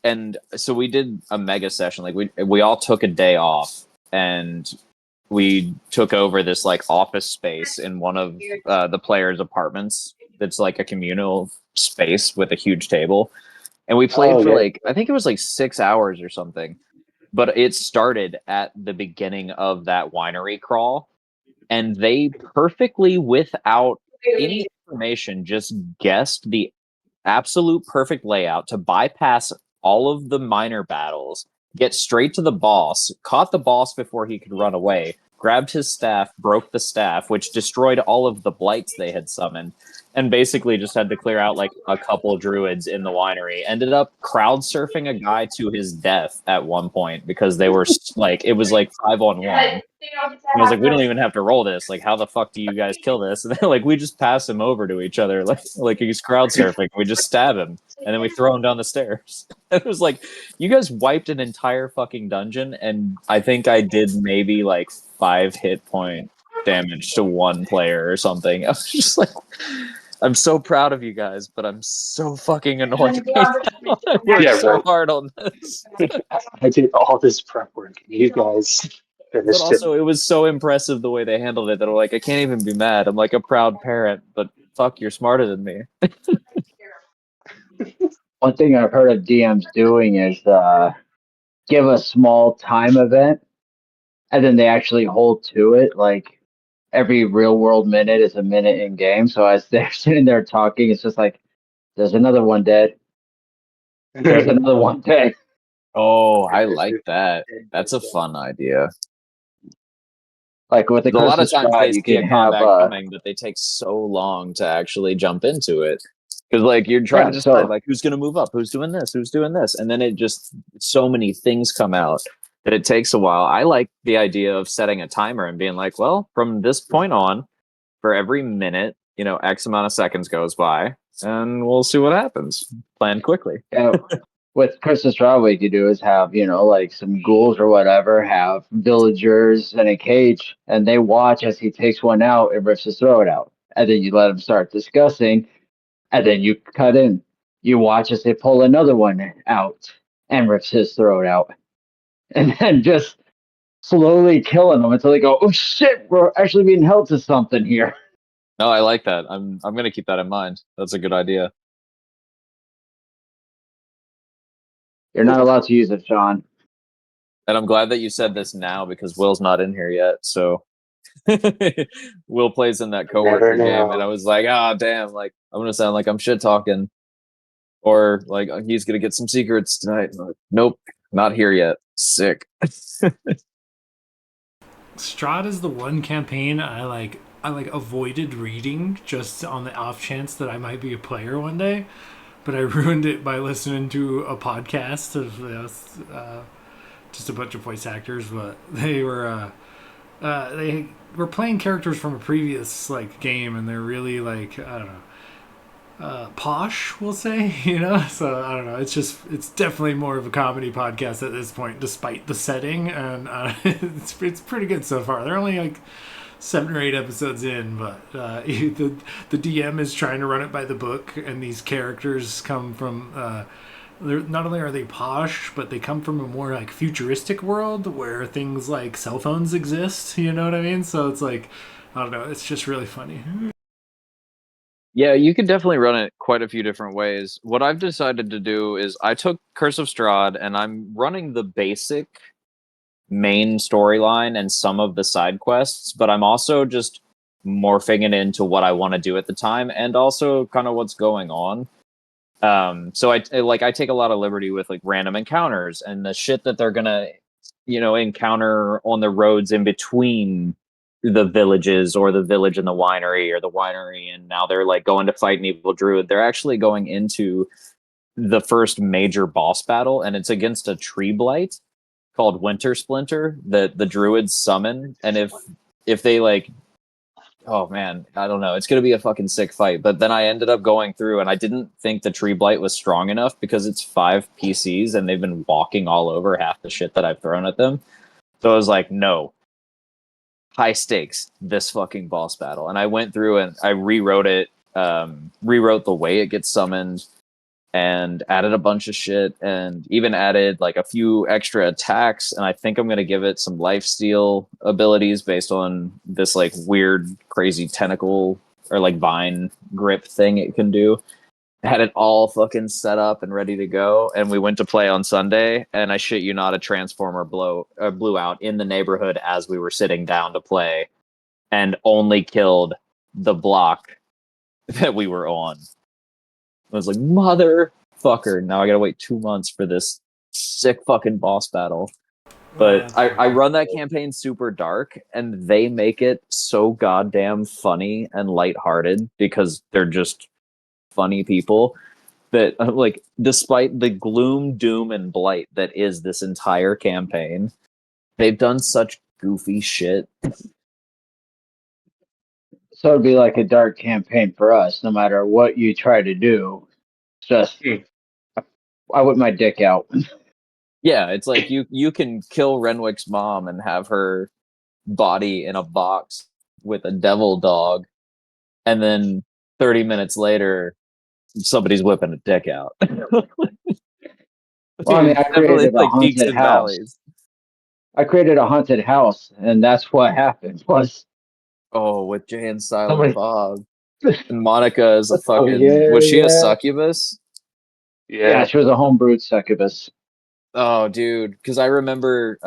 And so we did a mega session. Like we all took a day off, and we took over this like office space in one of the players' apartments. That's like a communal space with a huge table, and we played for like I think it was like 6 hours or something. But it started at the beginning of that winery crawl, and they perfectly, without any information, just guessed the absolute perfect layout to bypass all of the minor battles, get straight to the boss, caught the boss before he could run away, grabbed his staff, broke the staff, which destroyed all of the blights they had summoned, and basically just had to clear out like a couple druids in the winery. Ended up crowd surfing a guy to his death at one point because they were like, it was like 5-on-1. And I was like, we don't even have to roll this. Like, how the fuck do you guys kill this? And they're like, we just pass him over to each other, like he's crowd surfing. We just stab him, and then we throw him down the stairs. It was like, you guys wiped an entire fucking dungeon, and I think I did maybe like 5 hit point damage to one player or something. I was just like, I'm so proud of you guys, but I'm so fucking annoyed. I worked so hard on this. I did all this prep work. You guys finished. But also, it was so impressive the way they handled it that I'm like, I can't even be mad. I'm like a proud parent, but fuck, you're smarter than me. One thing I've heard of DMs doing is give a small time event, and then they actually hold to it. Like every real world minute is a minute in game. So as they're sitting there talking, it's just like, there's another one dead. There's another one dead. Oh, I like that. That's a fun idea. Like with the a lot of times they you see can a have combat coming, but they take so long to actually jump into it. Because like you're trying to decide like who's going to move up, who's doing this, and then it just so many things come out that it takes a while. I like the idea of setting a timer and being like, well, from this point on, for every minute, X amount of seconds goes by, and we'll see what happens. Plan quickly. Yeah. With Christmas Straw, what you could do is have, like some ghouls or whatever, have villagers in a cage, and they watch as he takes one out and rips his throat out. And then you let them start discussing, and then you cut in. You watch as they pull another one out and rips his throat out. And then just slowly killing them until they go, oh shit, we're actually being held to something here. No, I like that. I'm going to keep that in mind. That's a good idea. You're not allowed to use it, Sean. And I'm glad that you said this now because Will's not in here yet. So Will plays in that coworker game, and I was like, oh, damn, like I'm going to sound like I'm shit talking, or like he's going to get some secrets tonight. Like, nope, not here yet. Sick. Strahd is the one campaign I avoided reading just on the off chance that I might be a player one day. But I ruined it by listening to a podcast of just a bunch of voice actors, but they were playing characters from a previous game, and they're really I don't know, posh, we'll say, So I don't know. It's definitely more of a comedy podcast at this point, despite the setting, and it's pretty good so far. They're only 7 or 8 episodes in, but the DM is trying to run it by the book, and these characters come from not only are they posh, but they come from a more futuristic world where things like cell phones exist. You know what I mean? So it's I don't know. It's just really funny. Yeah, you can definitely run it quite a few different ways. What I've decided to do is I took Curse of Strahd, and I'm running the basic main storyline and some of the side quests, but I'm also just morphing it into what I want to do at the time and also kind of what's going on. So I take a lot of liberty with random encounters and the shit that they're gonna encounter on the roads in between the villages, or the village and the winery, or the winery and now they're going to fight an evil druid. They're actually going into the first major boss battle, and it's against a tree blight called Winter Splinter that the druids summon. And if they oh man, I don't know, it's gonna be a fucking sick fight. But then I ended up going through, and I didn't think the tree blight was strong enough because it's 5 PCs and they've been walking all over half the shit that I've thrown at them. So I was like, no, high stakes, this fucking boss battle. And I went through and I rewrote it rewrote the way it gets summoned, and added a bunch of shit, and even added like a few extra attacks. And I think I'm gonna give it some lifesteal abilities based on this like weird, crazy tentacle or like vine grip thing it can do. Had it all fucking set up and ready to go, and we went to play on Sunday, and I shit you not, a transformer blew out in the neighborhood as we were sitting down to play, and only killed the block that we were on. I was like, motherfucker, now I gotta wait 2 months for this sick fucking boss battle. But I run that campaign super dark, and they make it so goddamn funny and lighthearted because they're just funny people that, like, despite the gloom, doom, and blight that is this entire campaign, they've done such goofy shit. So it'd be like a dark campaign for us, no matter what you try to do. Just, I whip my dick out. Yeah, it's like you can kill Renwick's mom and have her body in a box with a devil dog, and then 30 minutes later, somebody's whipping a dick out. Well, I mean, I created a like peaks haunted and house. valleys. I created a haunted house, and that's what happened. Was Oh, with Jay and Silent somebody? Bob. And Monica is a Oh, fucking. yeah, Was she a yeah. succubus? Yeah, she was a homebrewed succubus. Oh, dude, because I remember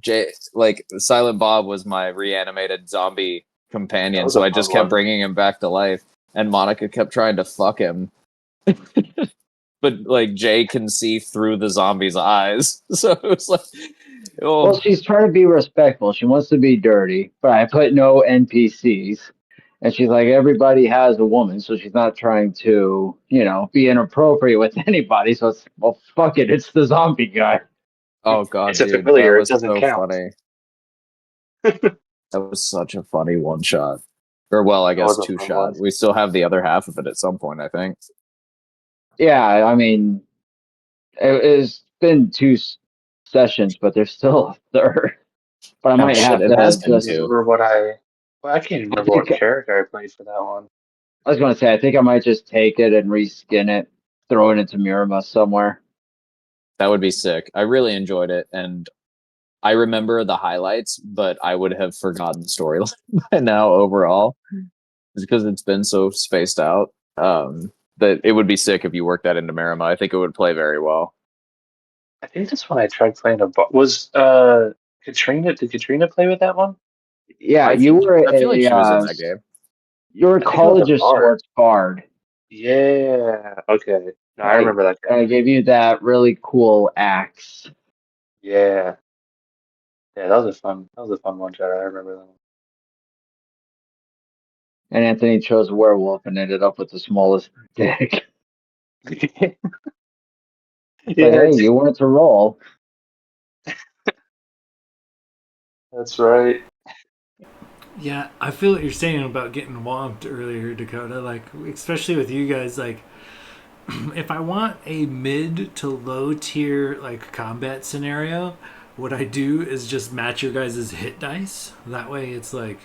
Jay, like Silent Bob was my reanimated zombie That companion, was so a I fun just kept one. bringing him back to life, and Monica kept trying to fuck him. But like Jay can see through the zombie's eyes, so it was like, Well, oh, she's trying to be respectful. She wants to be dirty, but I put no NPCs. And she's like, everybody has a woman, so she's not trying to, be inappropriate with anybody. So it's, well, fuck it, it's the zombie guy. oh god, It's a dude, that familiar. It was doesn't so count. funny. That was such a funny one shot, or well, I That guess was a two fun shot. one. We still have the other half of it at some point, I think. Yeah, I mean, it's been two sessions, but there's still a third. But I Oh might shit, have it to has have I can't been just. two. remember what I. Well, I can't I remember what think character I played for that one. I was going to say, I think I might just take it and reskin it, throw it into Mirema somewhere. That would be sick. I really enjoyed it, and I remember the highlights, but I would have forgotten the storyline by now overall, because it's been so spaced out. That it would be sick if you worked that into Marima. I think it would play very well. I think that's when I tried playing was Katrina. Did Katrina play with that one? Yeah, I feel like she was in that game. you were a I think it was a College of bard. Swords bard. Yeah. Okay. No, I remember that I guy. gave you that really cool axe. Yeah. Yeah, that was a fun. That was a fun one shot. I remember that And Anthony chose werewolf and ended up with the smallest dick. one. Like, Yeah, hey, you wanted to roll. that's right. Yeah, I feel what you're saying about getting womped earlier, Dakota. Like, especially with you guys, like, if I want a mid to low tier like combat scenario, what I do is just match your guys' hit dice. That way, it's like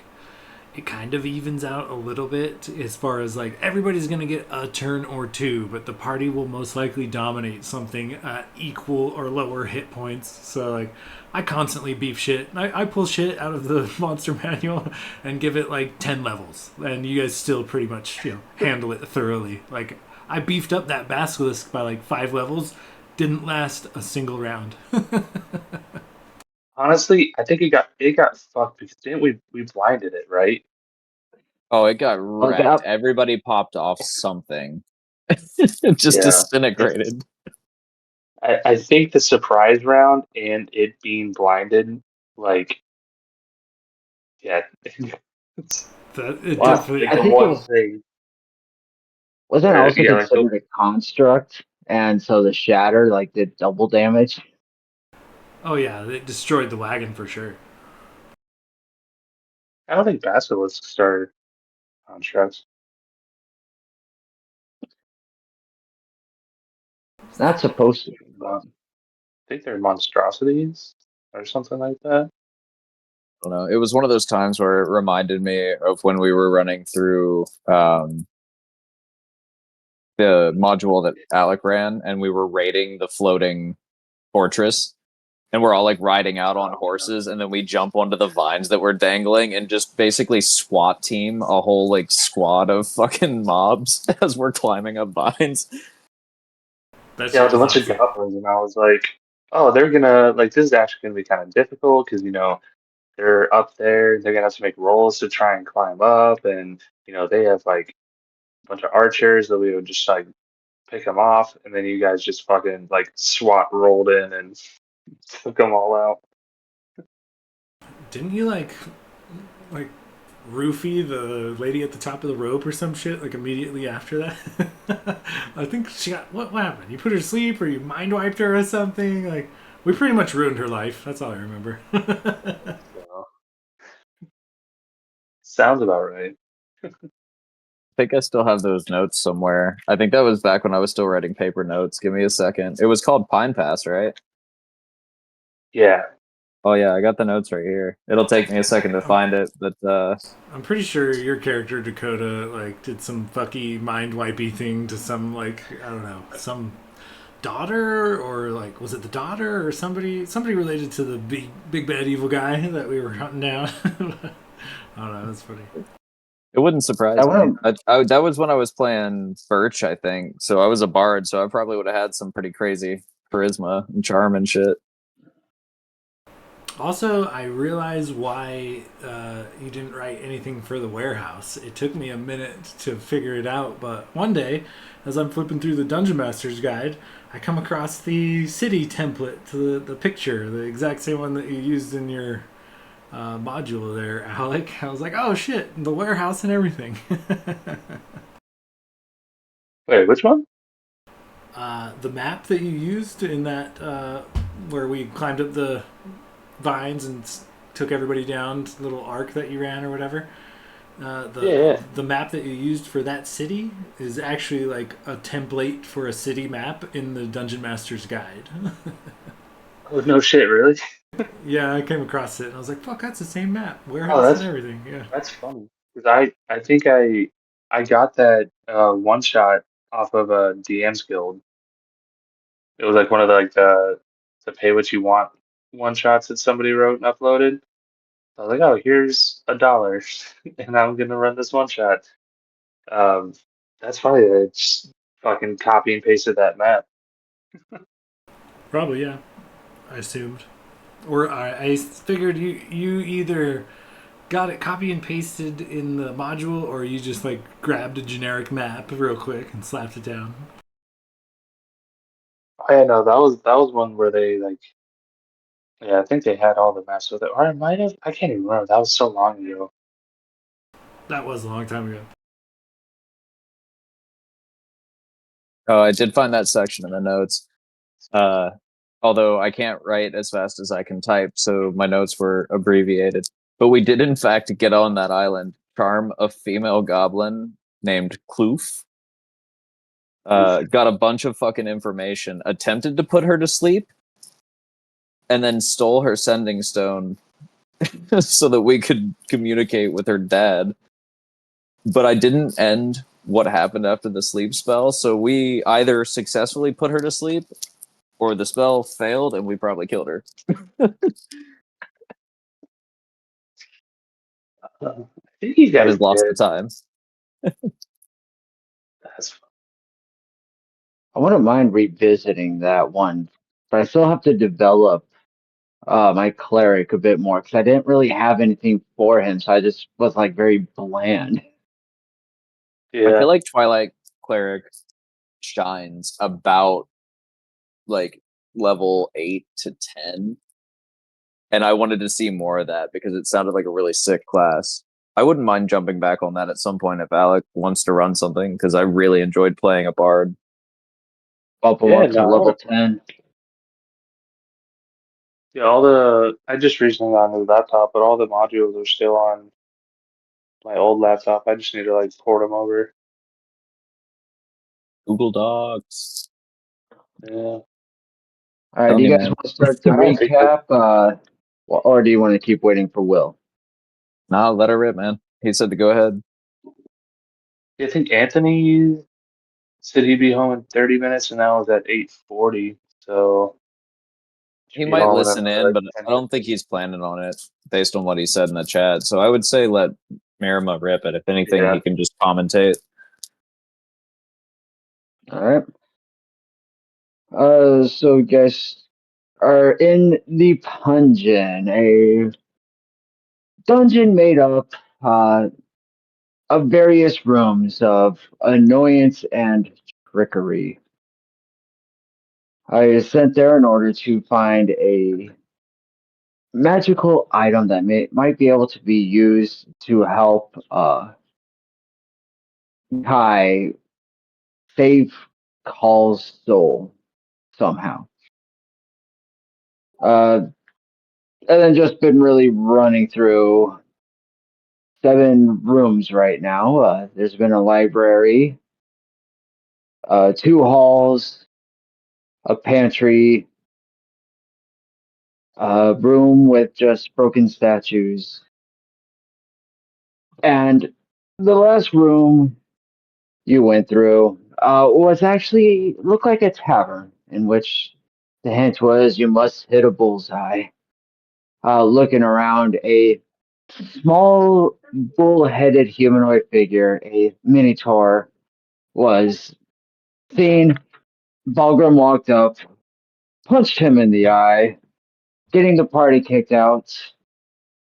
it kind of evens out a little bit as far as like everybody's gonna get a turn or two, but the party will most likely dominate something at equal or lower hit points. So like I constantly beef shit. I pull shit out of the monster manual and give it like 10 levels, and you guys still pretty much handle it thoroughly. Like I beefed up that basilisk by like 5 levels, didn't last a single round. Honestly, I think it got fucked because didn't we blinded it, right? Oh, it got Oh, wrecked. Everybody popped off something. It just Yeah. disintegrated. I think the surprise round and it being blinded, like, yeah, it's It Wow. definitely. I the think it one was, thing. wasn't it also Yeah, like, considered a construct? And so the shatter like did double damage. Oh yeah, it destroyed the wagon for sure. I don't think basilisks started constructs. It's not supposed to be. I think they're monstrosities or something like that. I don't know. It was one of those times where it reminded me of when we were running through the module that Alec ran, and we were raiding the floating fortress, and we're all like riding out on horses, and then we jump onto the vines that were dangling and just basically SWAT team a whole like squad of fucking mobs as we're climbing up vines. That's Yeah, it was a bunch of awesome. goblins, and I was like, oh, they're gonna like this is actually gonna be kind of difficult because they're up there, they're gonna have to make rolls to try and climb up, and they have like a bunch of archers that we would just like pick them off, and then you guys just fucking like SWAT rolled in and took them all out. Didn't you like roofie the lady at the top of the rope or some shit like immediately after that? I think she got what happened? You put her to sleep or you mind wiped her or something? Like we pretty much ruined her life. That's all I remember. So, sounds about right. I think I still have those notes somewhere. I think that was back when I was still writing paper notes. Give me a second. It was called Pine Pass, right? Yeah. Oh yeah, I got the notes right here. It'll take me a second to find it, but I'm pretty sure your character Dakota like did some fucky mind wipey thing to some like I don't know some daughter or like was it the daughter or somebody related to the big bad evil guy that we were hunting down. I don't know. That's funny. it wouldn't surprise me. That was when I was playing Birch, I think. So I was a bard, so I probably would have had some pretty crazy charisma and charm and shit. Also, I realize why you didn't write anything for the warehouse. It took me a minute to figure it out, but one day, as I'm flipping through the Dungeon Master's Guide, I come across the city template to the picture, the exact same one that you used in your module there, Alec. I was like, oh shit, the warehouse and everything. Wait, which one? The map that you used in that, where we climbed up the vines and took everybody down, little arc that you ran or whatever. The map that you used for that city is actually like a template for a city map in the Dungeon Master's Guide. Oh, no shit, really? Yeah, I came across it and I was like, "Fuck, that's the same map, Oh, warehouse and everything." Yeah, that's funny. Because I think I got that one shot off of a DM's Guild. It was like one of the pay what you want one shots that somebody wrote and uploaded. I was like, oh, here's $1, and I'm gonna run this one shot. Um, that's funny that I just fucking copy and pasted that map. probably. Yeah, I assumed, or I figured you either got it copy and pasted in the module or you just like grabbed a generic map real quick and slapped it down. I know that was one where they like, yeah, I think they had all the maps with it, or I might have. I can't even remember. That was so long ago. That was a long time ago. Oh, I did find that section in the notes. Although I can't write as fast as I can type, so my notes were abbreviated. But we did, in fact, get on that island, charm a female goblin named Kloof. Got a bunch of fucking information, attempted to put her to sleep, and then stole her sending stone so that we could communicate with her dad. But I didn't end what happened after the sleep spell, so we either successfully put her to sleep or the spell failed and we probably killed her. I think you That guys is lost the did. time. That's fun. I wouldn't mind revisiting that one, but I still have to develop my cleric a bit more because I didn't really have anything for him, so I just was like very bland. I Yeah. feel like Twilight Cleric shines about like level 8 to 10. And I wanted to see more of that because it sounded like a really sick class. I wouldn't mind jumping back on that at some point if Alec wants to run something because I really enjoyed playing a bard. Bump him Yeah, up to level 10. Yeah, I just recently got a new laptop, but all the modules are still on my old laptop. I just need to like port them over. Google Docs. Yeah. All right, Tell do me, you guys man. want to start the I don't think recap, or do you want to keep waiting for Will? Nah, let her rip, man. He said to go ahead. I think Anthony said he'd be home in 30 minutes, and now it's at 8:40. So He should be might home in listen another in, like but 10 I don't think minutes. he's planning on it based on what he said in the chat. So I would say let Mirema rip it. If anything, Yeah. he can just commentate. All right. So you guys are in the Pungeon, a dungeon made up of various rooms of annoyance and trickery. I was sent there in order to find a magical item that might be able to be used to help Kai save Call's soul somehow. And then just been really running through 7 rooms right now. There's been a library, 2 halls, a pantry, a room with just broken statues, and the last room you went through was actually looked like a tavern in which the hint was you must hit a bullseye. Looking around, a small bull-headed humanoid figure, a minotaur, was seen. Balgrim walked up, punched him in the eye, getting the party kicked out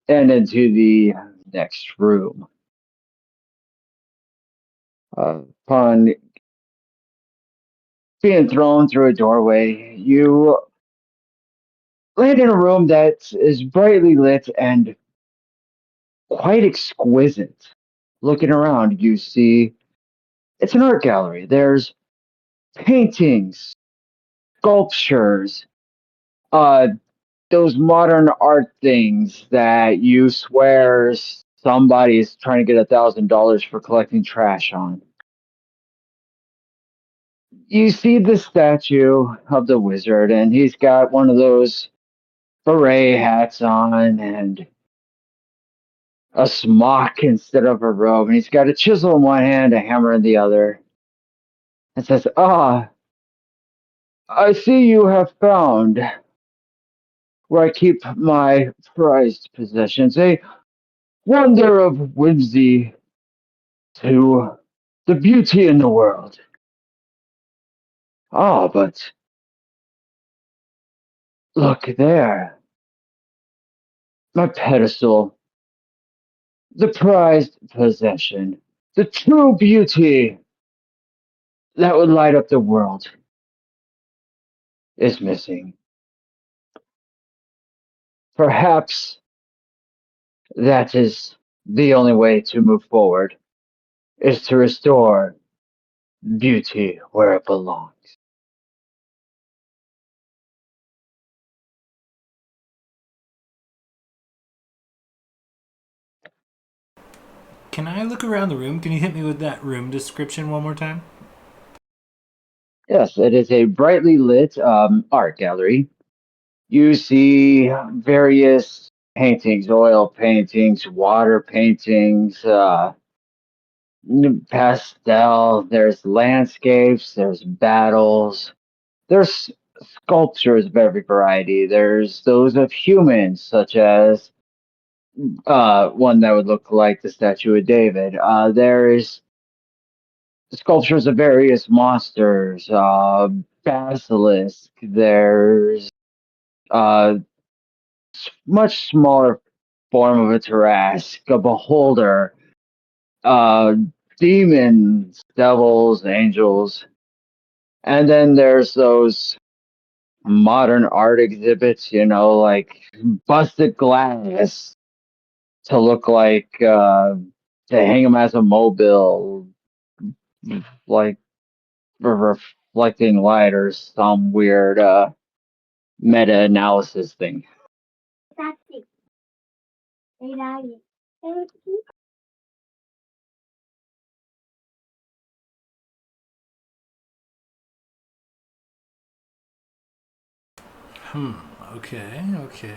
and into the next room. Upon being thrown through a doorway, you land in a room that is brightly lit and quite exquisite. Looking around, you see it's an art gallery. There's paintings, sculptures, uh, those modern art things that you swear somebody's trying to get $1,000 for collecting trash on. You see the statue of the wizard, and he's got one of those beret hats on and a smock instead of a robe, and he's got a chisel in one hand, a hammer in the other, and says, "Ah, I see you have found where I keep my prized possessions, a wonder of whimsy to the beauty in the world. Ah, but look there, my pedestal, the prized possession, the true beauty that would light up the world is missing. Perhaps that is the only way to move forward, is to restore beauty where it belongs." Can I look around the room? Can you hit me with that room description one more time? Yes, it is a brightly lit art gallery. You see various paintings, oil paintings, water paintings, pastel. There's landscapes, there's battles, there's sculptures of every variety. There's those of humans, such as one that would look like the statue of David. There's sculptures of various monsters, basilisk. There's uh, much smaller form of a Tarrasque, a beholder, uh, demons, devils, angels. And then there's those modern art exhibits, like busted glass to look like to hang them as a mobile, like reflecting light or some weird meta analysis thing. Okay, okay.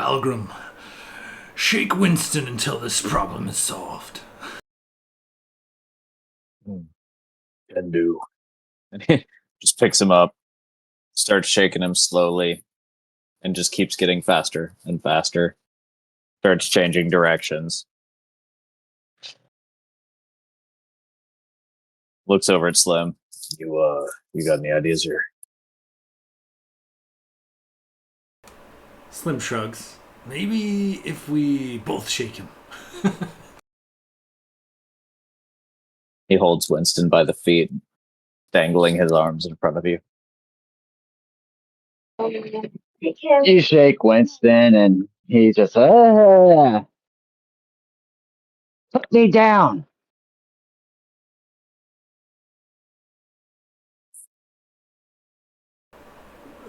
Balgrim, shake Winston until this problem is solved. Can do. And he just picks him up, starts shaking him slowly, and just keeps getting faster and faster. Starts changing directions. Looks over at Slim. You got any ideas here? Slim shrugs. Maybe if we both shake him. He holds Winston by the feet, dangling his arms in front of you. You shake Winston, and he just, put me down.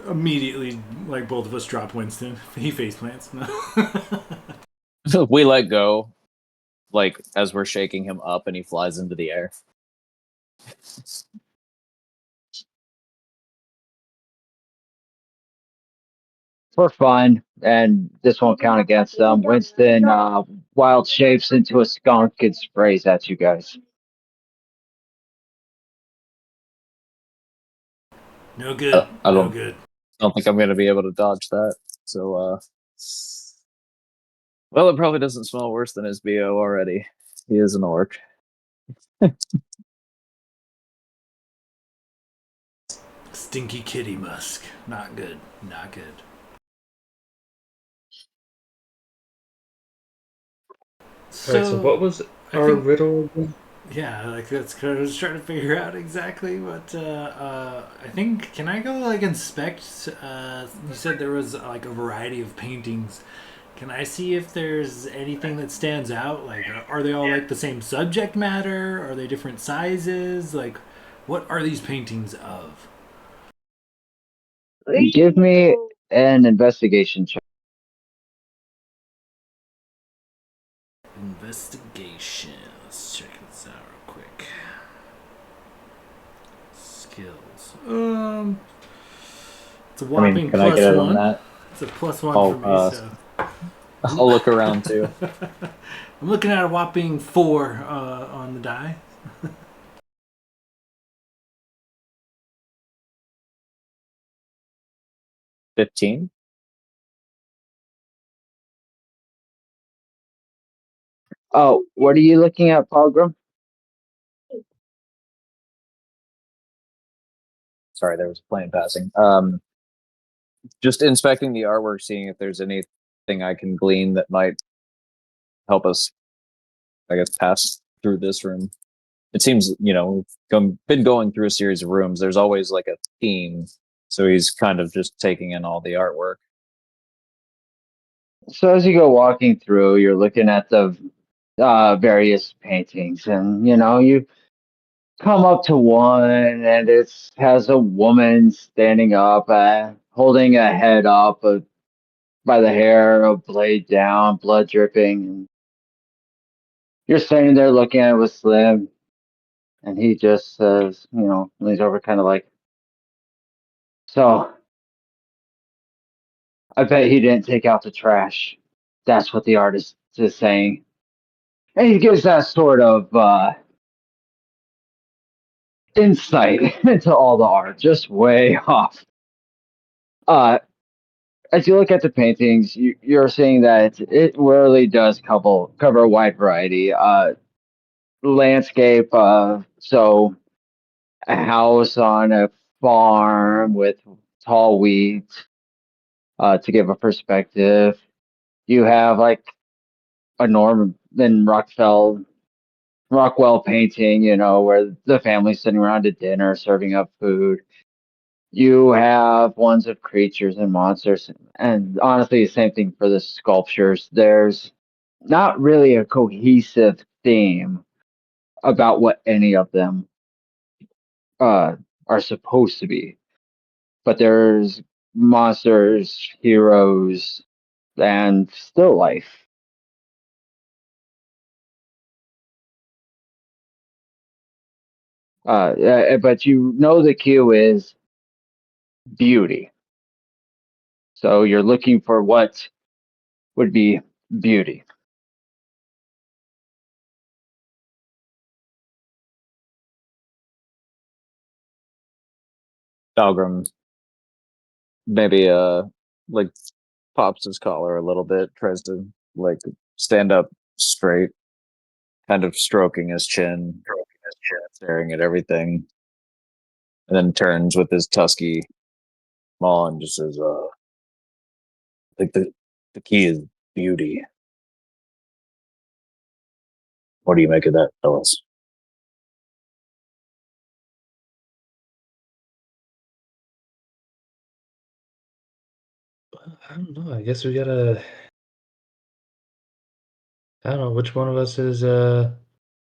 Immediately, like, both of us drop Winston. He face plants. We let go, like, as we're shaking him up, and he flies into the air. For fun, and this won't count against them. Winston wild shapes into a skunk and sprays at you guys. No good. No good. I don't think I'm going to be able to dodge that. So, well, it probably doesn't smell worse than his BO already. He is an orc. Stinky kitty musk. Not good. Not good. So what was our riddle again? Yeah, like that's what I was trying to figure out exactly. But I think, can I go like inspect? You said there was like a variety of paintings. Can I see if there's anything that stands out? Like, are they all like the same subject matter? Are they different sizes? Like, what are these paintings of? Give me an investigation check. Investigation. Let's check this out real quick. Skills. It's a whopping can I get it +1. on that? It's a +1 for me. So I'll look around too. I'm looking at a whopping 4 on the die. $15. Oh, what are you looking at, Pilgrim? Sorry, there was a plane passing. Just inspecting the artwork, seeing if there's anything I can glean that might help us, I guess, pass through this room. It seems, been going through a series of rooms. There's always like a theme, so he's kind of just taking in all the artwork. So as you go walking through, you're looking at the various paintings, and you come up to one, and it has a woman standing up, holding a head up by the hair, a blade down, blood dripping. You're standing there looking at it with Slim, and he just says, leans over, kind of like, so I bet he didn't take out the trash. That's what the artist is saying. And he gives that sort of insight into all the art, just way off. As you look at the paintings, you're seeing that it really does cover a wide variety. Landscape, so a house on a farm with tall weeds, to give a perspective. You have like a Norman Rockwell painting, where the family's sitting around at dinner, serving up food. You have ones of creatures and monsters, and honestly, the same thing for the sculptures. There's not really a cohesive theme about what any of them are supposed to be, but there's monsters, heroes, and still life. But the cue is beauty. So you're looking for what would be beauty. Dalgrim maybe like pops his collar a little bit, tries to like stand up straight, kind of stroking his chin, staring at everything, and then turns with his tusky maw and just says, I think the key is beauty. What do you make of that, fellas? I don't know. I guess we gotta. I don't know which one of us is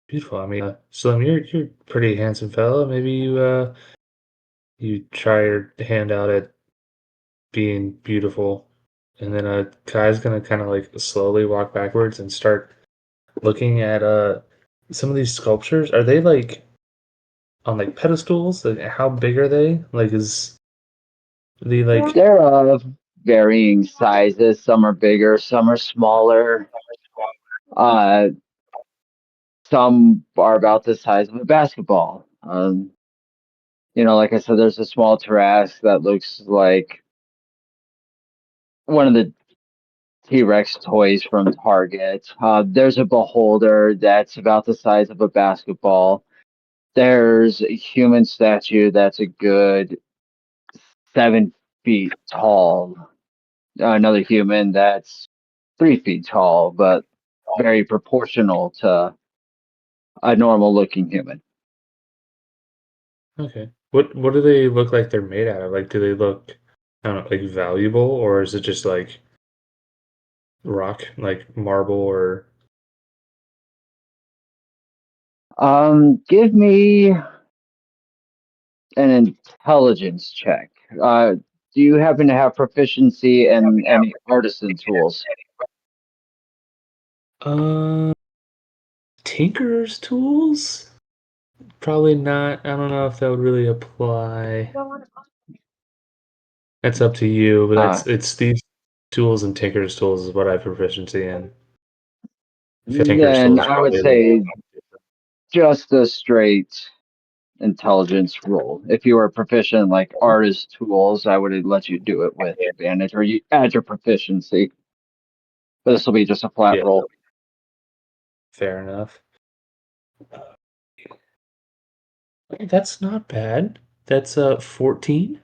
beautiful. I mean, Slim, you're a pretty handsome fella. Maybe you try your hand out at being beautiful, and then Kai's gonna kind of like slowly walk backwards and start looking at some of these sculptures. Are they like on like pedestals? Like, how big are they? Like, is the like? They're of varying sizes. Some are bigger, some are smaller. Uh, some are about the size of a basketball. Like I said, there's a small Tarrasque that looks like one of the T-Rex toys from Target. There's a beholder that's about the size of a basketball. There's a human statue that's a good 7 feet tall. Another human that's 3 feet tall, but very proportional to a normal looking human. Okay. What do they look like they're made out of? Like, do they look, I don't know, like valuable, or is it just like rock, like marble, or Give me an intelligence check. Do you happen to have proficiency in any artisan tools? uh, tinkerer's tools? Probably not. I don't know if that would really apply. That's up to you, but Uh, it's these tools and tinkerer's tools is what I have proficiency in. I feel tinkerer's then tools I would probably say just a straight intelligence roll. If you were proficient in like artist tools, I would let you do it with advantage, or you add your proficiency. But this will be just a flat yeah, roll. fair enough. That's not bad. That's 14.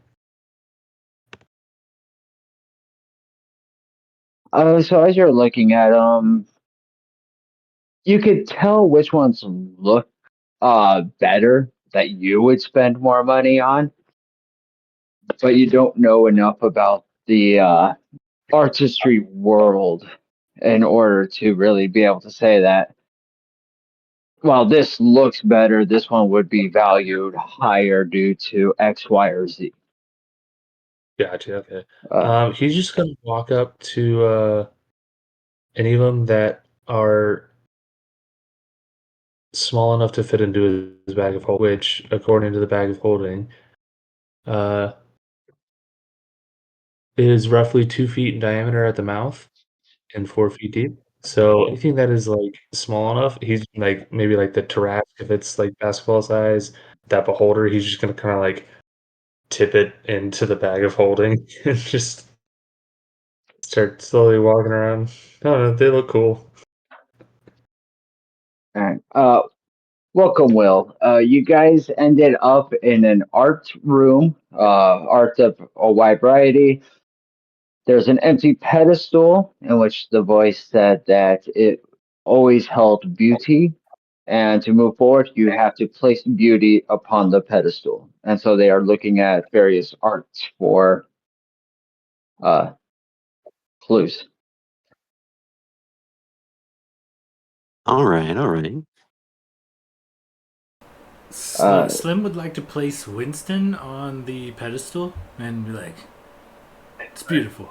So as you're looking at them, you could tell which ones look better that you would spend more money on, but you don't know enough about the artistry world in order to really be able to say that, while this looks better, this one would be valued higher due to X, Y, or Z. Gotcha. Okay. Uh, He's just gonna walk up to any of them that are small enough to fit into his bag of holding, which, according to the bag of holding, uh, is roughly 2 feet in diameter at the mouth and 4 feet deep. So anything that is like small enough, he's like maybe like the Tarrasque, if it's like basketball size, that beholder, he's just gonna kind of like tip it into the bag of holding and just start slowly walking around. I don't know, they look cool. all right. Welcome, Will. You guys ended up in an art room, art of a wide variety. There's an empty pedestal in which the voice said that it always held beauty, and to move forward, you have to place beauty upon the pedestal. And so they are looking at various arts for uh, clues. All right, all right. Slim would like to place Winston on the pedestal and be like, "It's beautiful,"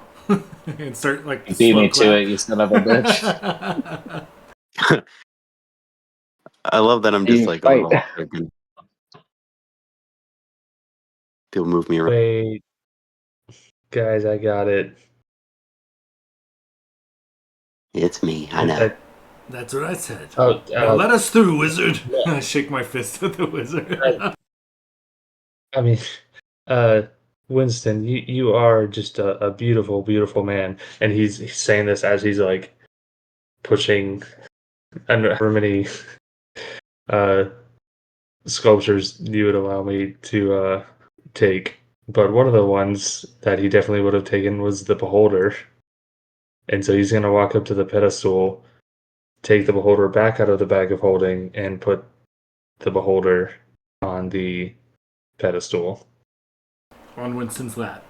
and start like You beat slow me to clap. it, you son of a bitch. I love that I'm just You like a fight. little freaking. They'll move me around. Wait, guys, I got it. It's me. I know. That- That's what I said. oh, Now let us through, wizard. I shake my fist at the wizard. I mean, uh, Winston, you are just a beautiful, beautiful man, and he's saying this as he's like pushing however many uh sculptures you would allow me to take. But one of the ones that he definitely would have taken was the beholder. And so he's gonna walk up to the pedestal, take the beholder back out of the bag of holding, and put the beholder on the pedestal. On Winston's lap.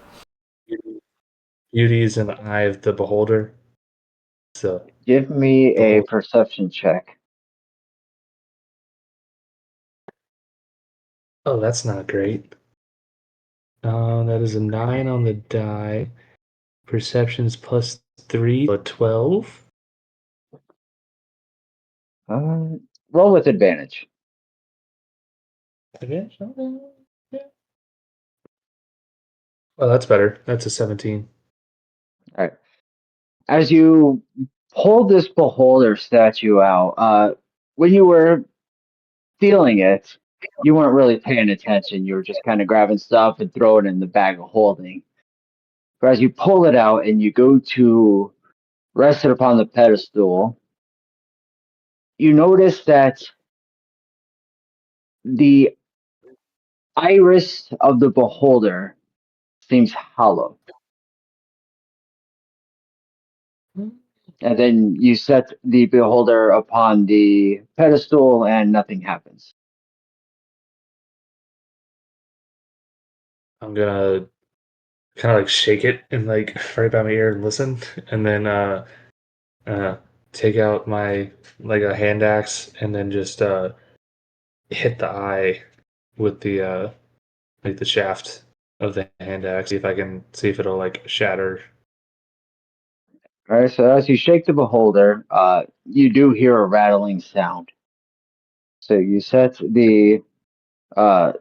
Beauty is in the eye of the beholder. So Give me a behold. perception check. Oh, that's not great. That is a 9 on the die. Perceptions plus 3, a 12. Roll with advantage. Advantage? Yeah. Oh, that's better. That's a 17. All right. As you pull this beholder statue out, when you were feeling it, you weren't really paying attention. You were just kind of grabbing stuff and throwing it in the bag of holding. But as you pull it out and you go to rest it upon the pedestal, you notice that the iris of the beholder seems hollow. And then you set the beholder upon the pedestal and nothing happens. I'm gonna kind of like shake it and like right by my ear and listen, and then uh, take out my like a hand axe and then just hit the eye with the like the shaft of the hand axe. See if I can see if it'll like shatter. All right, so as you shake the beholder, you do hear a rattling sound. So you set the uh,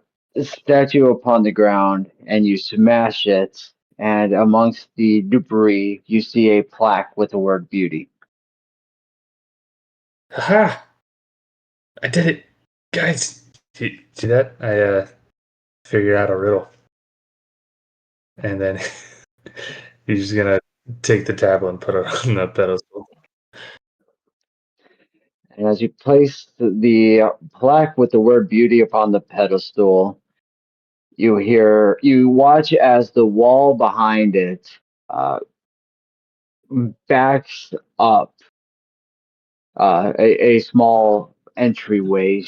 statue upon the ground and you smash it, and amongst the debris, you see a plaque with the word beauty. Haha! I did it, guys. See that? I figured out a riddle, and then he's just gonna take the tablet and put it on the pedestal. And as you place the plaque with the word beauty upon the pedestal, you watch as the wall behind it uh, backs up a small entryway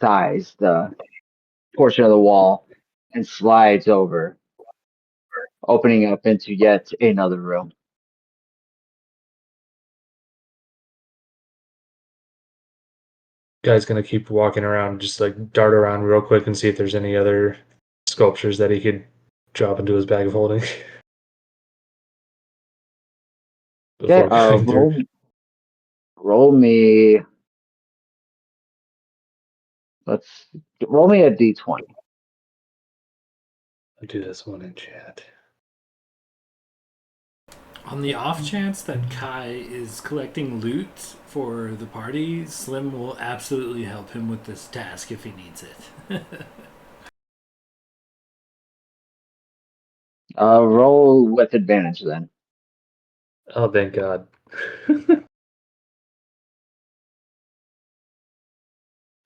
size, the portion of the wall, and slides over, opening up into yet another room. Guy's gonna keep walking around, just like dart around real quick and see if there's any other sculptures that he could drop into his bag of holding Okay, before going through. roll me. Let's roll me a d20. I'll do this one in chat. On the off chance that Kai is collecting loot for the party, Slim will absolutely help him with this task if he needs it. Roll with advantage then. Oh, thank God.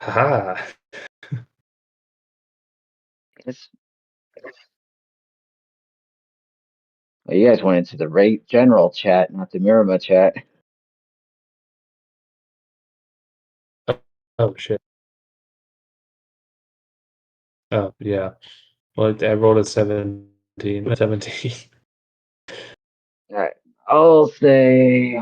Haha. It's, well, you guys went into the rate general chat, not the Mirema chat. Oh, shit. Oh, yeah. Well, I rolled a 17. 17. All right, I'll say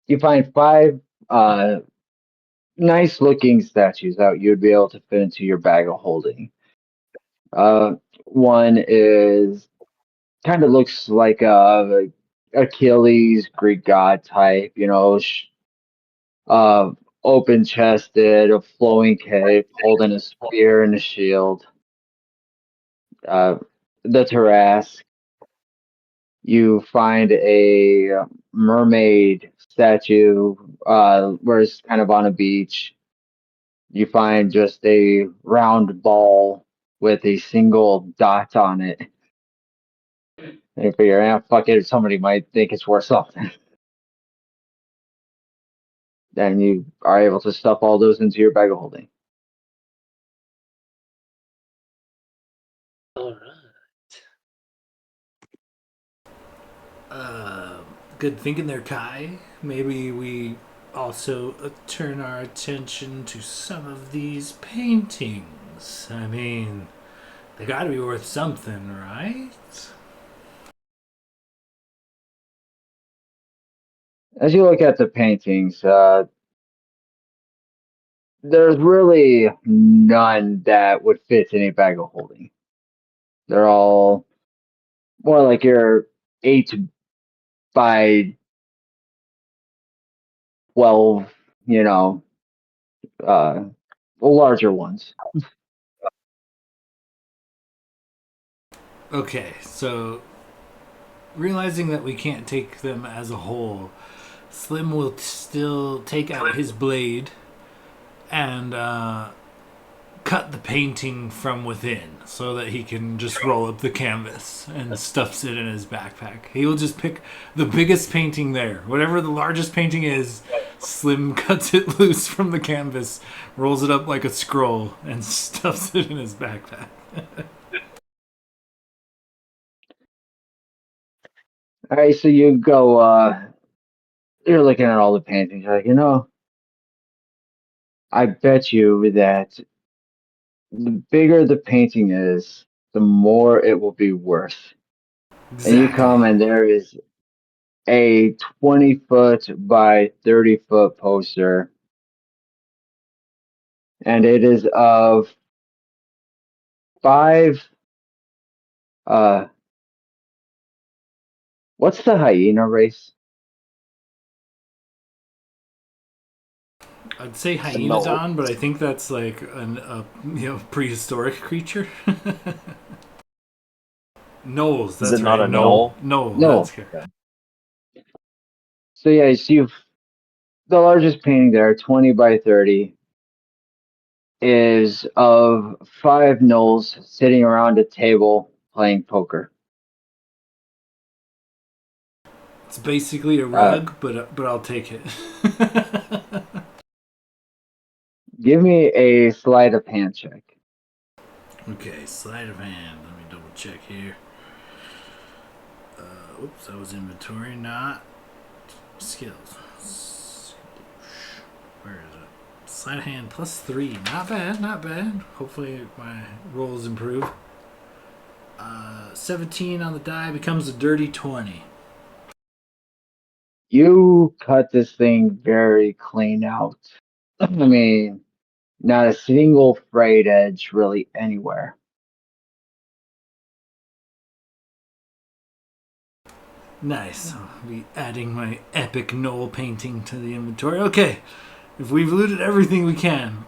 you find five nice looking statues that you'd be able to fit into your bag of holding. One is kind of looks like a Achilles Greek god type, uh, open chested, a flowing cape, holding a spear and a shield. Uh, the terrace. You find a mermaid statue where it's kind of on a beach. You find just a round ball with a single dot on it. And you figure, fuck it, somebody might think it's worth something. Then you are able to stuff all those into your bag of holding. All right. Good thinking there, Kai. Maybe we also turn our attention to some of these paintings. I mean, they gotta be worth something, right? As you look at the paintings, there's really none that would fit any bag of holding. They're all more like your 8 by 12, larger ones. Okay, so realizing that we can't take them as a whole, Slim will still take out his blade and cut the painting from within so that he can just roll up the canvas and stuffs it in his backpack. He will just pick the biggest painting there. Whatever the largest painting is, Slim cuts it loose from the canvas, rolls it up like a scroll, and stuffs it in his backpack. All right, so you go, you're looking at all the paintings, you're like, I bet you that the bigger the painting is, the more it will be worth. And you come and there is a 20-foot by 30-foot poster, and it is of 5. What's the hyena race? I'd say No. hyenodon, but I think that's like a prehistoric creature. Knowles, that's Is it not right. a knoll? Knoll, No. that's correct. So yeah, you see the largest painting there, 20 by 30, is of 5 gnolls sitting around a table playing poker. It's basically a rug, but I'll take it. Give me a sleight of hand check. Okay, sleight of hand. Let me double check here. Oops, that was inventory, not skills. Where is it? Sleight of hand +3. Not bad, not bad. Hopefully my rolls improve. 17 on the die becomes a dirty 20. You cut this thing very clean out. I mean, not a single frayed edge really anywhere. Nice. I'll be adding my epic knoll painting to the inventory. Okay, if we've looted everything we can,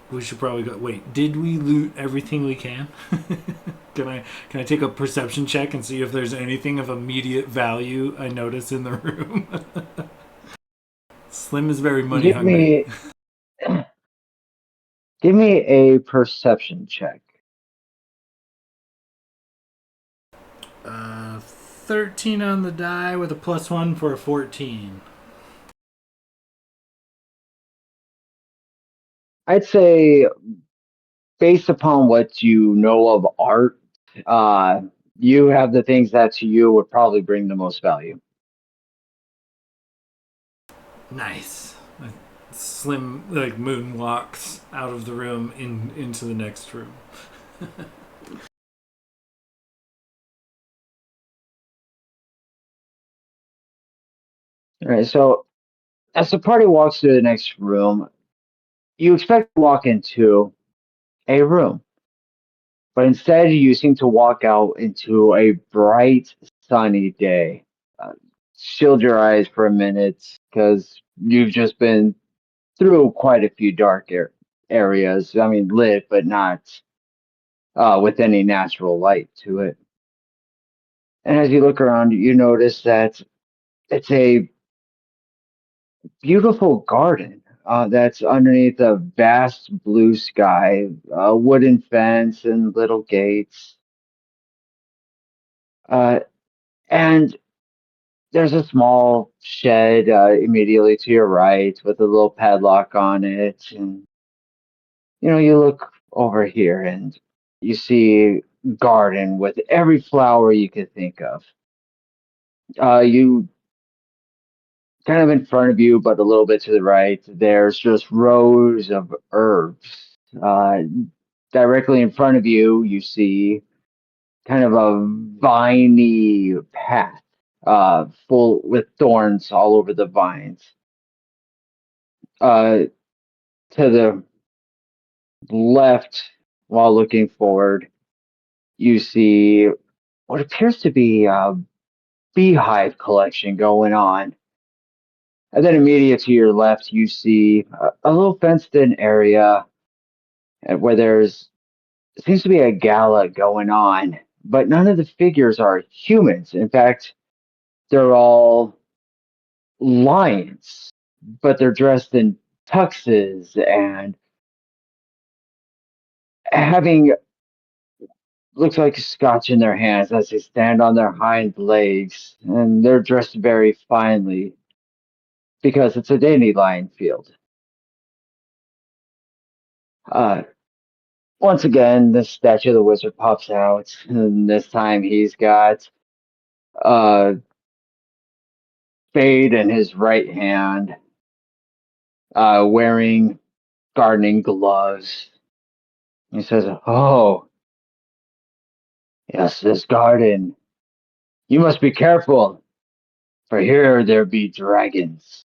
we should probably go. Wait, did we loot everything we can? Can I take a perception check and see if there's anything of immediate value I notice in the room? Slim is very money hungry. Give me a perception check. 13 on the die with a +1 for a 14. I'd say, based upon what you know of art, you have the things that to you would probably bring the most value. Nice. Slim like moonwalks out of the room into the next room. All right, so as the party walks through the next room, you expect to walk into a room, but instead you seem to walk out into a bright, sunny day. Shield your eyes for a minute because you've just been through quite a few dark areas. I mean, lit, but not with any natural light to it. And as you look around, you notice that it's a beautiful garden that's underneath a vast blue sky, a wooden fence, and little gates. And there's a small shed immediately to your right with a little padlock on it. And, you look over here and you see garden with every flower you could think of. You kind of in front of you, but a little bit to the right, there's just rows of herbs. Directly in front of you, you see kind of a viney path, full with thorns all over the vines. To the left, while looking forward, you see what appears to be a beehive collection going on. And then immediate to your left, you see a little fenced-in area where there's seems to be a gala going on, but none of the figures are humans. In fact, they're all lions, but they're dressed in tuxes and having looks like scotch in their hands as they stand on their hind legs, and they're dressed very finely because it's a dandelion field. Uh, Once again, the statue of the wizard pops out, and this time he's got a spade in his right hand, wearing gardening gloves. He says, "Oh, yes, this garden. You must be careful, for here there be dragons.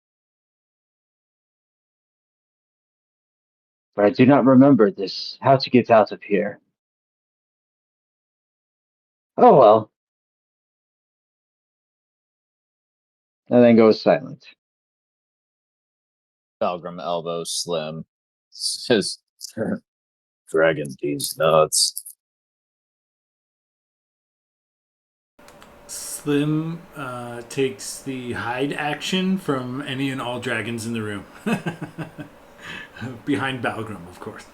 But I do not remember this, how to get out of here. Oh well." And then goes silent. Balgrim elbows Slim. Says, "Dragon, these nuts." Slim takes the hide action from any and all dragons in the room. Behind Balgrim, of course.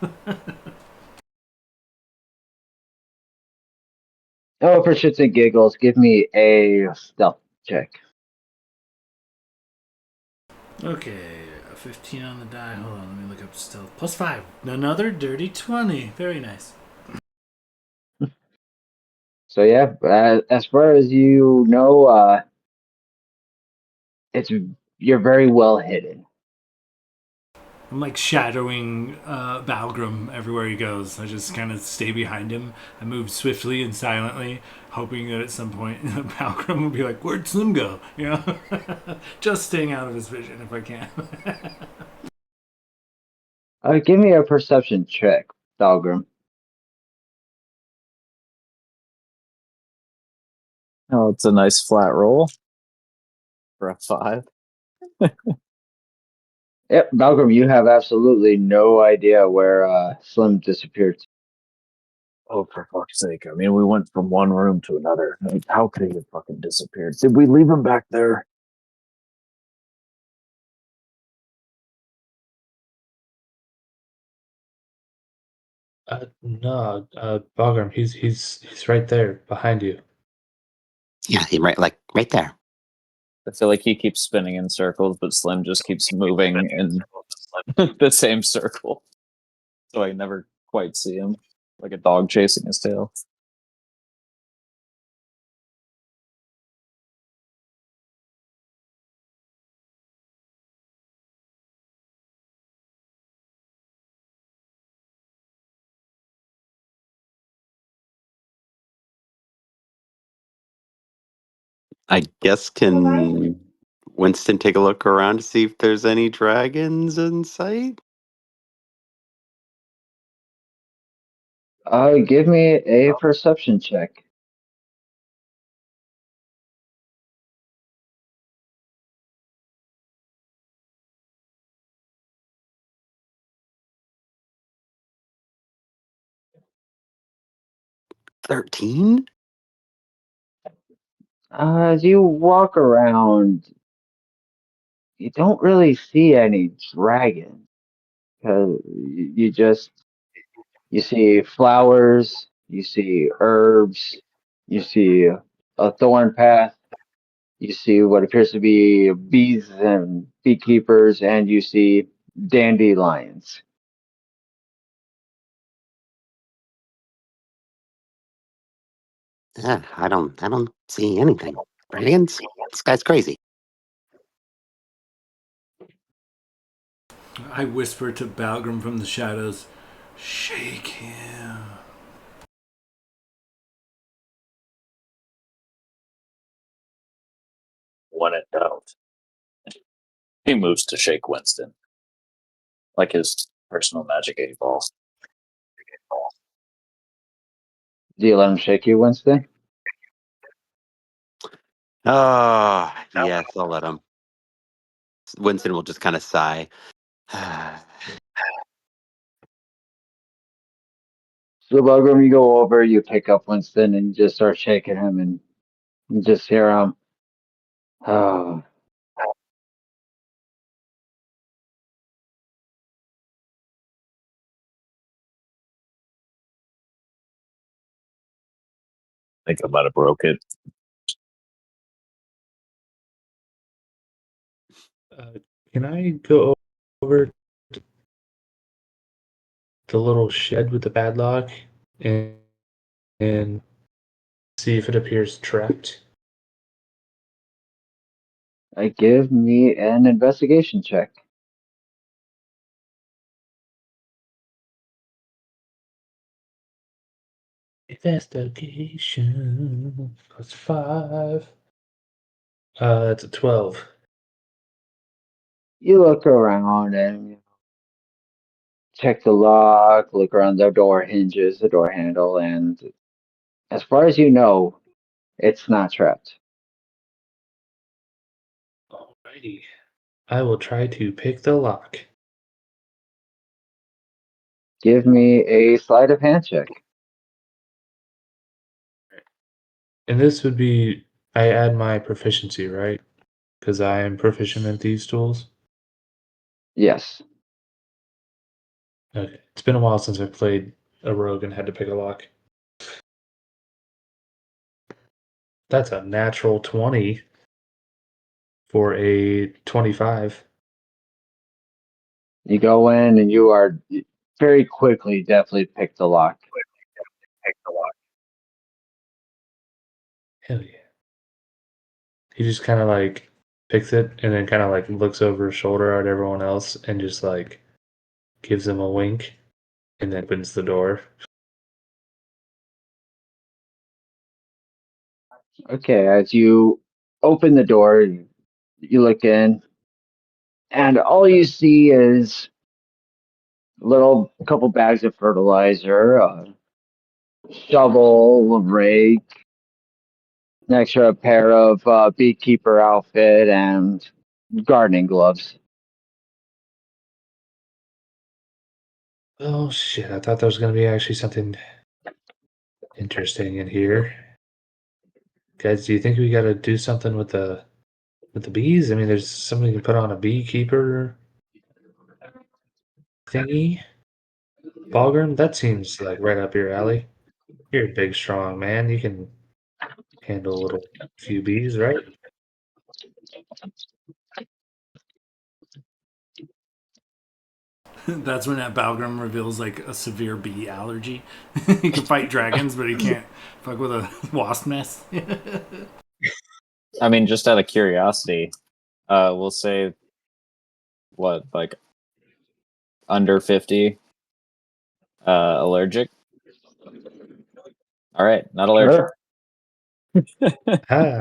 Oh, for shits and giggles, give me a stealth check. Okay, a 15 on the die. Hold on, let me look up stealth. +5. Another dirty 20. Very nice. So yeah, as far as you know, it's you're very well hidden. I'm like shadowing Balgrim everywhere he goes. I just kind of stay behind him. I move swiftly and silently, hoping that at some point Balgrim will be like, "Where'd Slim go?" Just staying out of his vision if I can. Give me a perception check, Dalgrim. Oh, it's a nice flat roll for a 5. Yep, Balgrim, you have absolutely no idea where Slim disappeared. Oh, for fuck's sake. I mean, we went from one room to another. Like, how could he have fucking disappeared? Did we leave him back there? No, Bagram, he's right there behind you. Yeah, right there. I feel like he keeps spinning in circles, but Slim just keeps moving in the same circle. So I never quite see him, like a dog chasing his tail. I guess can Winston take a look around to see if there's any dragons in sight? Give me a perception check. 13? As you walk around, you don't really see any dragons. Cause you see flowers, you see herbs, you see a thorn path, you see what appears to be bees and beekeepers, and you see dandelions. Yeah, I don't see anything. Dragons? This guy's crazy. I whisper to Balgrim from the shadows, "Shake him." When in doubt, he moves to shake Winston, like his personal magic 8 ball. Do you let him shake you, Winston? Oh, yes, I'll let him. Winston will just kind of sigh. So, Bugram, you go over, you pick up Winston, and you just start shaking him, and you just hear him. Oh, I think I might have broke it. Can I go over to the little shed with the padlock and see if it appears trapped? give me an investigation check. Investigation +5. It's a 12. You look around and check the lock, look around the door hinges, the door handle, and as far as you know, it's not trapped. Alrighty. I will try to pick the lock. Give me a sleight of hand check. And this would be, I add my proficiency, right? Because I am proficient at these tools. Yes. Okay. It's been a while since I played a rogue and had to pick a lock. That's a natural 20 for a 25. You go in and you are very quickly definitely pick the lock. Hell yeah. He just kind of like picks it and then kind of like looks over his shoulder at everyone else and just like gives them a wink and then opens the door. Okay, as you open the door, you look in, and all you see is little couple bags of fertilizer, a shovel, a rake, an extra pair of beekeeper outfit, and gardening gloves. Oh shit, I thought there was going to be actually something interesting in here. Guys, do you think we got to do something with the bees? I mean, there's somebody can put on a beekeeper thingy. Balgrim, that seems like right up your alley. You're a big, strong man. You can handle a little few bees, right? That's when that Balgrim reveals like a severe bee allergy. He can fight dragons, but he can't fuck with a wasp nest. I mean, just out of curiosity, we'll say what, like under 50 allergic. All right, not allergic. Sure. Ah,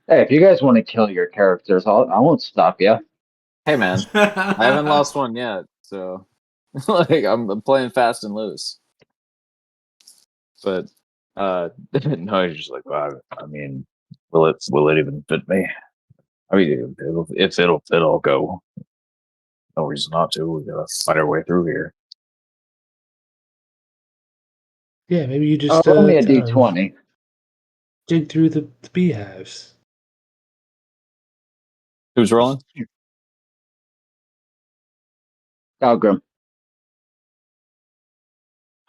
Hey, if you guys want to kill your characters, I won't stop you. Hey man, I haven't lost one yet, so like I'm playing fast and loose. But no, he's just like, well, I mean, will it even fit me? I mean, it'll go. No reason not to. We gotta fight our way through here. Yeah, maybe you Oh, just roll me a I don't know, d20. dig through the beehives. Who's rolling? Algrim.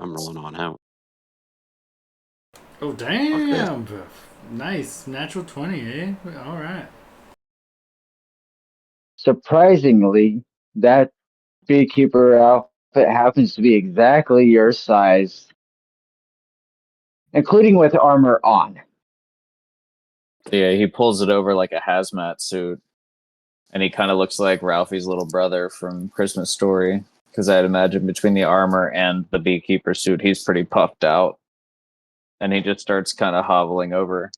I'm rolling on out. Oh, damn. Nice. Natural 20, eh? All right. Surprisingly, that beekeeper outfit happens to be exactly your size, including with armor on. Yeah, he pulls it over like a hazmat suit, and he kind of looks like Ralphie's little brother from Christmas Story. Because I'd imagine between the armor and the beekeeper suit, he's pretty puffed out, and he just starts kind of hobbling over.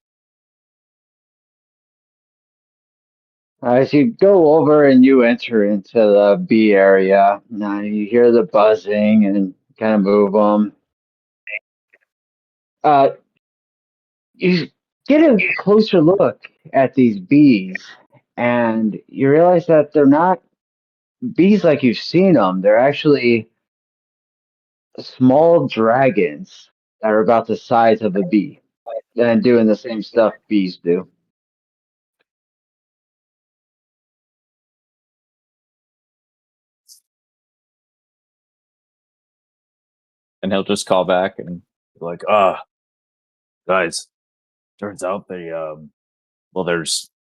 As you go over and you enter into the bee area, now you hear the buzzing and kind of move them. You get a closer look at these bees, and you realize that they're not bees like you've seen them. They're actually small dragons that are about the size of a bee and doing the same stuff bees do. And he'll just call back and be like, guys, turns out they well, there's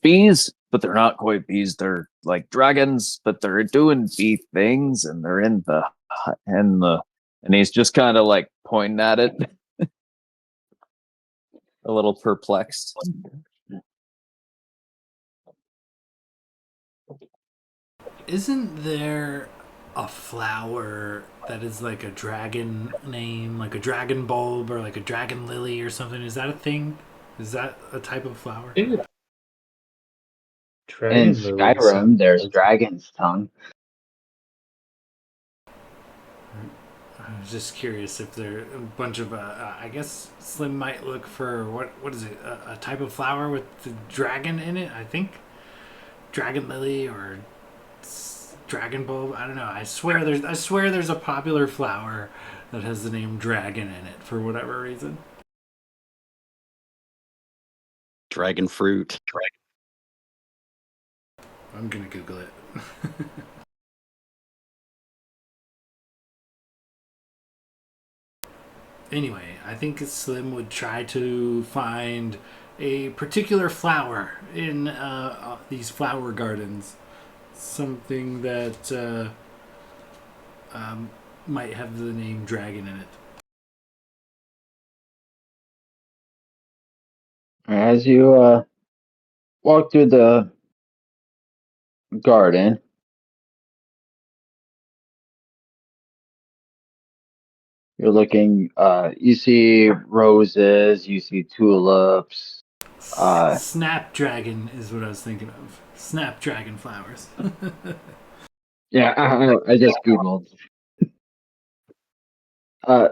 bees, but they're not quite bees. They're like dragons, but they're doing bee things, and they're in the and he's just kind of like pointing at it, a little perplexed. Isn't there a flower that is like a dragon name, like a dragon bulb or like a dragon lily or something? Is that a thing? Is that a type of flower? Yeah. In Dragon lily Skyrim, there's sounds dragon's tongue. I was just curious if there a bunch of. I guess Slim might look for what is it? A type of flower with the dragon in it. I think dragon lily or dragon bulb. I don't know. I swear there's a popular flower that has the name dragon in it for whatever reason. Dragon fruit. I'm gonna Google it. Anyway, I think Slim would try to find a particular flower in these flower gardens. Something that might have the name dragon in it. As you walk through the garden, you're looking, you see roses, you see tulips. Snapdragon is what I was thinking of. Snapdragon flowers. Yeah, I just Googled.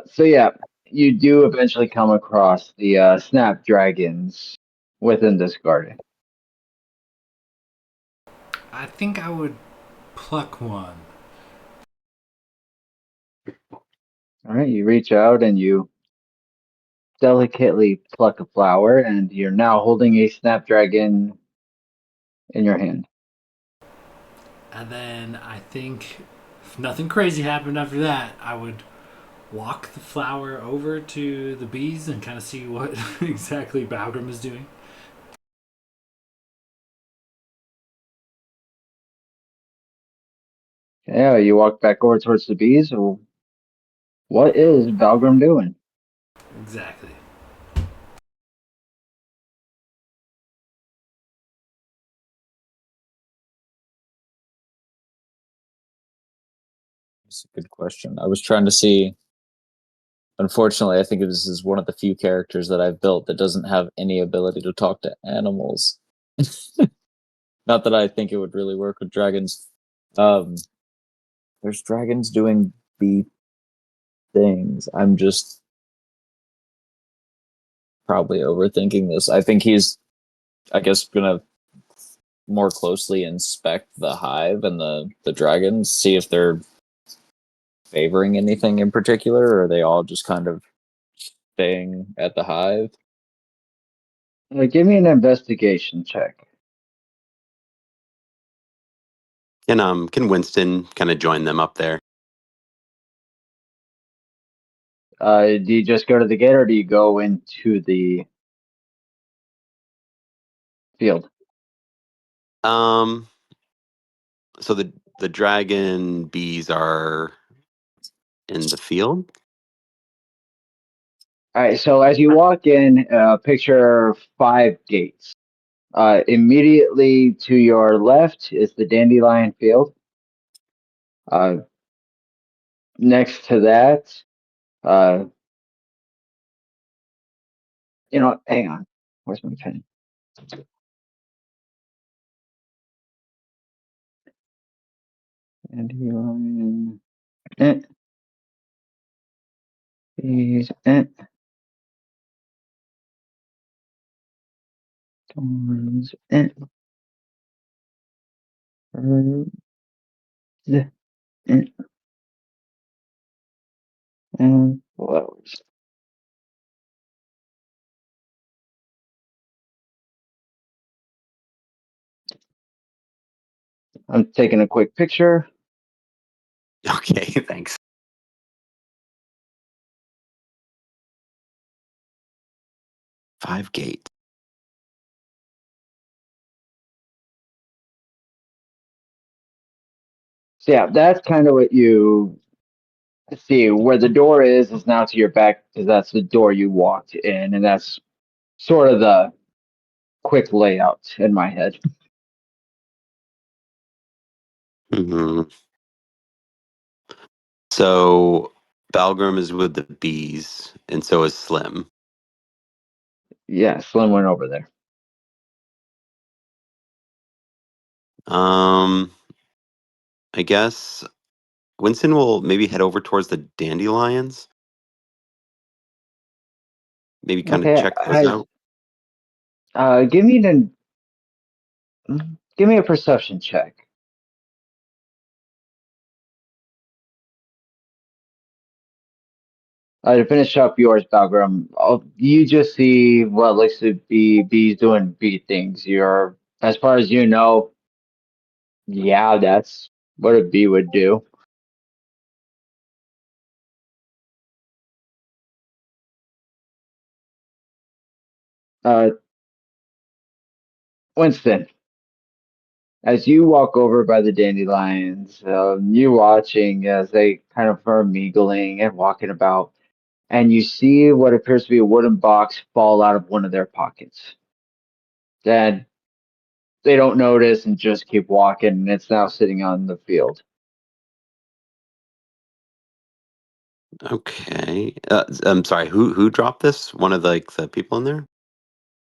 So yeah, you do eventually come across the snapdragons within this garden. I think I would pluck one. All right, you reach out and you delicately pluck a flower, and you're now holding a snapdragon in your hand. And then I think if nothing crazy happened after that, I would walk the flower over to the bees and kind of see what exactly Balgrim is doing. Yeah, you walk back over towards the bees. So what is Balgrim doing? Exactly. It's a good question. I was trying to see. Unfortunately, I think this is one of the few characters that I've built that doesn't have any ability to talk to animals. Not that I think it would really work with dragons. Um, there's dragons doing bee things. I'm just probably overthinking this. I think he's, I guess, gonna more closely inspect the hive and the dragons, see if they're favoring anything in particular, or are they all just kind of staying at the hive? Give me an investigation check. Can Winston kind of join them up there? Do you just go to the gate, or do you go into the field? So the dragon bees are in the field. All right. So as you walk in, picture 5 gates. Immediately to your left is the dandelion field. Next to that, hang on. Where's my pen? Dandelion. These. Thorns. And flowers. I'm taking a quick picture. Okay, thanks. Five gates. So yeah, that's kind of what you see. Where the door is now to your back, because that's the door you walked in, and that's sort of the quick layout in my head. Hmm. So Balgrim is with the bees, and so is Slim. Yeah, Slim went over there. I guess Winston will maybe head over towards the dandelions. Maybe kind of Okay, check those out. give me a perception check. To finish up yours, Balgrim, you just see what looks to be bees doing bee things. You're, as far as you know, yeah, that's what a bee would do. Uh, Winston, as you walk over by the dandelions, you watching as they kind of are mingling and walking about, and you see what appears to be a wooden box fall out of one of their pockets. Then they don't notice and just keep walking, and it's now sitting on the field. Okay. I'm sorry. Who dropped this? One of the people in there?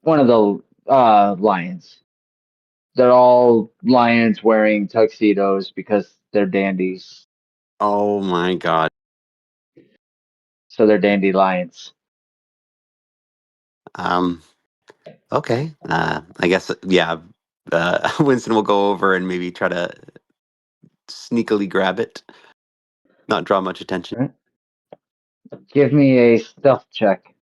One of the lions. They're all lions wearing tuxedos because they're dandies. Oh my god. So they're dandelions. Okay. I guess yeah. Winston will go over and maybe try to sneakily grab it. Not draw much attention. Right. Give me a stealth check.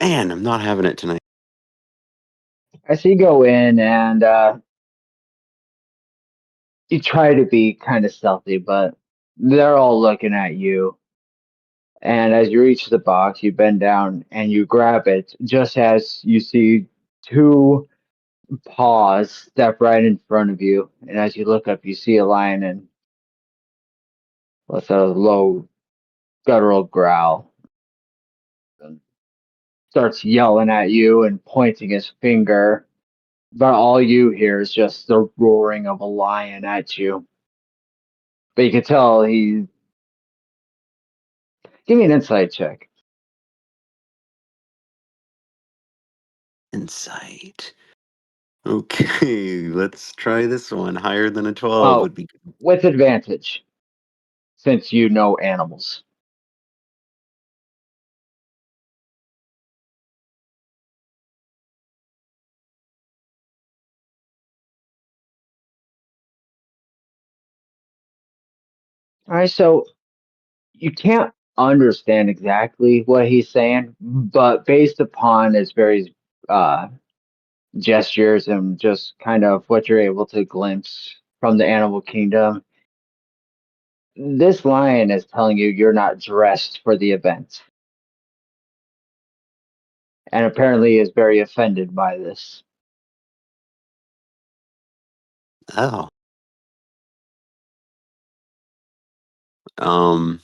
Man, I'm not having it tonight. I see you go in and you try to be kind of stealthy, but they're all looking at you. And as you reach the box, you bend down and you grab it just as you see 2 paws step right in front of you. And as you look up, you see a lion and with a low guttural growl and starts yelling at you and pointing his finger. But all you hear is just the roaring of a lion at you. But you can tell he. Give me an insight check. Insight. Okay, let's try this one. Higher than a 12 Well, would be good. with advantage, since you know animals. All right, so you can't understand exactly what he's saying, but based upon his various uh, gestures and just kind of what you're able to glimpse from the animal kingdom, this lion is telling you you're not dressed for the event, and apparently is very offended by this. Oh. Um.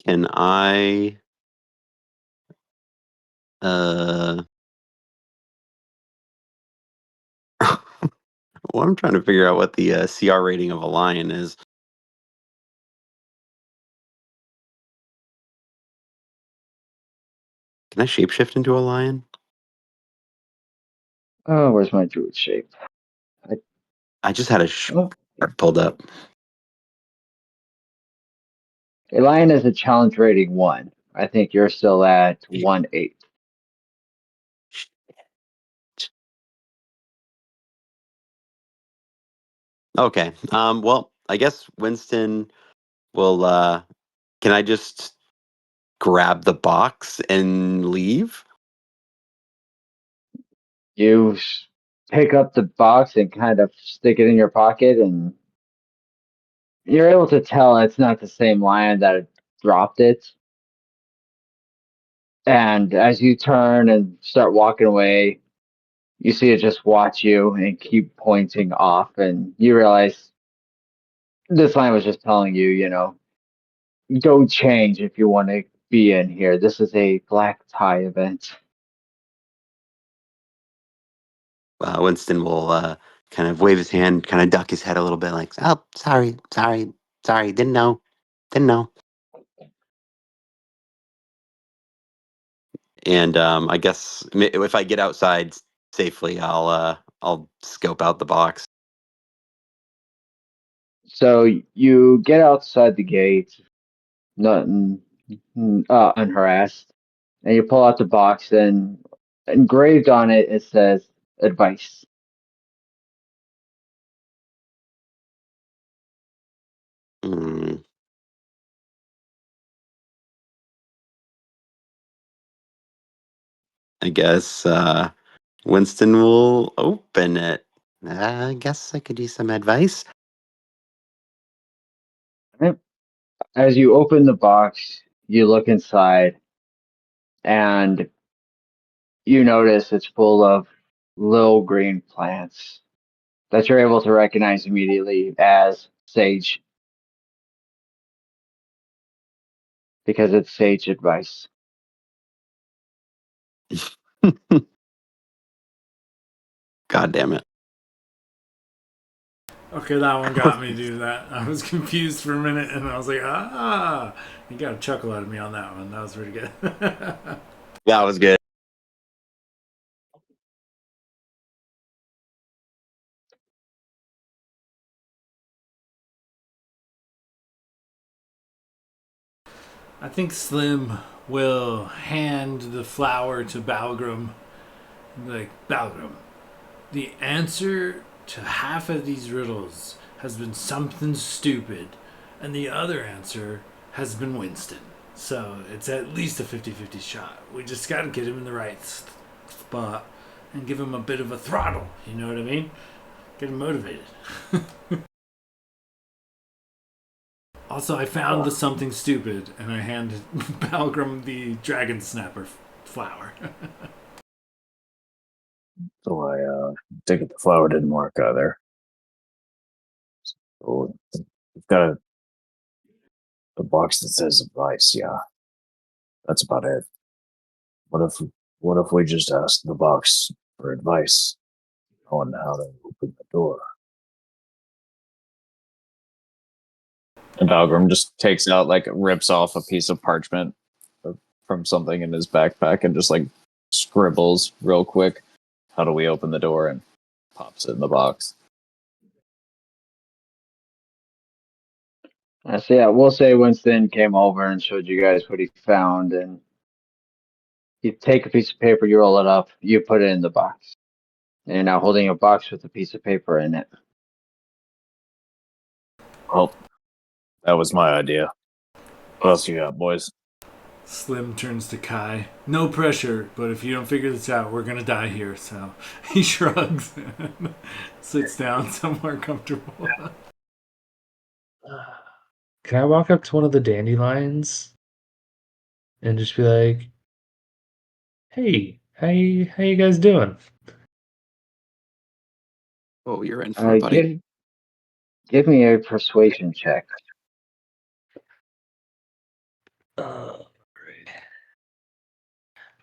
Can I? Well, I'm trying to figure out what the CR rating of a lion is. Can I shapeshift into a lion? Oh, where's my druid shape? I just had a Oh, pulled up. a lion is a challenge rating 1. I think you're still at 1/8. Okay. Well, I guess Winston will. Can I just grab the box and leave? You pick up the box and kind of stick it in your pocket, and you're able to tell it's not the same lion that dropped it. And as you turn and start walking away, you see it just watch you and keep pointing off, and you realize this lion was just telling you, don't change if you want to be in here. This is a black tie event. Winston will kind of wave his hand, kind of duck his head a little bit, like, "Oh, sorry, didn't know, didn't know." And I guess if I get outside safely, I'll scope out the box. So you get outside the gate, nothing, unharassed, and you pull out the box, and engraved on it, it says advice. Hmm. I guess Winston will open it. I guess I could use some advice. As you open the box, you look inside, and you notice it's full of little green plants that you're able to recognize immediately as sage, because it's sage advice. God damn it. Okay, that one got me, dude. That I was confused for a minute, and I was like, ah, you got a chuckle out of me on that one. That was pretty good. That was good. I think Slim will hand the flower to Balgrim. Like, Balgrim, the answer to half of these riddles has been something stupid, and the other answer has been Winston. So it's at least a 50-50 shot. We just got to get him in the right spot and give him a bit of a throttle. You know what I mean? Get him motivated. Also, I found the something stupid, and I handed Balgrim the dragon snapper flower. So I take it the flower didn't work either. So we've got a box that says advice. Yeah, that's about it. What if we just ask the box for advice on how to open the door? And Balgrim just takes out, like, rips off a piece of parchment from something in his backpack and just, like, scribbles real quick, how do we open the door, and pops it in the box. So yeah, we'll say Winston came over and showed you guys what he found, and you take a piece of paper, you roll it up, you put it in the box. And you're now holding a box with a piece of paper in it. Well, that was my idea. What else you got, boys? Slim turns to Kai. No pressure, but if you don't figure this out, we're gonna die here. So he shrugs and sits down somewhere comfortable. Can I walk up to one of the dandelions and just be like, "Hey, how you guys doing?" Oh, you're in for it, buddy. Give me a persuasion check. Great.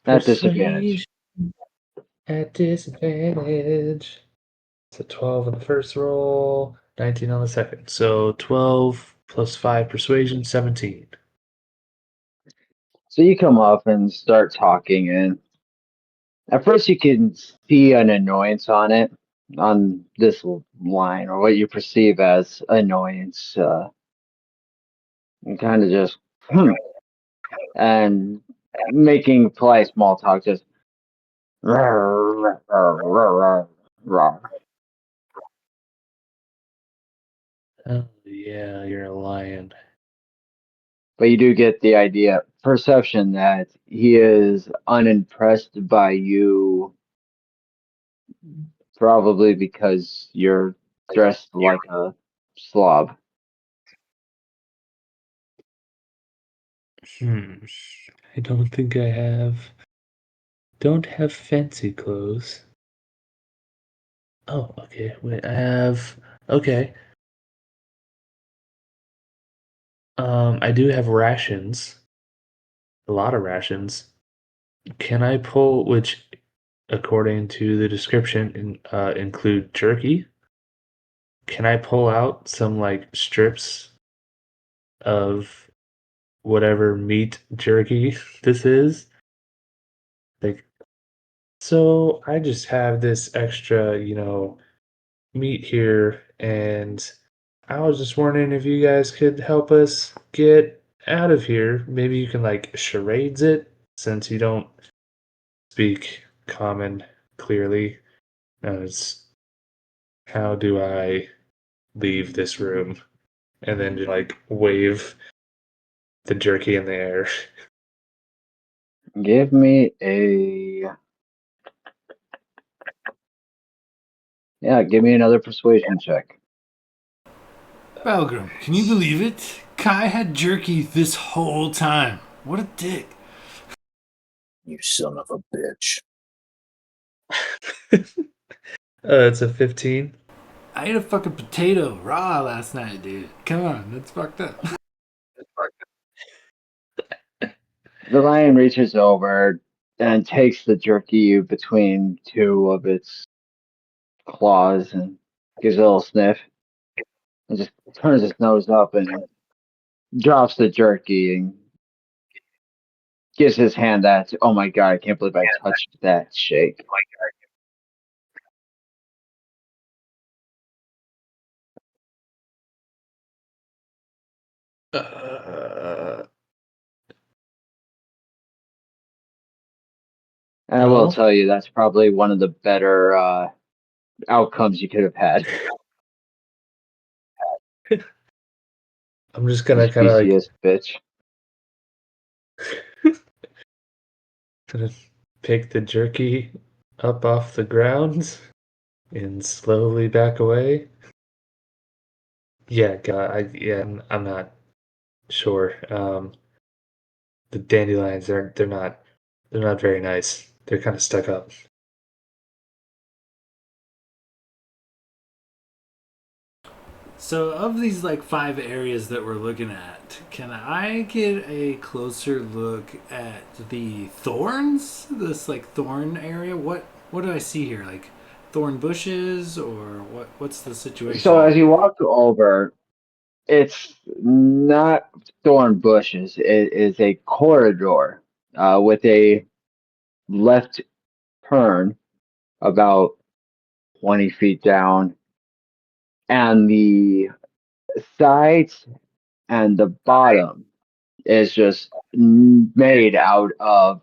At disadvantage. Persuasion at disadvantage. It's a 12 on the first roll, 19 on the second. So 12 plus 5 persuasion, 17. So you come up and start talking, and at first you can see an annoyance on this line, or what you perceive as annoyance. And kind of just, and making polite small talk, just, Oh, yeah, you're a lion. but you do get the idea, perception that he is unimpressed by you, probably because you're dressed like a slob. I don't think don't have fancy clothes. Oh, okay. Wait, okay. I do have rations. A lot of rations. Can I pull, which, according to the description, include jerky? Can I pull out some like strips of whatever meat jerky this is? Like, so I just have this extra, meat here, and I was just wondering if you guys could help us get out of here. Maybe you can like charades it since you don't speak common clearly. It's how do I leave this room? And then just like wave the jerky in the air. Give me give me another persuasion check. Balgrim, can you believe it? Kai had jerky this whole time. What a dick. You son of a bitch. It's a 15. I ate a fucking potato raw last night, dude. Come on, that's fucked up. The lion reaches over and takes the jerky between two of its claws and gives a little sniff and just turns his nose up and drops the jerky and gives his hand that, oh my god, I can't believe I touched that shake. Uh, And I will well, tell you, that's probably one of the better outcomes you could have had. I'm just You gonna kind of like specious bitch. gonna pick the jerky up off the ground and slowly back away. Yeah, God, I'm not sure. The dandelions they're not very nice. They're kind of stuck up. So, of these like 5 areas that we're looking at, can I get a closer look at the thorns? This like thorn area? What do I see here? Like thorn bushes or what's the situation? So as you walk over, it's not thorn bushes. It is a corridor with a left turn about 20 feet down, and the sides and the bottom is just made out of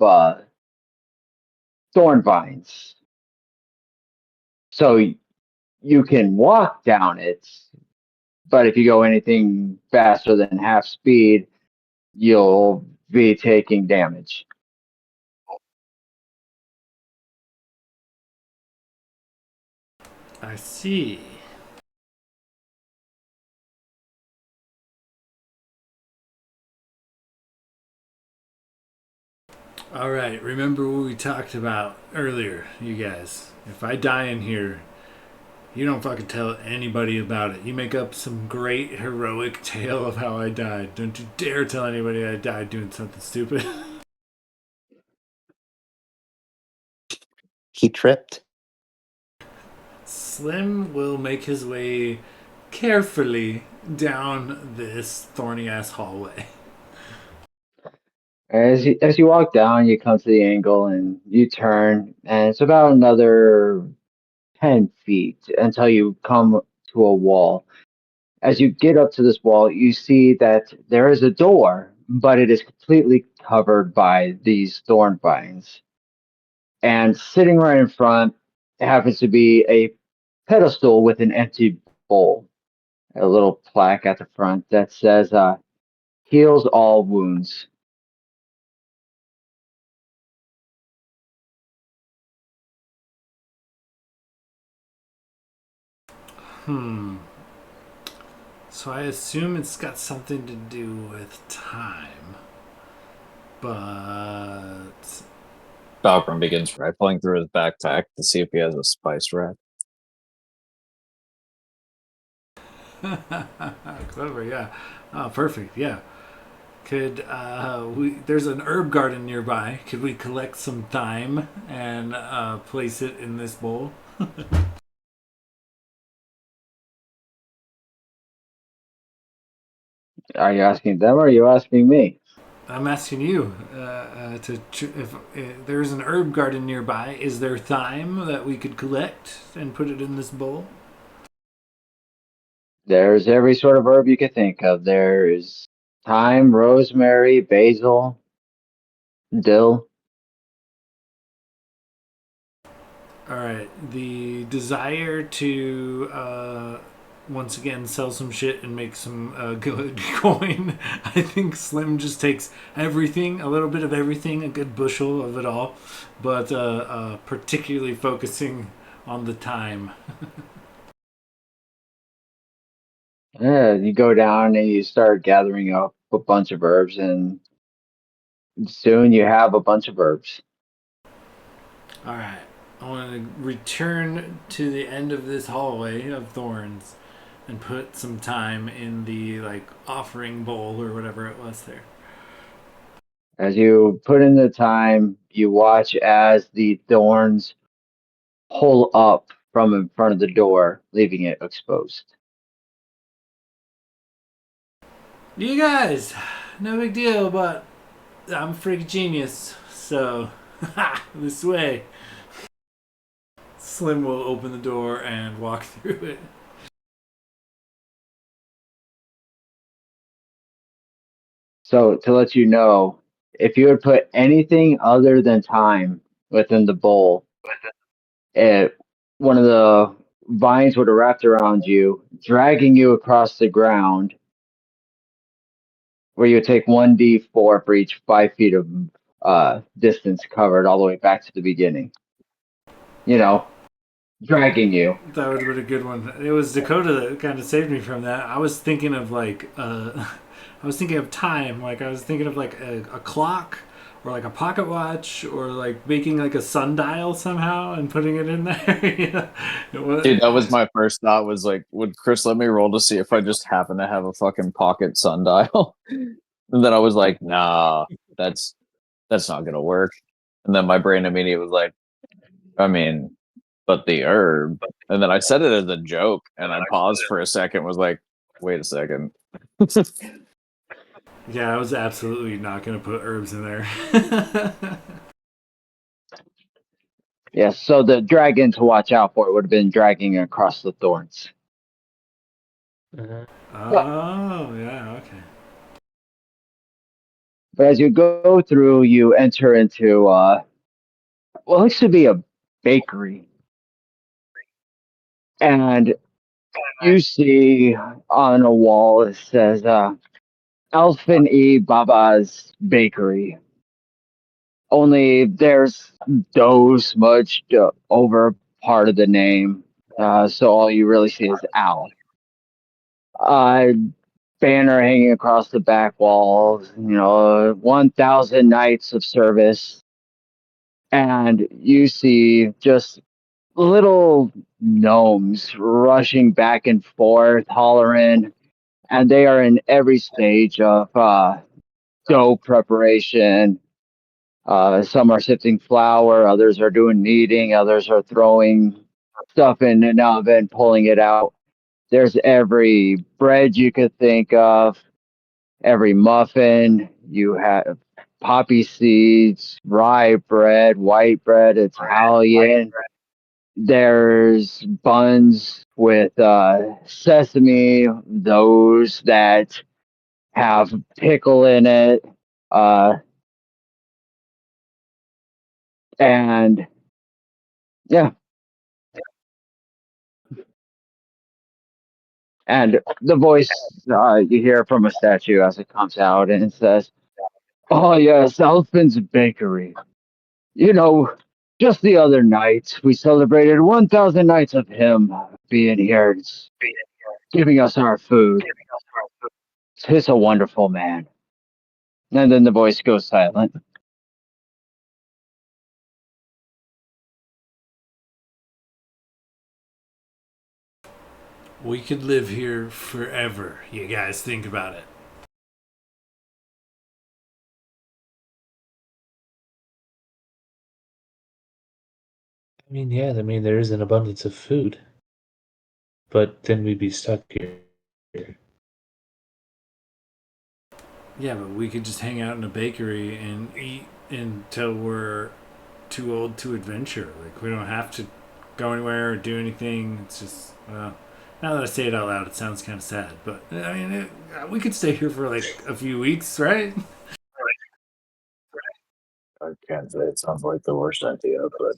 thorn vines. So you can walk down it, But if you go anything faster than half speed, you'll be taking damage. I see. All right, remember what we talked about earlier, you guys. If I die in here, you don't fucking tell anybody about it. You make up some great heroic tale of how I died. Don't you dare tell anybody I died doing something stupid. He tripped. Slim will make his way carefully down this thorny ass hallway. As you walk down, you come to the angle and you turn, and it's about another 10 feet until you come to a wall. As you get up to this wall, you see that there is a door, but it is completely covered by these thorn vines. And sitting right in front happens to be a pedestal with an empty bowl, a little plaque at the front that says, heals all wounds. So I assume it's got something to do with time. But Balgrim begins rifling through his backpack to see if he has a spice rack. clever, yeah. Oh, perfect, yeah. Could there's an herb garden nearby. Could we collect some thyme and place it in this bowl? Are you asking them or are you asking me? I'm asking you if there's an herb garden nearby. Is there thyme that we could collect and put it in this bowl? There's every sort of herb you could think of. There's thyme, rosemary, basil, dill. All right. The desire to once again sell some shit and make some good coin. I think Slim just takes everything, a little bit of everything, a good bushel of it all, but particularly focusing on the time. Yeah, you go down and you start gathering up a bunch of herbs, and soon you have a bunch of herbs. All right. I want to return to the end of this hallway of thorns and put some time in the offering bowl or whatever it was there. As you put in the time, you watch as the thorns pull up from in front of the door, leaving it exposed. You guys, no big deal, but I'm a freak genius, so this way. Slim will open the door and walk through it. So, to let you know, if you would put anything other than time within the bowl, one of the vines would have wrapped around you, dragging you across the ground, where you would take 1d4 for each 5 feet of distance covered all the way back to the beginning. Dragging you. That would have been a good one. It was Dakota that kind of saved me from that. I was thinking of I was thinking of time. I was thinking of a clock or a pocket watch or making a sundial somehow and putting it in there. Dude, that was my first thought. Was would Chris let me roll to see if I just happen to have a fucking pocket sundial? And then I was like, nah, that's not gonna work. And then my brain immediately was like, I mean, but the herb. And then I said it as a joke, and I paused for a second. Was like, wait a second. Yeah, I was absolutely not going to put herbs in there. Yeah, so the dragon to watch out for would have been dragging across the thorns. Oh, yeah, okay. But as you go through, you enter into what looks to be a bakery. And you see on a wall it says Elfin E. Baba's Bakery. Only there's dough smudged over part of the name, so all you really see is Al. Banner hanging across the back walls, 1,000 nights of service, and you see just little gnomes rushing back and forth, hollering, and they are in every stage of dough preparation. Some are sifting flour, others are doing kneading, others are throwing stuff in an oven, pulling it out. There's every bread you could think of, every muffin. You have poppy seeds, rye bread, white bread, Italian. There's buns with sesame, those that have pickle in it. And yeah, and the voice you hear from a statue as it comes out and it says, "Oh, yes, Elfin's Bakery. You know, just the other night, we celebrated 1,000 nights of him being here, giving us our food. He's a wonderful man." And then the voice goes silent. We could live here forever. You guys think about it. I mean, yeah, I mean, there is an abundance of food, but then we'd be stuck here. Yeah, but we could just hang out in a bakery and eat until we're too old to adventure. Like, we don't have to go anywhere or do anything. It's just, well, now that I say it out loud, it sounds kind of sad. But, I mean, we could stay here for like a few weeks, right? I can't say it sounds like the worst idea, but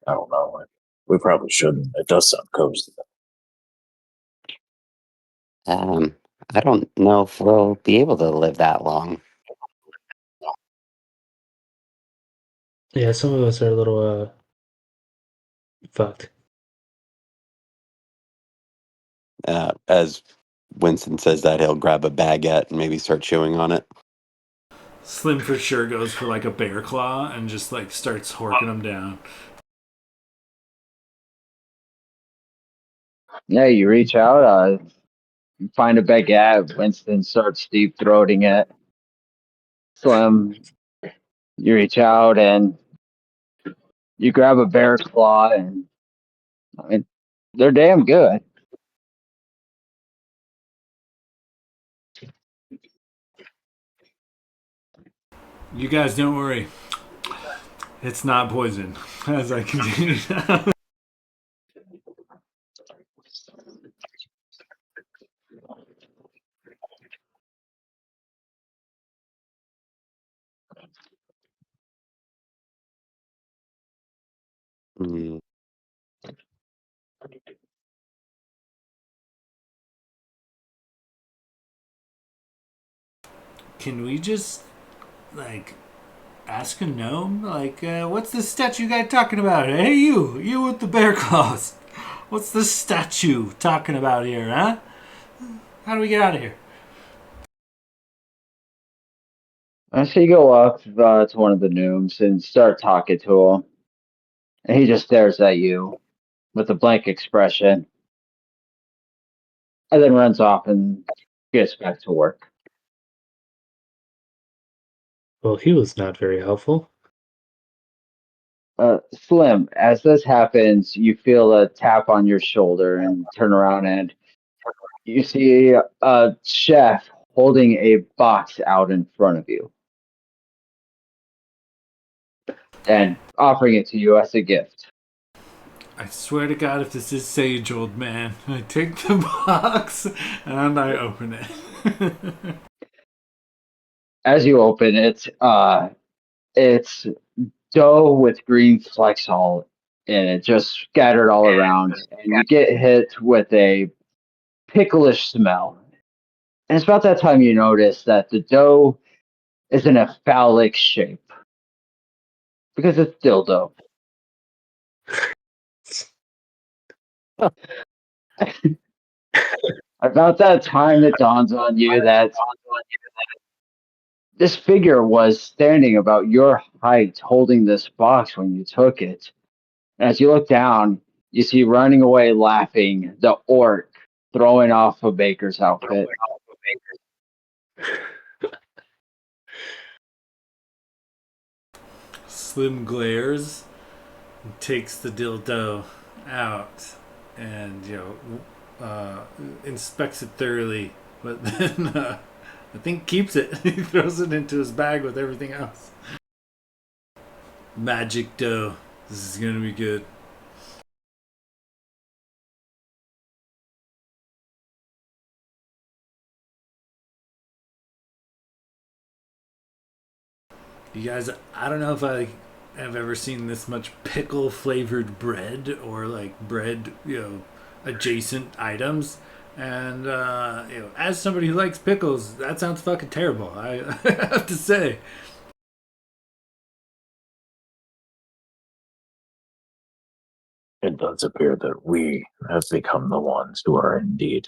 I don't know. We probably shouldn't. It does sound cozy. I don't know if we'll be able to live that long. Yeah, some of us are a little fucked. As Winston says that, he'll grab a baguette and maybe start chewing on it. Slim for sure goes for like a bear claw and just like starts horking them down. Yeah, you reach out, find a baguette. Winston starts deep throating it. Slim, you reach out and you grab a bear claw, and I mean, they're damn good. You guys don't worry. It's not poison. As I continue. Mm. Can we just like ask a gnome? Like, what's this statue guy talking about? Hey, you with the bear claws. What's this statue talking about here, huh? How do we get out of here? So you go up to one of the gnomes and start talking to him, and he just stares at you with a blank expression, and then runs off and gets back to work. Well, he was not very helpful. Slim, as this happens, you feel a tap on your shoulder and turn around, and you see a chef holding a box out in front of you and offering it to you as a gift. I swear to God, if this is Sage, old man, I take the box and I open it. As you open it, it's dough with green flecks all and it just scattered all around, and you get hit with a picklish smell. And it's about that time you notice that the dough is in a phallic shape because it's dildo. About that time, it dawns on you that this figure was standing about your height holding this box when you took it. And as you look down, you see running away laughing the orc throwing off a baker's outfit. Slim glares, and takes the dildo out, and inspects it thoroughly, but then I think keeps it. He throws it into his bag with everything else. Magic dough. This is gonna be good. You guys, I don't know if I have ever seen this much pickle flavored bread or like bread, adjacent items. And as somebody who likes pickles, that sounds fucking terrible. I have to say. It does appear that we have become the ones who are indeed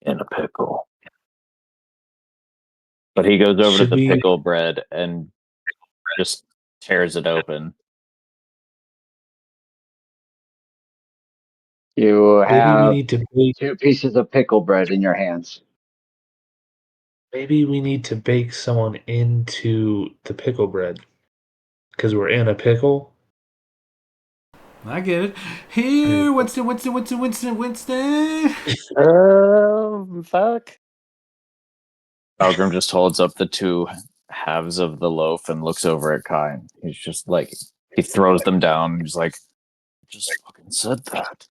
in a pickle. But he goes over to Should the we- pickle bread and just tears it open. You Maybe we have need to bake. 2 pieces of pickle bread in your hands. Maybe we need to bake someone into the pickle bread because we're in a pickle. I get it. Here, Winston. Fuck. Algrim just holds up the 2 halves of the loaf and looks over at Kai. He's just like, he throws them down. He's like, just fucking said that.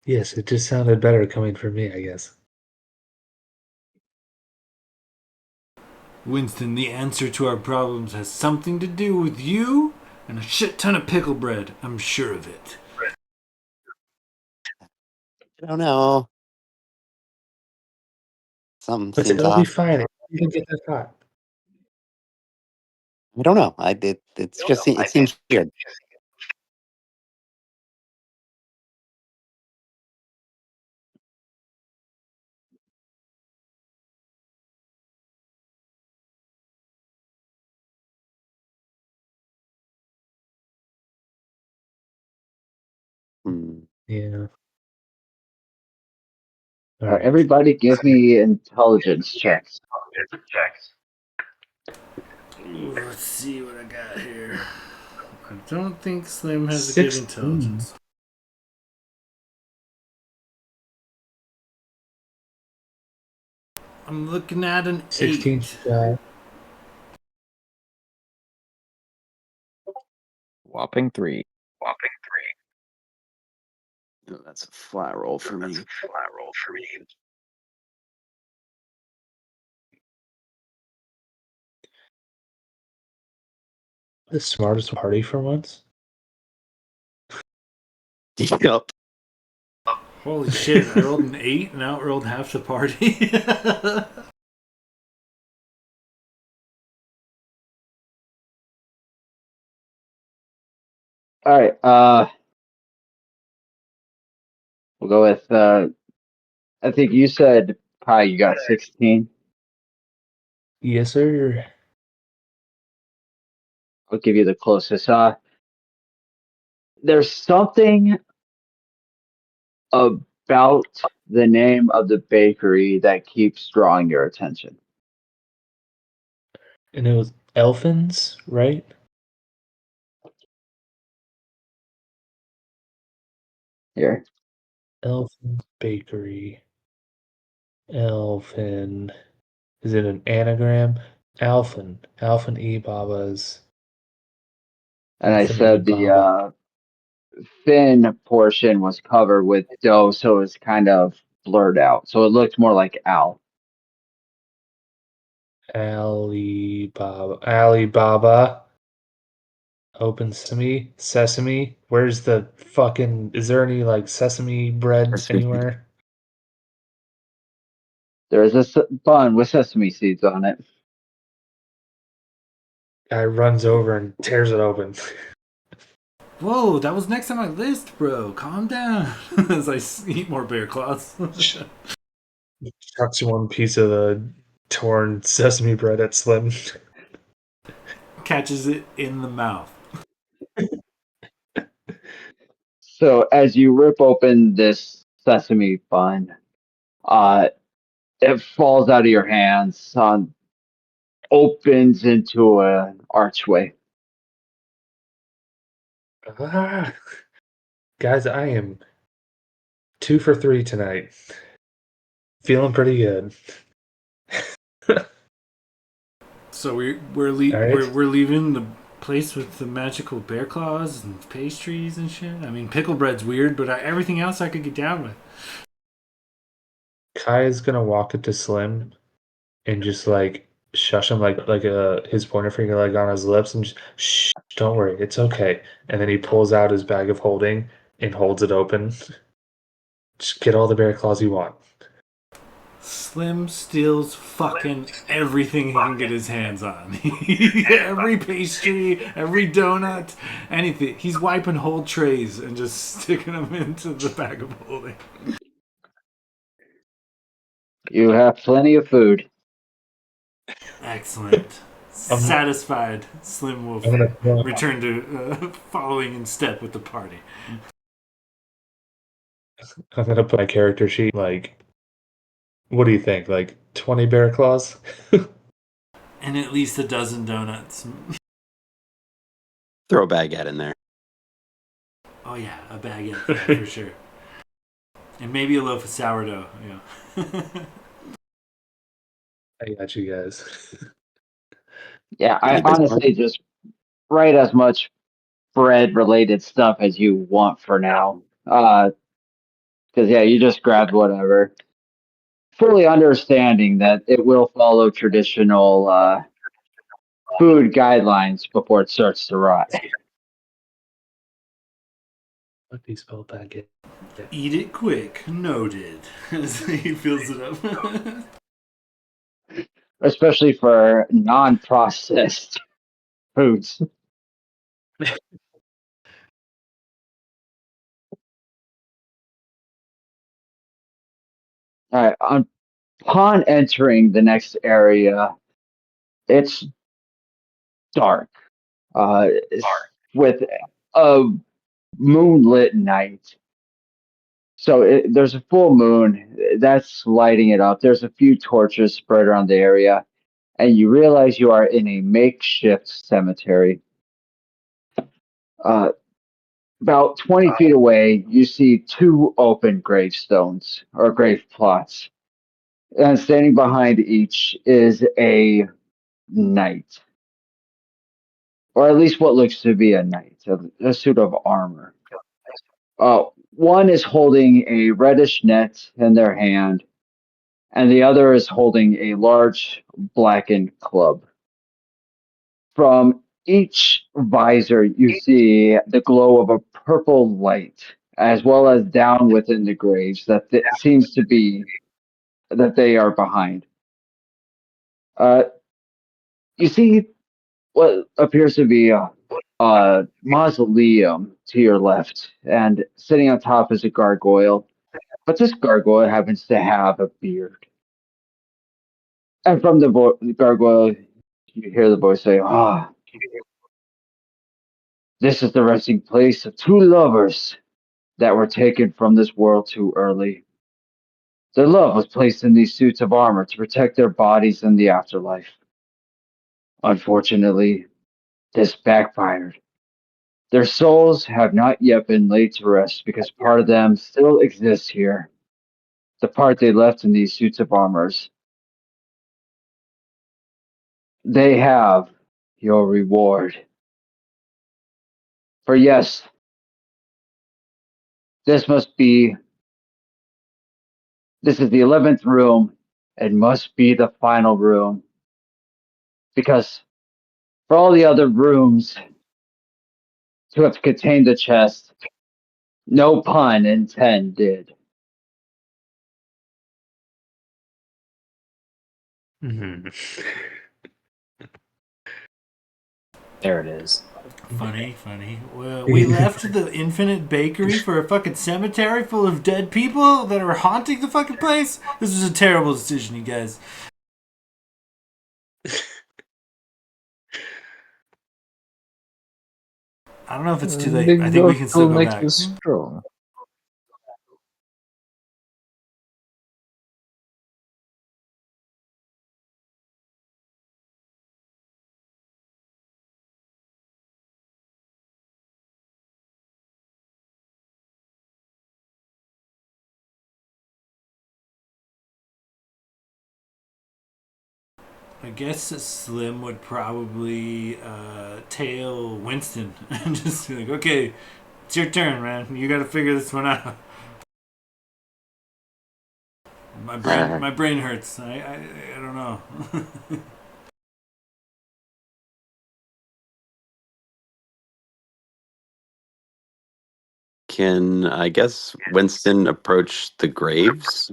Yes, it just sounded better coming from me, I guess. Winston, the answer to our problems has something to do with you and a shit ton of pickle bread. I'm sure of it. I don't know. Something But seems it'll be off. fine. You can get that hot. I don't know. It seems weird. Hmm. Yeah. All right. Everybody give me intelligence checks. Ooh, let's see what I got here. I don't think Slim has a 16. good intelligence. I'm looking at an 16. 8. Whopping 3. Oh, that's a flat roll for me. The smartest party for once. Yep. Holy shit, I rolled an 8 and outrolled half the party. All right. We'll go with. I think you said Kai. You got 16. Yes, sir. I'll give you the closest. There's something about the name of the bakery that keeps drawing your attention. And it was Elfins, right? Here. Elfin Bakery. Elfin. Is it an anagram? Alphin. Alphin E Babas. And I Alphin E said Baba. the thin portion was covered with dough, so it's kind of blurred out. So it looked more like Al. Alibaba. Open sesame. Where's the fucking? Is there any like sesame bread anywhere? There is a bun with sesame seeds on it. Guy runs over and tears it open. Whoa, that was next on my list, bro. Calm down. As I eat more bear claws. Chucks one piece of the torn sesame bread at Slim. Catches it in the mouth. So as you rip open this sesame bun, it falls out of your hands, opens into an archway. Ah, guys, I am 2 for 3 tonight. Feeling pretty good. So we're All right. we're leaving the place with the magical bear claws and pastries and shit. I mean, pickle bread's weird, but everything else I could get down with. Kai is gonna walk up to Slim and just like shush him like his pointer finger like on his lips and just shh, don't worry, it's okay. And then he pulls out his bag of holding and holds it open. Just get all the bear claws you want. Slim steals fucking everything he can get his hands on. Every pastry, every donut, anything. He's wiping whole trays and just sticking them into the bag of holding. You have plenty of food. Excellent. Satisfied, Slim will I'm gonna return to following in step with the party. put my character sheet like, what do you think? Like 20 bear claws? And at least a dozen donuts. Throw a baguette in there. Oh yeah, a baguette for sure. And maybe a loaf of sourdough. Yeah. I got you guys. Yeah, I Anybody's honestly just write as much bread related stuff as you want for now. Because yeah, you just grabbed whatever. Fully understanding that it will follow traditional food guidelines before it starts to rot. What do you spell baguette? Eat it quick. Noted. As he fills it up. Especially for non-processed foods. All right. Upon entering the next area, it's dark. With a moonlit night. So there's a full moon that's lighting it up. There's a few torches spread around the area, and you realize you are in a makeshift cemetery. About 20 feet away, you see two open gravestones or grave plots. And standing behind each is a knight, or at least what looks to be a knight, a suit of armor. One is holding a reddish net in their hand, and the other is holding a large blackened club. From each visor, you see the glow of a purple light, as well as down within the graves that seems to be that they are behind. Uh, you see what appears to be a mausoleum to your left, and sitting on top is a gargoyle. But this gargoyle happens to have a beard. And from the gargoyle, you hear the voice say, "Ah, this is the resting place of two lovers that were taken from this world too early. Their love was placed in these suits of armor to protect their bodies in the afterlife. Unfortunately, this backfired. Their souls have not yet been laid to rest because part of them still exists here. The part they left in these suits of armors. They have your reward. For yes, this must be, this is the 11th room and must be the final room. because for all the other rooms to have contained the chest, no pun intended. Mhm. There it is. Funny. Well, we left the Infinite Bakery for a fucking cemetery full of dead people that are haunting the fucking place. This was a terrible decision, you guys. I don't know if it's too late. I think we can still go makes back. us strong. I guess Slim would probably tail Winston and just be like, okay, it's your turn, man. You got to figure this one out. My brain hurts. I don't know. Can I guess Winston approach the graves?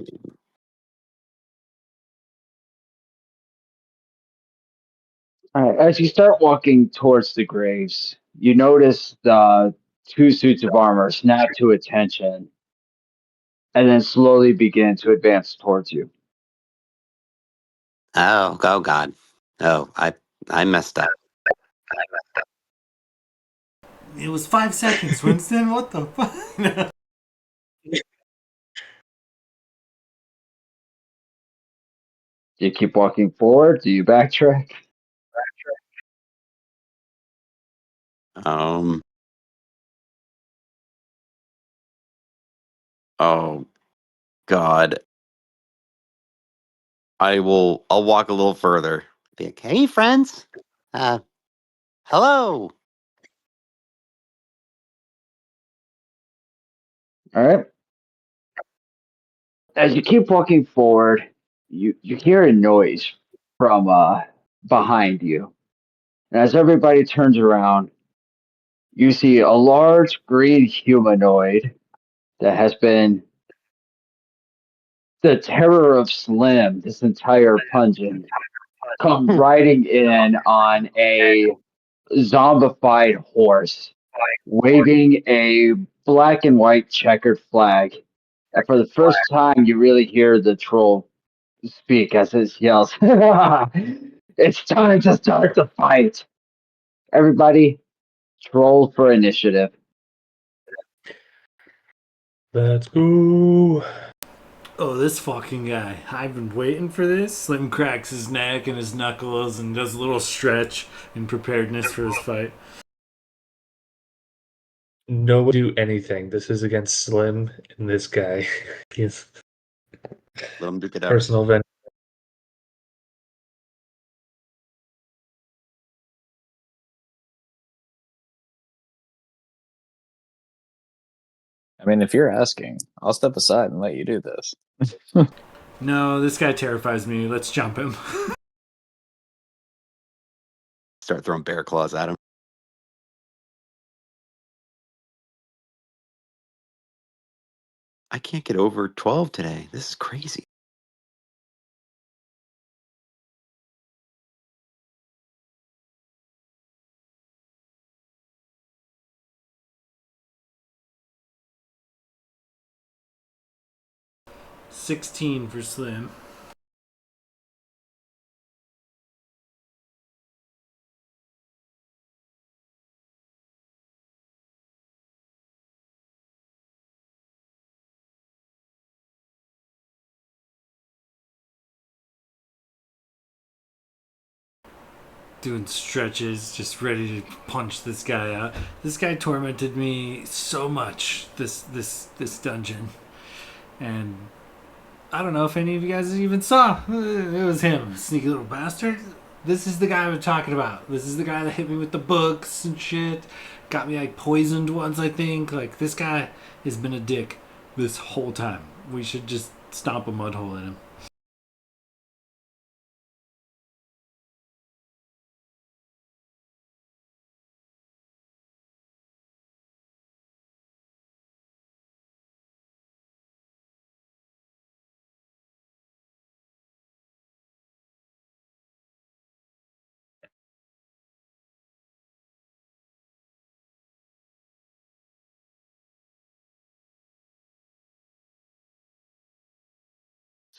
All right, as you start walking towards the graves, you notice the two suits of armor snap to attention and then slowly begin to advance towards you. Oh God. Oh, I messed up. It was 5 seconds, Winston. What the fuck? Do you keep walking forward? Do you backtrack? Um. Oh God. I'll walk a little further. Be like, hey friends. Hello. All right. As you keep walking forward, you hear a noise from behind you. And as everybody turns around, you see a large green humanoid that has been the terror of Slim this entire pungent come riding in on a zombified horse, waving a black and white checkered flag. And for the first time, you really hear the troll speak as it yells, "It's time to start the fight! Everybody, troll for initiative." Let's go. Oh, this fucking guy. I've been waiting for this. Slim cracks his neck and his knuckles and does a little stretch in preparedness for his fight. Nobody do anything. This is against Slim and this guy. He's Let him duke it out. personal vengeance. I mean, if you're asking, I'll step aside and let you do this. No, this guy terrifies me. Let's jump him. Start throwing bear claws at him. I can't get over 12 today. This is crazy. $16 for Slim. Doing stretches, just ready to punch this guy out. This guy tormented me so much this dungeon, and I don't know if any of you guys even saw. It was him, sneaky little bastard. This is the guy we're talking about. This is the guy that hit me with the books and shit. Got me like poisoned once, I think. Like, this guy has been a dick this whole time. We should just stomp a mud hole in him.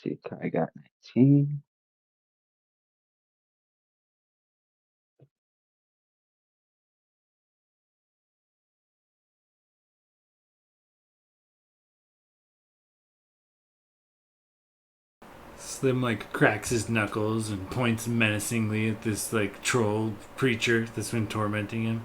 see, I got 19. Slim like cracks his knuckles and points menacingly at this like troll creature that's been tormenting him.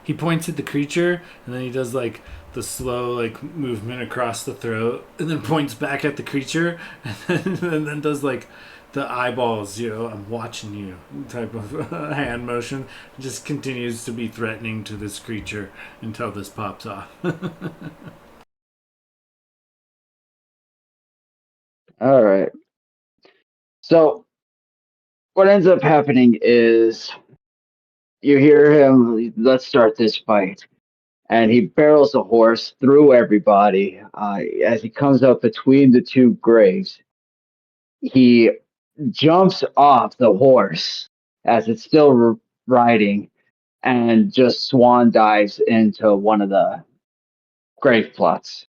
He points at the creature and then he does like the slow like movement across the throat and then points back at the creature and then does like the eyeballs, I'm watching you type of hand motion. Just continues to be threatening to this creature until this pops off. All right. So what ends up happening is you hear him, let's start this fight. And he barrels the horse through everybody. As he comes up between the two graves, he jumps off the horse as it's still riding and just swan dives into one of the grave plots.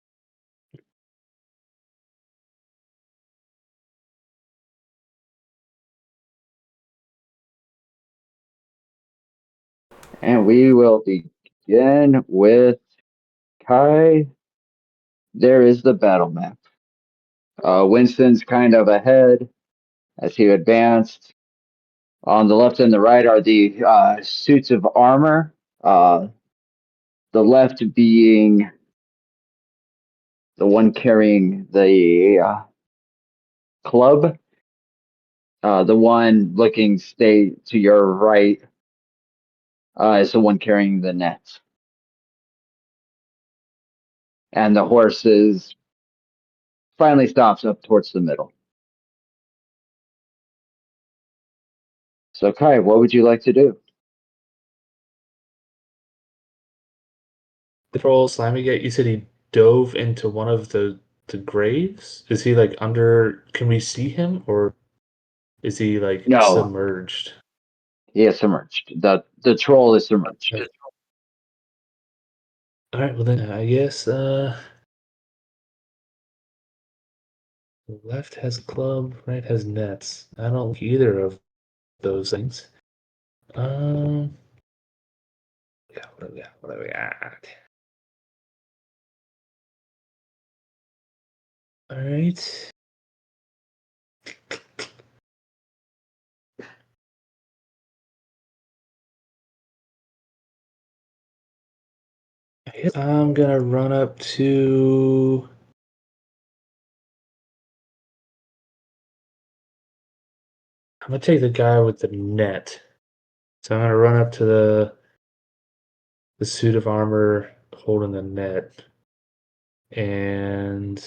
And we will begin with Kai. There is the battle map. Winston's kind of ahead as he advanced. On the left and the right are the suits of armor. The left being the one carrying the club. The one looking stay to your right is the one carrying the net. And the horse finally stops up towards the middle. So Kai, what would you like to do? The troll slimy guy, you said he dove into one of the graves? Is he like under, can we see him, or is he like No, submerged? he is submerged. The troll is submerged. Alright, well then I guess the left has club, right has nets. I don't like either of those things. Yeah, what do we got? What do we got? Alright. I guess I'm gonna run up to. I'm gonna take the guy with the net. So I'm gonna run up to the suit of armor holding the net and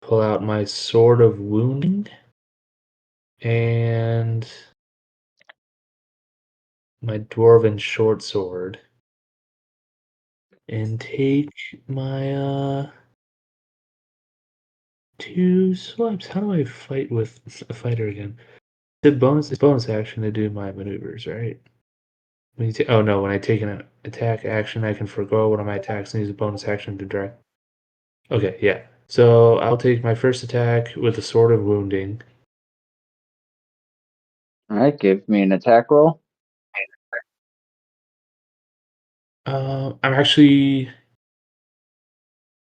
pull out my sword of wounding and my dwarven short sword and take my 2 swipes. How do I fight with a fighter again? It's bonus action to do my maneuvers, right? Oh no, when I take an attack action, I can forego one of my attacks and use a bonus action to direct. Okay, yeah. So I'll take my first attack with a sword of wounding. All right, give me an attack roll. I'm actually,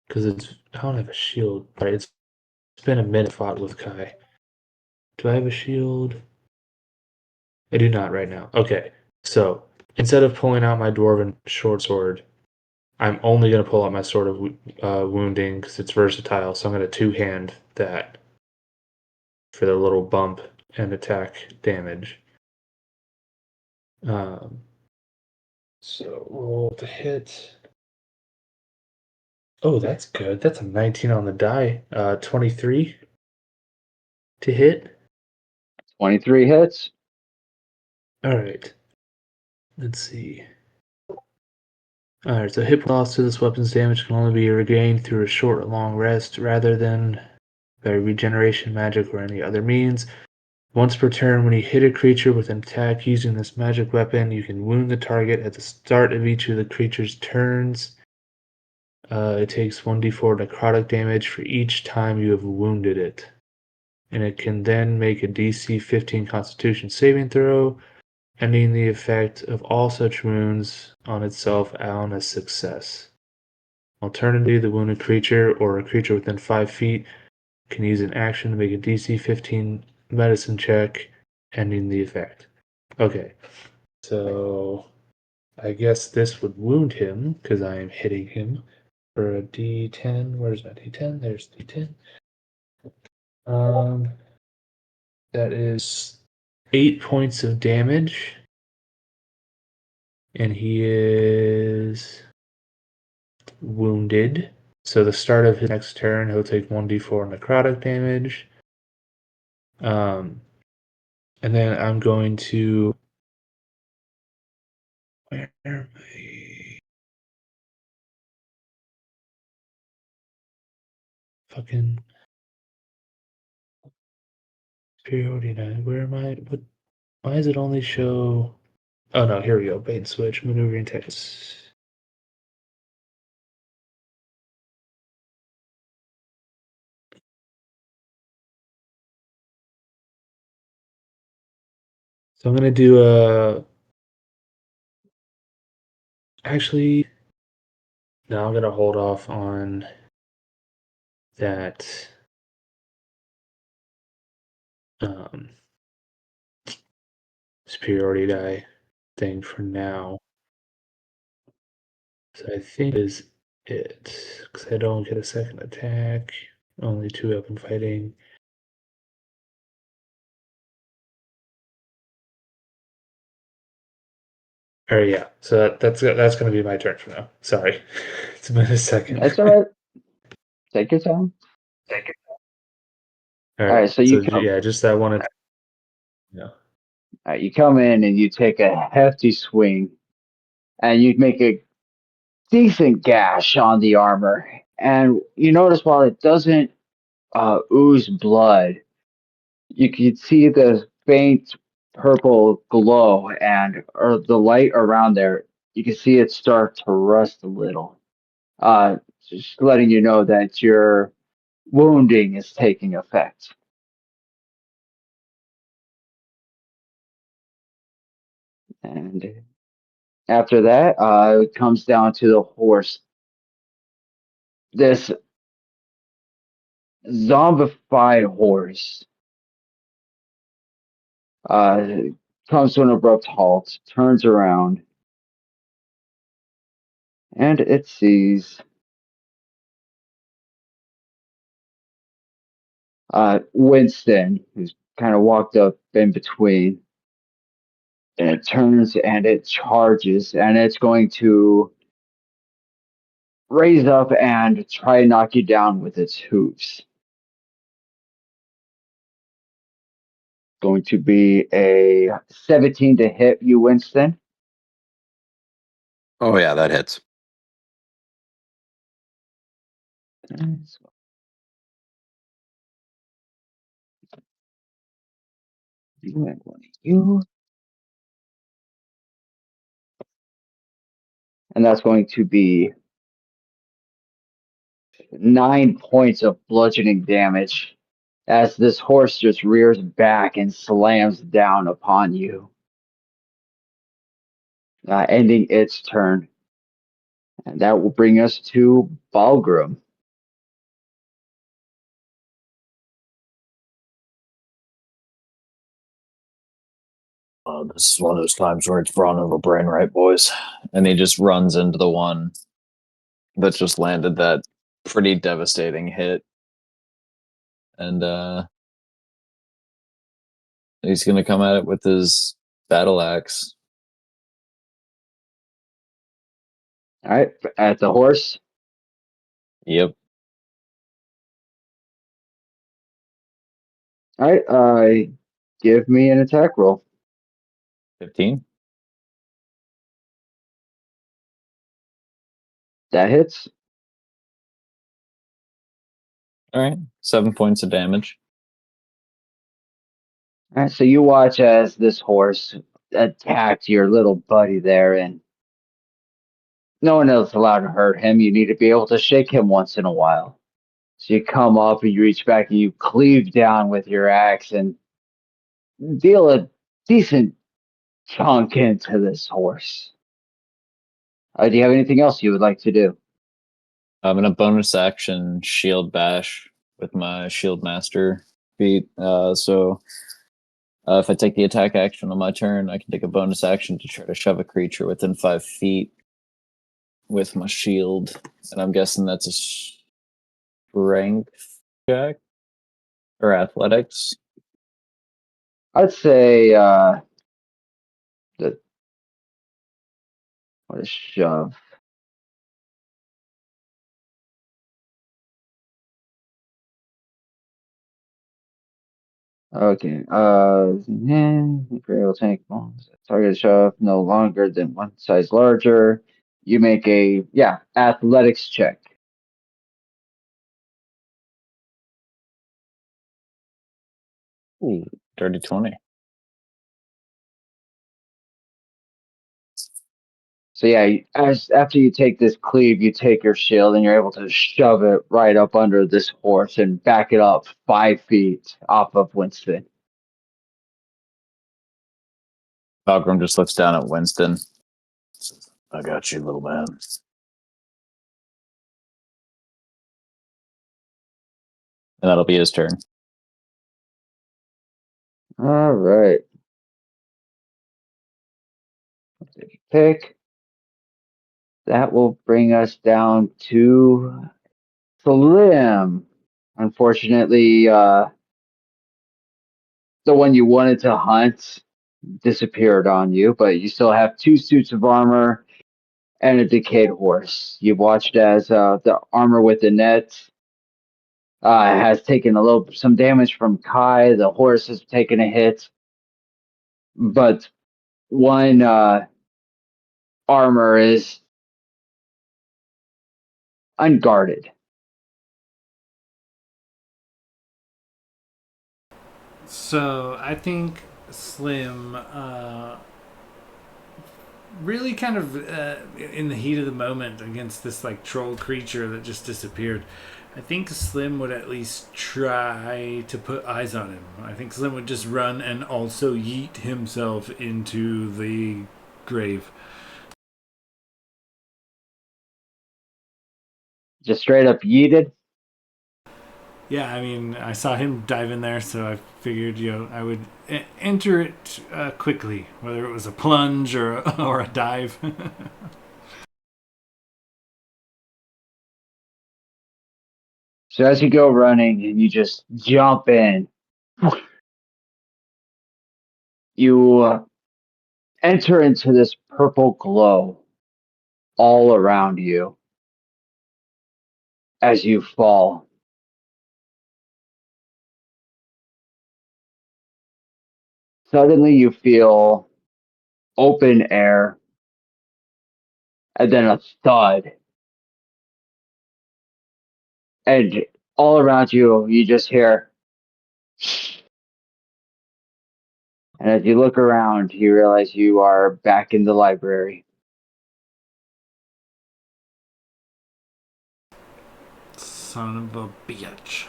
because I don't have a shield, right? It's been a minute fought with Kai. Do I have a shield? I do not right now. Okay, so instead of pulling out my dwarven short sword, I'm only going to pull out my sword of wounding because it's versatile. So I'm going to two-hand that for the little bump and attack damage. So roll to hit. Oh, that's good. That's a 19 on the die. 23 to hit. 23 hits. All right. Let's see. All right. So hit loss to this weapon's damage can only be regained through a short or long rest, rather than by regeneration magic or any other means. Once per turn, when you hit a creature with an attack using this magic weapon, you can wound the target at the start of each of the creature's turns. It takes 1d4 necrotic damage for each time you have wounded it. And it can then make a DC 15 Constitution saving throw, ending the effect of all such wounds on itself on a success. Alternatively, the wounded creature or a creature within 5 feet can use an action to make a DC 15 medicine check, ending the effect. Okay, so I guess this would wound him because I am hitting him for a D10. Where's my D10? There's D10. That is 8 points of damage, and he is wounded. So the start of his next turn, he'll take 1d4 necrotic damage. And then I'm going to. Where am I? Fucking. Superiority 9. Where am I? What? Why does it only show. Oh no, here we go. Bait and switch, maneuvering text. So I'm gonna do a. Actually, no, I'm gonna hold off on that. Superiority die thing for now. So I think is it because I don't get a second attack. Only 2 weapon fighting. Or yeah, so that's going to be my turn for now. Sorry, it's been a second. That's all right. Take your time. All All right, so you come. yeah, just that one. Yeah. All right, you come in and you take a hefty swing, and you make a decent gash on the armor. And you notice while it doesn't ooze blood, you can see the faint purple glow and or the light around there. You can see it start to rust a little. Just letting you know that your wounding is taking effect. And after that, it comes down to the horse. This zombified horse uh, comes to an abrupt halt, turns around, and it sees Winston, who's kind of walked up in between. And it turns and it charges, and it's going to raise up and try to knock you down with its hooves. Going to be a 17 to hit you, Winston. Oh yeah, that hits. You and one of you. And that's going to be 9 points of bludgeoning damage as this horse just rears back and slams down upon you, ending its turn. And that will bring us to Balgrim. This is one of those times where it's brawn over brain, right, boys? And he just runs into the one that just landed that pretty devastating hit. And he's going to come at it with his battle axe. All right, at the horse. Yep. All right, give me an attack roll. 15. That hits. All right. 7 points of damage. All right, so you watch as this horse attacked your little buddy there, and no one else allowed to hurt him. You need to be able to shake him once in a while. So you come up and you reach back and you cleave down with your axe and deal a decent chunk into this horse. Do you have anything else you would like to do? I'm gonna bonus action shield bash with my shield master feat. If I take the attack action on my turn, I can take a bonus action to try to shove a creature within 5 feet with my shield. And I'm guessing that's a strength check or athletics. I'd say what is shove? Okay. If you're able to take target shove no longer than one size larger, you make a athletics check. Ooh, dirty 20. So yeah, after you take this cleave, you take your shield and you're able to shove it right up under this horse and back it up 5 feet off of Winston. Falgrim just looks down at Winston. I got you, little man. And that'll be his turn. All right. Take a pick. That will bring us down to Slim. Unfortunately, the one you wanted to hunt disappeared on you, but you still have 2 suits of armor and a decayed horse. You've watched as the armor with the net has taken some damage from Kai. The horse has taken a hit, but one armor is unguarded. So I think Slim really kind of in the heat of the moment against this like troll creature that just disappeared. I think Slim would at least try to put eyes on him. I think Slim would just run and also yeet himself into the grave. Just straight up yeeted. Yeah, I mean, I saw him dive in there, so I figured, I would enter it quickly, whether it was a plunge or or a dive. So as you go running and you just jump in, you enter into this purple glow all around you as you fall. Suddenly you feel open air and then a thud. And all around you, you just hear. And as you look around, you realize you are back in the library. Son of a bitch.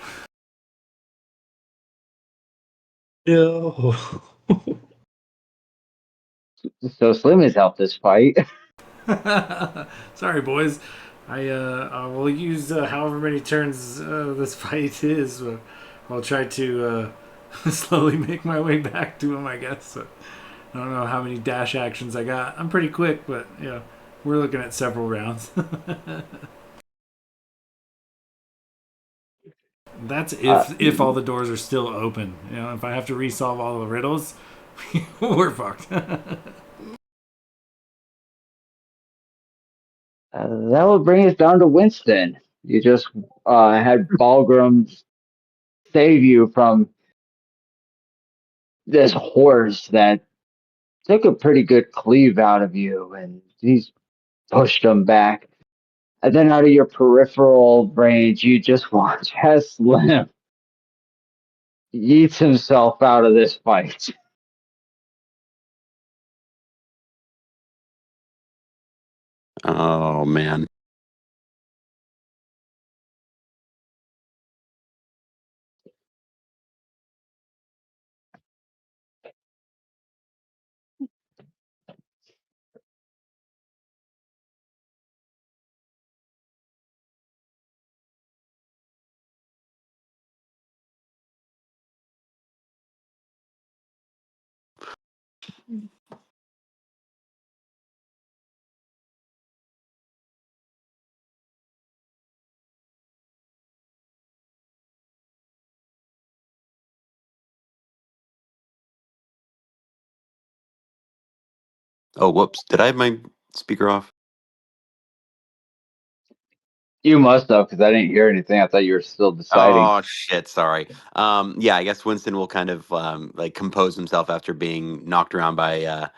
Yo. So Slim has helped this fight. Sorry, boys. I will use however many turns this fight is. I'll try to slowly make my way back to him, I guess. So, I don't know how many dash actions I got. I'm pretty quick, but we're looking at several rounds. That's if all the doors are still open. If I have to resolve all the riddles, we're fucked. That will bring us down to Winston. You just had Balgrim save you from this horse that took a pretty good cleave out of you, and he's pushed him back. And then out of your peripheral range, you just watch as Slim yeets himself out of this fight. Oh man. Oh, whoops. Did I have my speaker off? You must have, because I didn't hear anything. I thought you were still deciding. Oh shit, sorry. Yeah, I guess Winston will kind of like compose himself after being knocked around by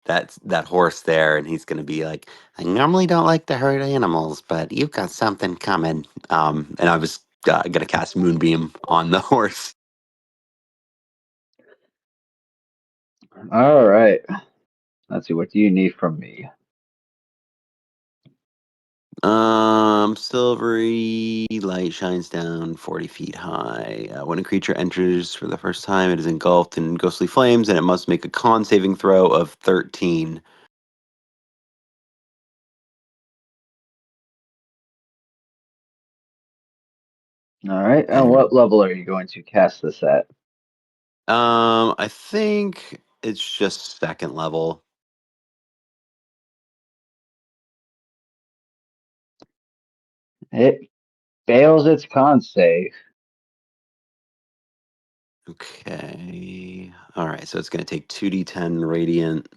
that horse there, and he's gonna be like, I normally don't like to hurt animals, but you've got something coming. And I was gonna cast Moonbeam on the horse. All right. Let's see. What do you need from me? Silvery light shines down 40 feet high. When a creature enters for the first time, it is engulfed in ghostly flames, and it must make a con saving throw of 13. All right. And And what level are you going to cast this at? I think it's just second level. It fails its con save. Okay. All right. So it's going to take 2d10 radiant.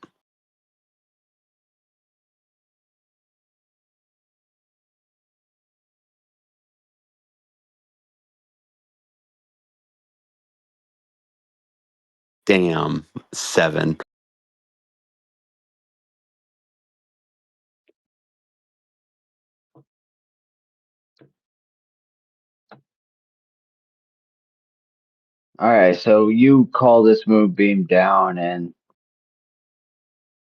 Damn. 7. All right. So you call this moonbeam down, and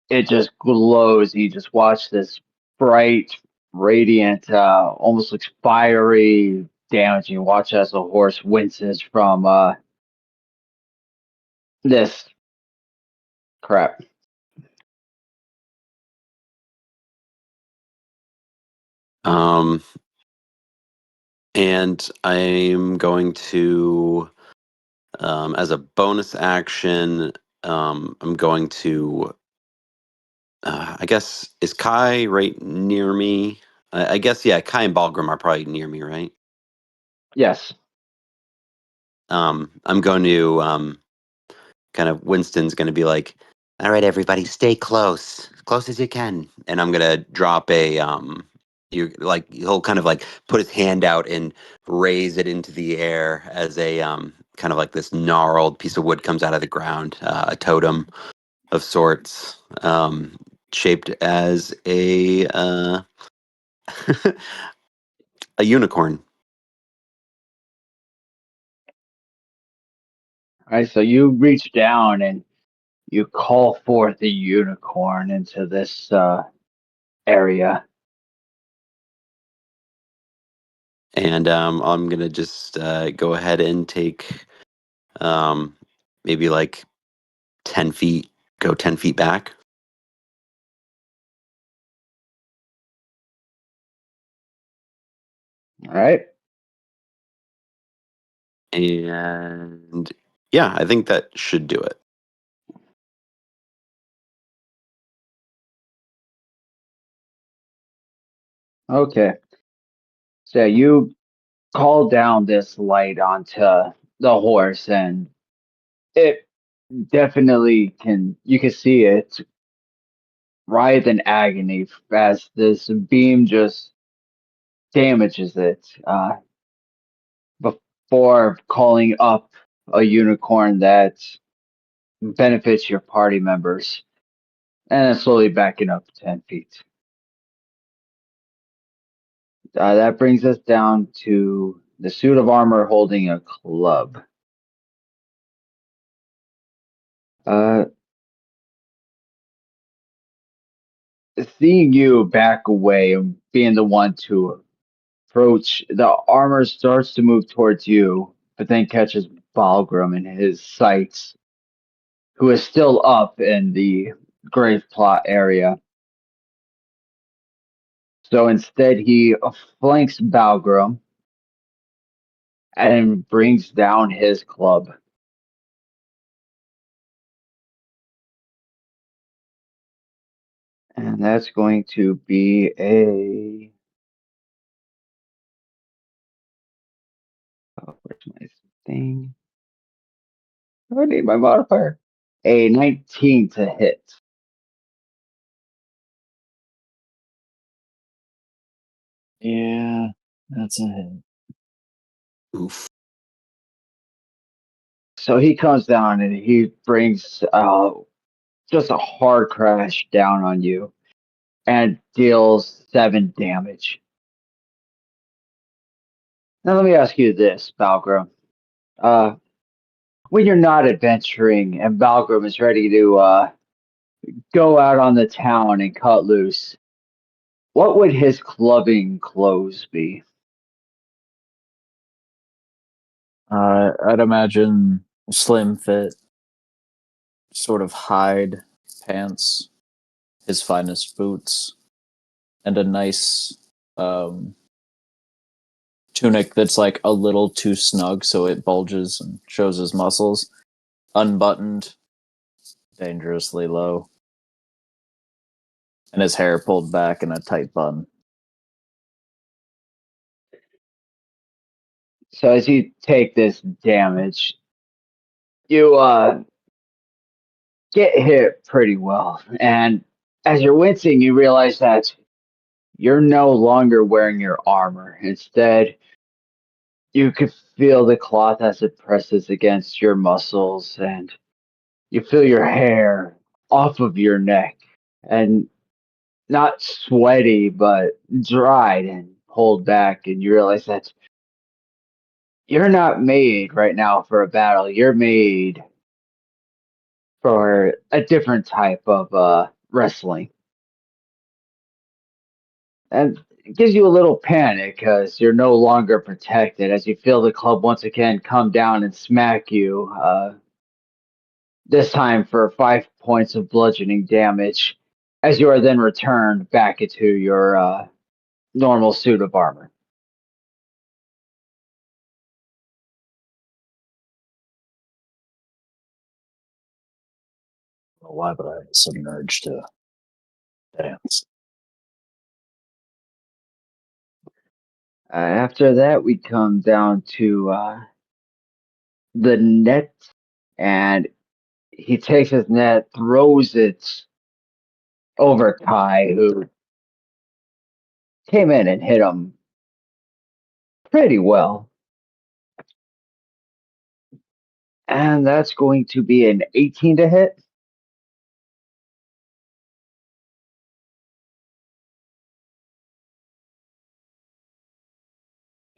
it just glows. You just watch this bright, radiant, almost looks fiery damage. You watch as the horse winces from this crap. Um, and I'm going to, as a bonus action, I'm going to, I guess, is Kai right near me? I guess, yeah, Kai and Balgrim are probably near me, right? Yes. I'm going to, kind of, Winston's going to be like, all right, everybody, stay close as you can. And I'm going to drop a, he'll kind of like put his hand out and raise it into the air as a, kind of like this gnarled piece of wood comes out of the ground, a totem of sorts, shaped as a unicorn. All right. So you reach down and you call forth a unicorn into this area. And I'm going to just go ahead and take maybe like 10 feet, go 10 feet back. All right. And yeah, I think that should do it. Okay. So you call down this light onto the horse, and it definitely you can see it writhe in agony as this beam just damages it before calling up a unicorn that benefits your party members and then slowly backing up 10 feet. That brings us down to the suit of armor holding a club. Uh, seeing you back away and being the one to approach, the armor starts to move towards you, but then catches Balgrim in his sights, who is still up in the grave plot area. So instead, he flanks Balgrim and brings down his club. And that's going to be a. Oh, where's my thing? I need my modifier. A 19 to hit. Yeah, that's a hit. Oof. So he comes down and he brings just a hard crash down on you and deals 7 damage. Now let me ask you this, Balgrim. When you're not adventuring and Balgrim is ready to go out on the town and cut loose, what would his clubbing clothes be? I'd imagine slim fit, sort of hide pants, his finest boots, and a nice tunic that's like a little too snug so it bulges and shows his muscles, unbuttoned, dangerously low, and his hair pulled back in a tight bun. So as you take this damage, you get hit pretty well. And as you're wincing, you realize that you're no longer wearing your armor. Instead, you could feel the cloth as it presses against your muscles, and you feel your hair off of your neck. And not sweaty, but dried and pulled back. And you realize that you're not made right now for a battle. You're made for a different type of wrestling. And it gives you a little panic because you're no longer protected as you feel the club once again come down and smack you, this time for 5 points of bludgeoning damage, as you are then returned back into your normal suit of armor. Why would I have some urge to dance? After that, we come down to the net, and he takes his net, throws it over Kai, who came in and hit him pretty well. And that's going to be an 18 to hit.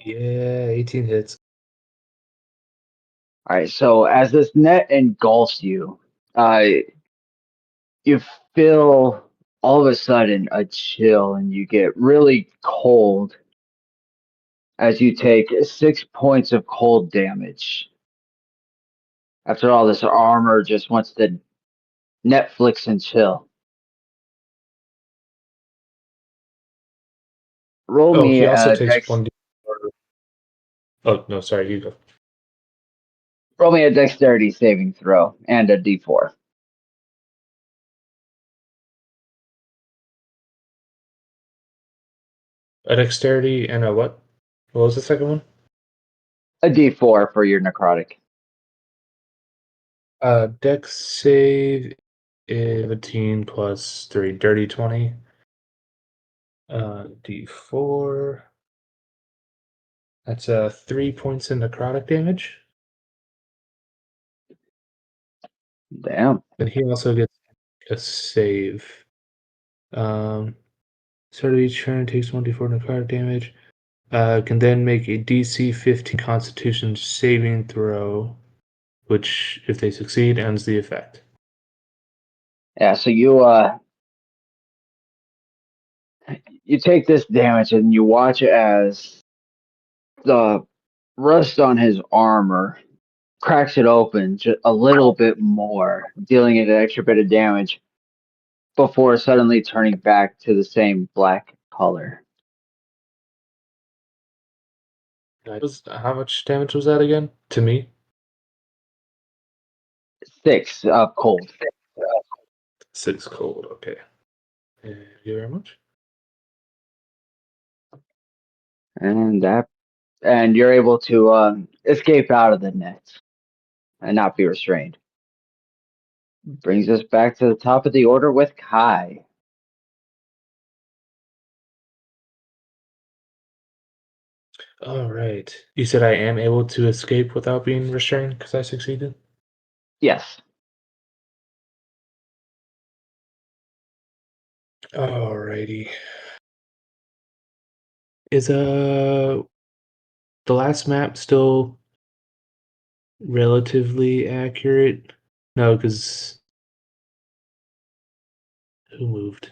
Yeah, 18 hits. All right, so as this net engulfs you, you feel all of a sudden a chill and you get really cold as you take 6 points of cold damage. After all, this armor just wants to Netflix and chill. Roll Oh, me he also a takes dex. 1d. Oh, no, sorry, you go. Roll me a dexterity saving throw and a d4. A dexterity and a what? What was the second one? A d4 for your necrotic. Dex save 17 plus 3, dirty 20. D4. That's 3 points in necrotic damage. Damn. And he also gets a save. Start of each turn takes 1d4 necrotic damage. Can then make a DC 15 Constitution saving throw, which, if they succeed, ends the effect. Yeah, so you you take this damage and you watch as the rust on his armor cracks it open just a little bit more, dealing it an extra bit of damage before suddenly turning back to the same black color. How much damage was that again? To me? 6 cold. 6 cold, okay. Thank you very much. And you're able to escape out of the net and not be restrained. Brings us back to the top of the order with Kai. All right. You said I am able to escape without being restrained because I succeeded? Yes. Alrighty. Is the last map still relatively accurate? No, because who moved?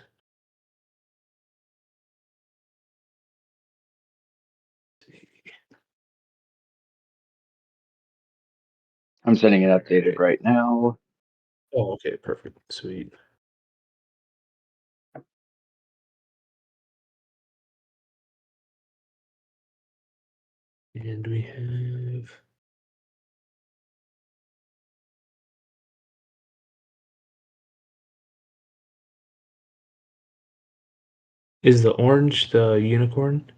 I'm sending it updated right now. Oh, okay, perfect. Sweet. And we have is the orange the unicorn?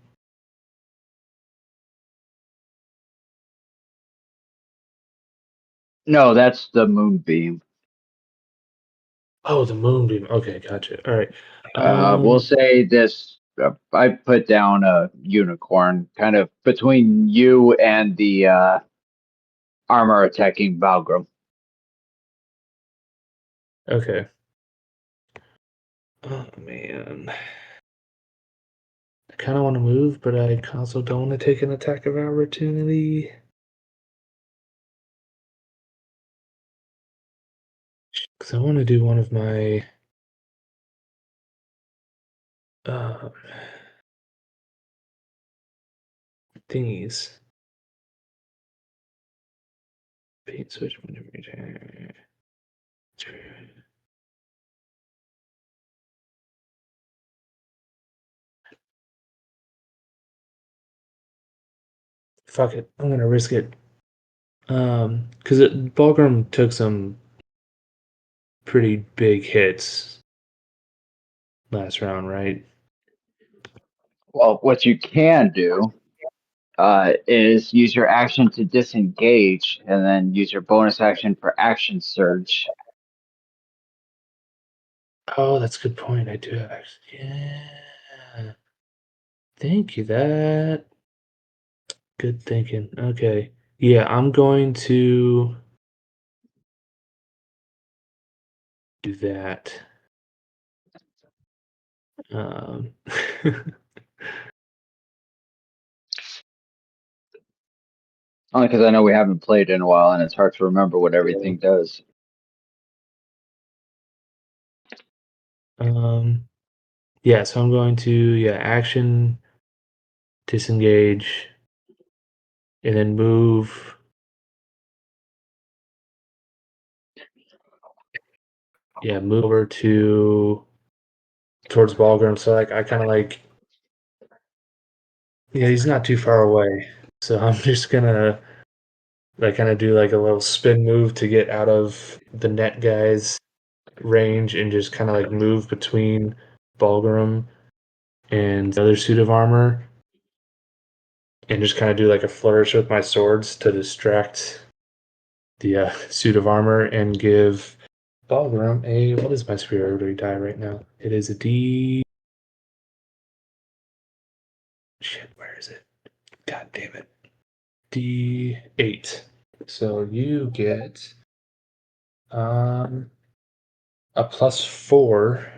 No, that's the moonbeam. Oh, the moonbeam. Okay, gotcha. All right. We'll say this. I put down a unicorn, kind of between you and the armor attacking Valgrim. Okay. Oh man. I kind of want to move, but I also don't want to take an attack of opportunity. Because I want to do one of my thingies. Paint switch whenever you turn. Fuck it. I'm gonna risk it. Because Bulgrim took some pretty big hits last round, right? Well, what you can do is use your action to disengage, and then use your bonus action for action surge. Oh, that's a good point. I do have actually. Yeah. Thank you. That good thinking. Okay. Yeah, I'm going to do that. Um, Only because I know we haven't played in a while, and it's hard to remember what everything does. yeah, so I'm going to action, disengage, and then move. Yeah, move over towards Balgrim. So like I kind of like he's not too far away. So I'm just gonna like kind of do like a little spin move to get out of the net guy's range and just kind of like move between Balgrim and the other suit of armor and just kind of do like a flourish with my swords to distract the suit of armor and give Balgrim a what is my superiority die right now? It is a D. Shit, where is it? God damn it. D8. So you get a +4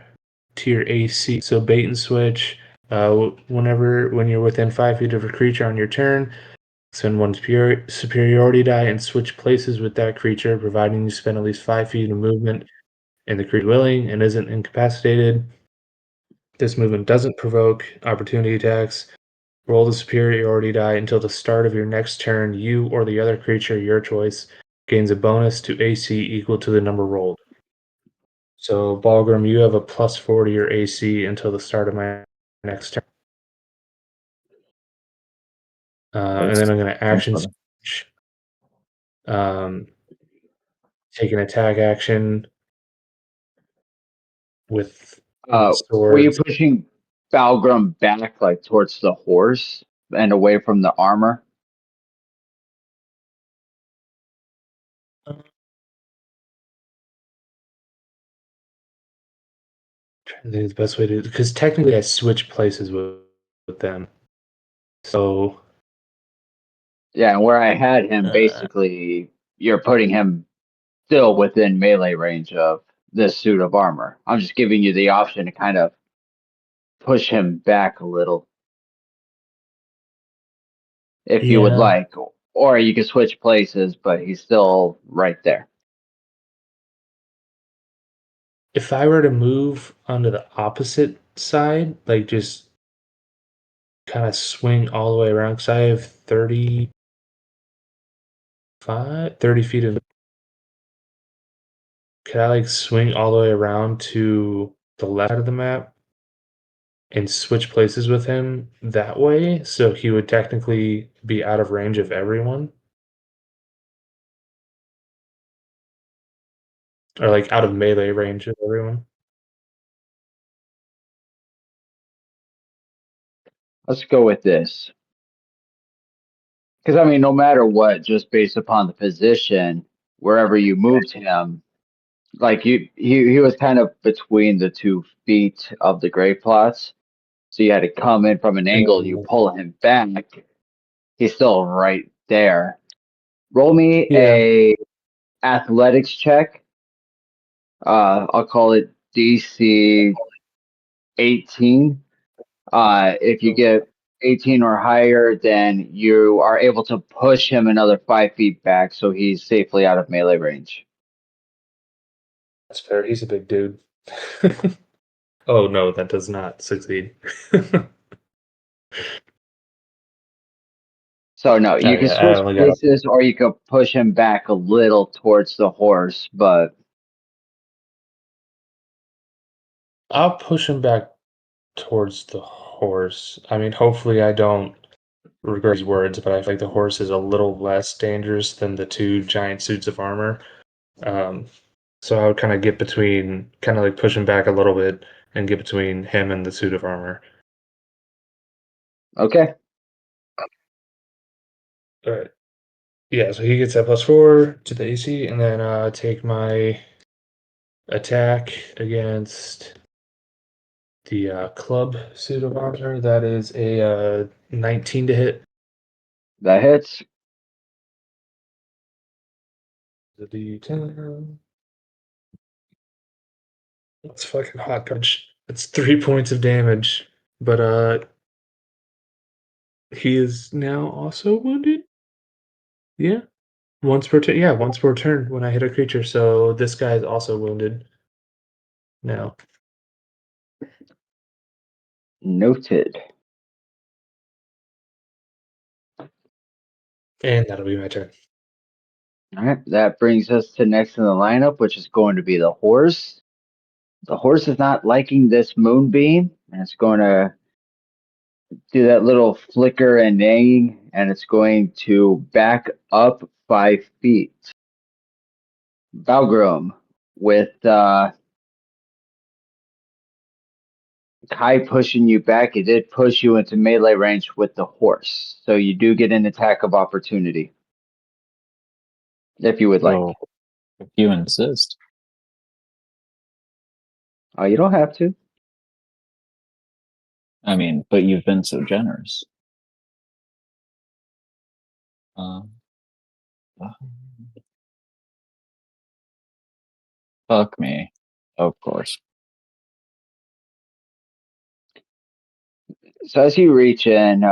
to your AC. So bait and switch. When you're within 5 feet of a creature on your turn, spend one superiority die and switch places with that creature, providing you spend at least 5 feet of movement and the creature is willing and isn't incapacitated. This movement doesn't provoke opportunity attacks. Roll the superiority die until the start of your next turn. You or the other creature, your choice, gains a bonus to AC equal to the number rolled. So, Balgrim, you have a +4 to your AC until the start of my next turn. And then I'm going to action switch. Take an attack action with Were you swords. pushing Balgrim back like towards the horse and away from the armor? I think it's the best way to, because technically I switch places with them. So Yeah, and where I had him, basically, you're putting him still within melee range of this suit of armor. I'm just giving you the option to kind of push him back a little, if you would Yeah. like, or you could switch places, but he's still right there. If I were to move onto the opposite side, like just kind of swing all the way around, because I have 30 feet of. Could I like swing all the way around to the left side of the map and switch places with him that way? So he would technically be out of range of everyone? Or like out of melee range of everyone? Let's go with this. Because, I mean, no matter what, just based upon the position, wherever you moved him, like he was kind of between the 2 feet of the grave plots. So you had to come in from an angle, you pull him back. He's still right there. Roll me Yeah. a athletics check. I'll call it DC 18. If you get 18 or higher, then you are able to push him another 5 feet back so he's safely out of melee range. That's fair. He's a big dude. Oh no, that does not succeed. So no, you can I switch only got. places or you could push him back a little towards the horse, but I'll push him back towards the horse. I mean, hopefully I don't regret these words, but I feel like the horse is a little less dangerous than the two giant suits of armor. Um, so I would kind of get between, kind of like push him back a little bit and get between him and the suit of armor. okay. All right. Yeah, so he gets that +4 to the AC, and then take my attack against the club suit of armor. That is a 19 to hit. That hits. The D10. That's fucking hot garbage. That's 3 points of damage. But he is now also wounded? Yeah. Once per turn. Yeah, once per turn when I hit a creature. So this guy is also wounded now. Noted. And that'll be my turn. All right, that brings us to next in the lineup, which is going to be the horse. The horse is not liking this moonbeam, and it's going to do that little flicker and neighing, and it's going to back up 5 feet. Balgrim, with Kai pushing you back, it did push you into melee range with the horse, so you do get an attack of opportunity, if you would like. Well, if you insist. Oh, you don't have to. I mean, but you've been so generous. Um, fuck me. Of course. So as you reach in,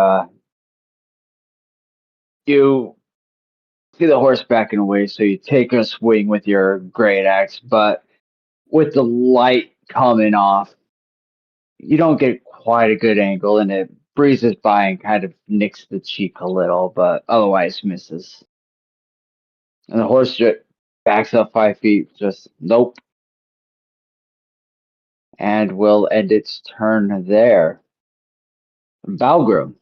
you see the horse backing away, so you take a swing with your great axe, but with the light coming off, you don't get quite a good angle, and it breezes by and kind of nicks the cheek a little, but otherwise misses. And the horse just backs up 5 feet, just nope, and will end its turn there. Valgrim.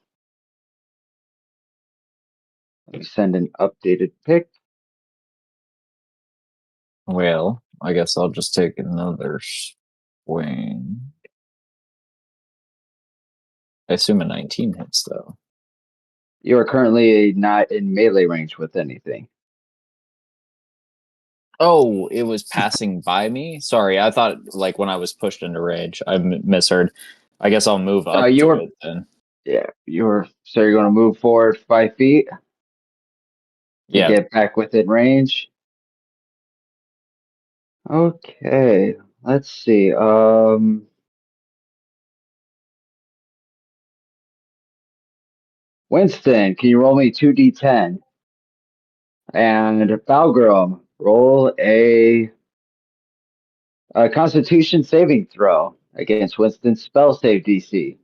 Let me send an updated pick. Well, I guess I'll just take another swing. I assume a 19 hits, though. You are currently not in melee range with anything. Oh, it was passing by me? Sorry, I thought, like, when I was pushed into rage. I misheard. I guess I'll move up you to were, it then. yeah, so you're going to move forward 5 feet to Yeah, get back within range. Okay, let's see. Winston, can you roll me 2d10? And Valgrim, roll a Constitution saving throw against Winston's spell save DC.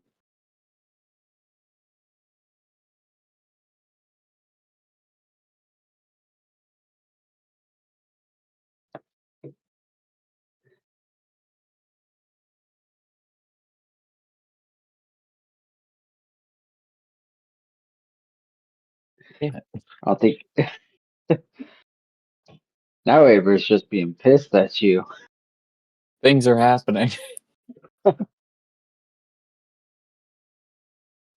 damn it. I'll think now Avery's just being pissed at you. Things are happening. I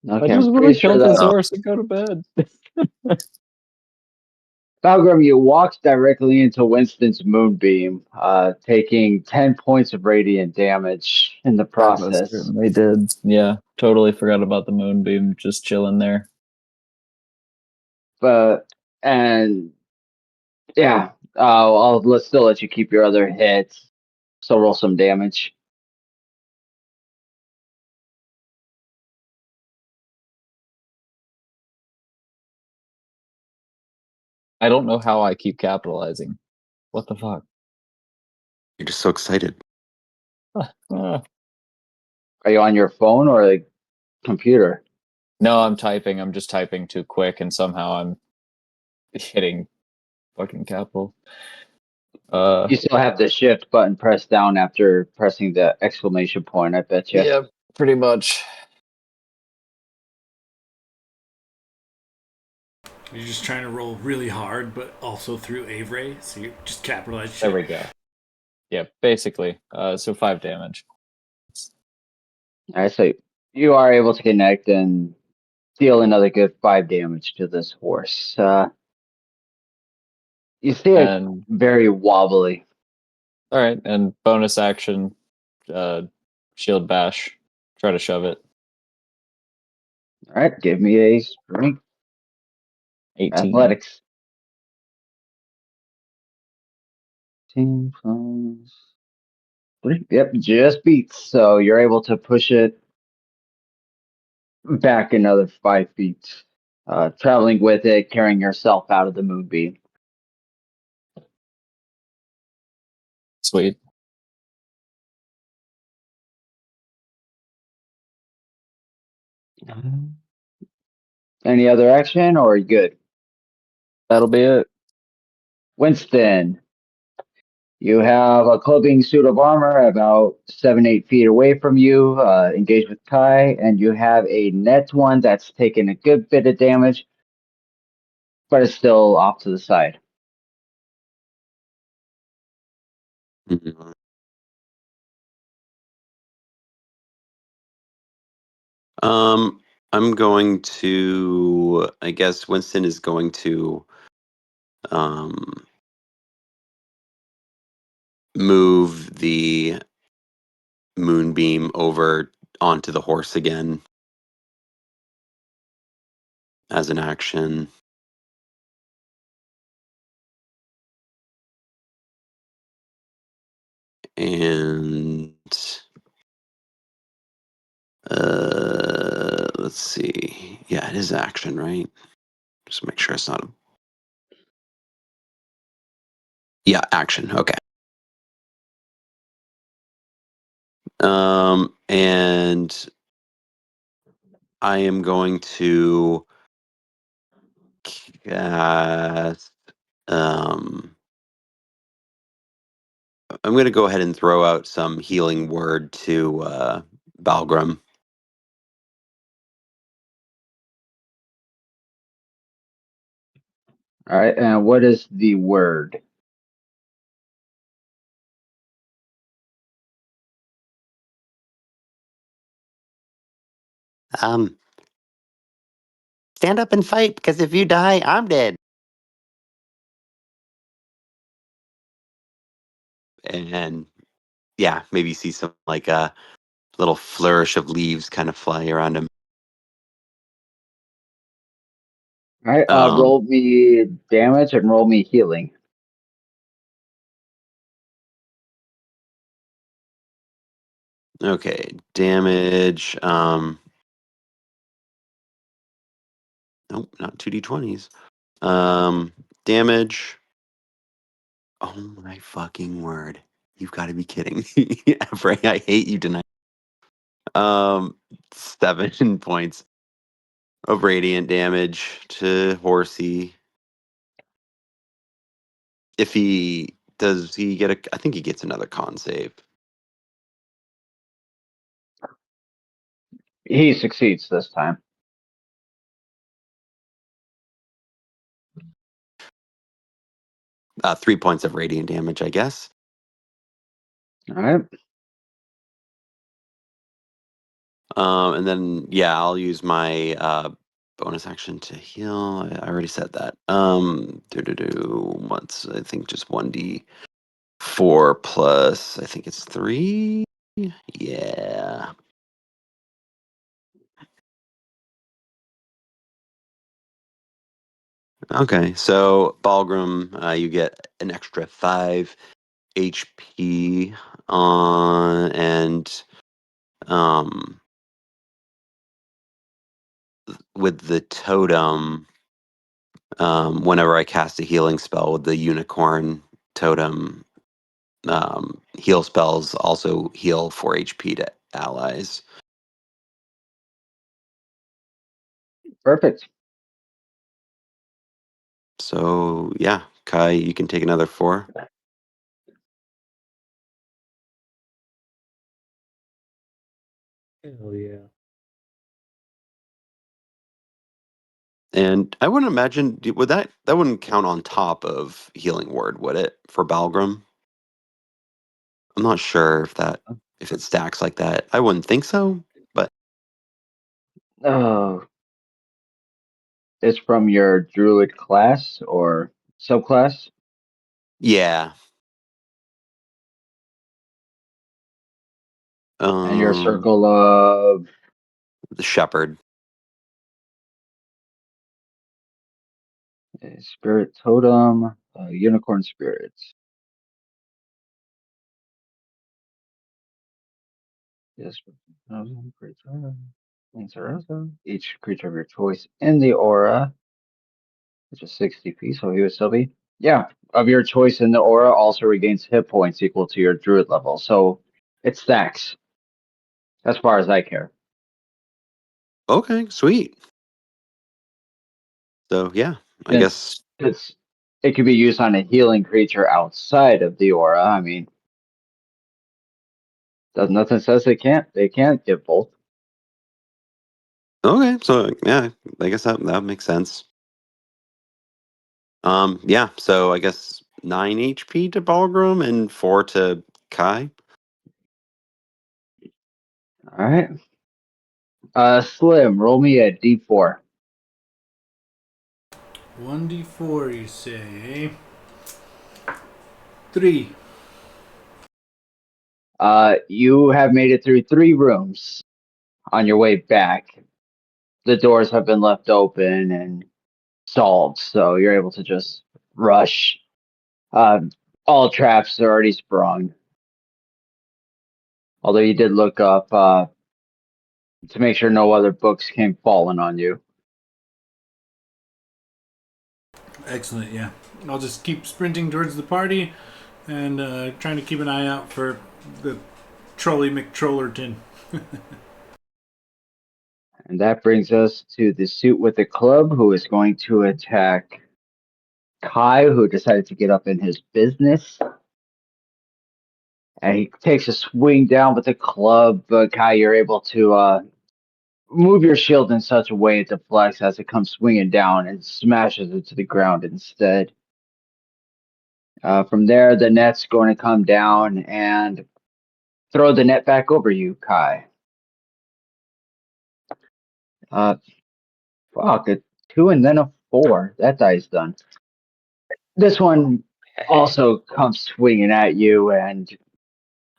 Okay, I'm just want pretty to sure kill this that horse and go to bed. Valgrim, you walked directly into Winston's moonbeam, taking 10 points of radiant damage in the process. They did. Yeah, totally forgot about the moonbeam just chilling there. But and yeah, let's still let you keep your other hits. So roll some damage. I don't know how I keep capitalizing. What the fuck? You're just so excited. Ah. Are you on your phone or the computer? No, I'm typing. I'm just typing too quick, and somehow I'm hitting fucking capital. You still have the shift button pressed down after pressing the exclamation point, I bet you. Yeah, pretty much. You're just trying to roll really hard, but also through Avery, so you just capitalize shit. There we go. Yeah, basically. So 5 damage. All right, so you are able to connect and deal another good 5 damage to this horse. You see it And very wobbly. all right, and bonus action, shield bash. Try to shove it. All right, give me a strength 18. athletics. 10 plus 3. Yep, just beats. So you're able to push it back another 5 feet, traveling with it, carrying yourself out of the moonbeam. Sweet. Any other action, or are you good? That'll be it. Winston, you have a clothing suit of armor about 7-8 feet away from you, engaged with Kai, and you have a net one that's taken a good bit of damage, but it's still off to the side. Mhm. I'm going to. I guess Winston is going to move the moonbeam over onto the horse again as an action. And let's see. Yeah, it is action, right? Just make sure it's not a. Yeah, action. Okay. And I am going to cast. I'm going to go ahead and throw out some healing word to Balgrim. All right, and what is the word? Stand up and fight, because if you die, I'm dead. And yeah, maybe see some like a little flourish of leaves kind of fly around him. All right, Um, roll me damage and roll me healing. Okay, damage. Nope, not 2d20s. Damage. Oh my fucking word. You've got to be kidding me. Frey, I hate you tonight. 7 points of radiant damage to Horsey. If he does, he get a? I think he gets another con save. He succeeds this time. Uh, 3 points of radiant damage, I guess. All right. And then yeah, I'll use my bonus action to heal. I already said that. Once I think just 1d4 plus I think it's 3. Yeah. Okay, so Balgrim, you get an extra 5 HP on, and with the totem, whenever I cast a healing spell with the unicorn totem, heal spells also heal 4 HP to allies. Perfect. So yeah, Kai, you can take another 4. Hell yeah. And I wouldn't imagine would that wouldn't count on top of healing word, would it, for Balgrim? I'm not sure if it stacks like that. I wouldn't think so, but Oh, it's from your druid class or subclass, yeah. and your Um, circle of the shepherd. spirit totem, unicorn spirits. Yes, each creature of your choice in the aura, which is 60p, so he would still be. Yeah, of your choice in the aura also regains hit points equal to your druid level, so it stacks as far as I care. Okay, sweet. So yeah, I Since guess it could be used on a healing creature outside of the aura. I mean, does nothing says they can't. They can't give both. okay. So yeah, I guess that makes sense. Yeah. So I guess 9 HP to Balgrim and 4 to Kai. All right. Slim, roll me a d4. 1d4, you say? 3. You have made it through 3 rooms on your way back. The doors have been left open and solved, so you're able to just rush. Uh, all traps are already sprung. Although you did look up to make sure no other books came falling on you. Excellent, yeah. I'll just keep sprinting towards the party and trying to keep an eye out for the Trolley McTrollerton. And that brings us to the suit with the club, who is going to attack Kai, who decided to get up in his business. And he takes a swing down with the club. Kai, you're able to move your shield in such a way it deflects as it comes swinging down and smashes it to the ground instead. From there, the net's going to come down and throw the net back over you, Kai. Fuck, a 2 and then a 4. That die's done. This one also comes swinging at you, and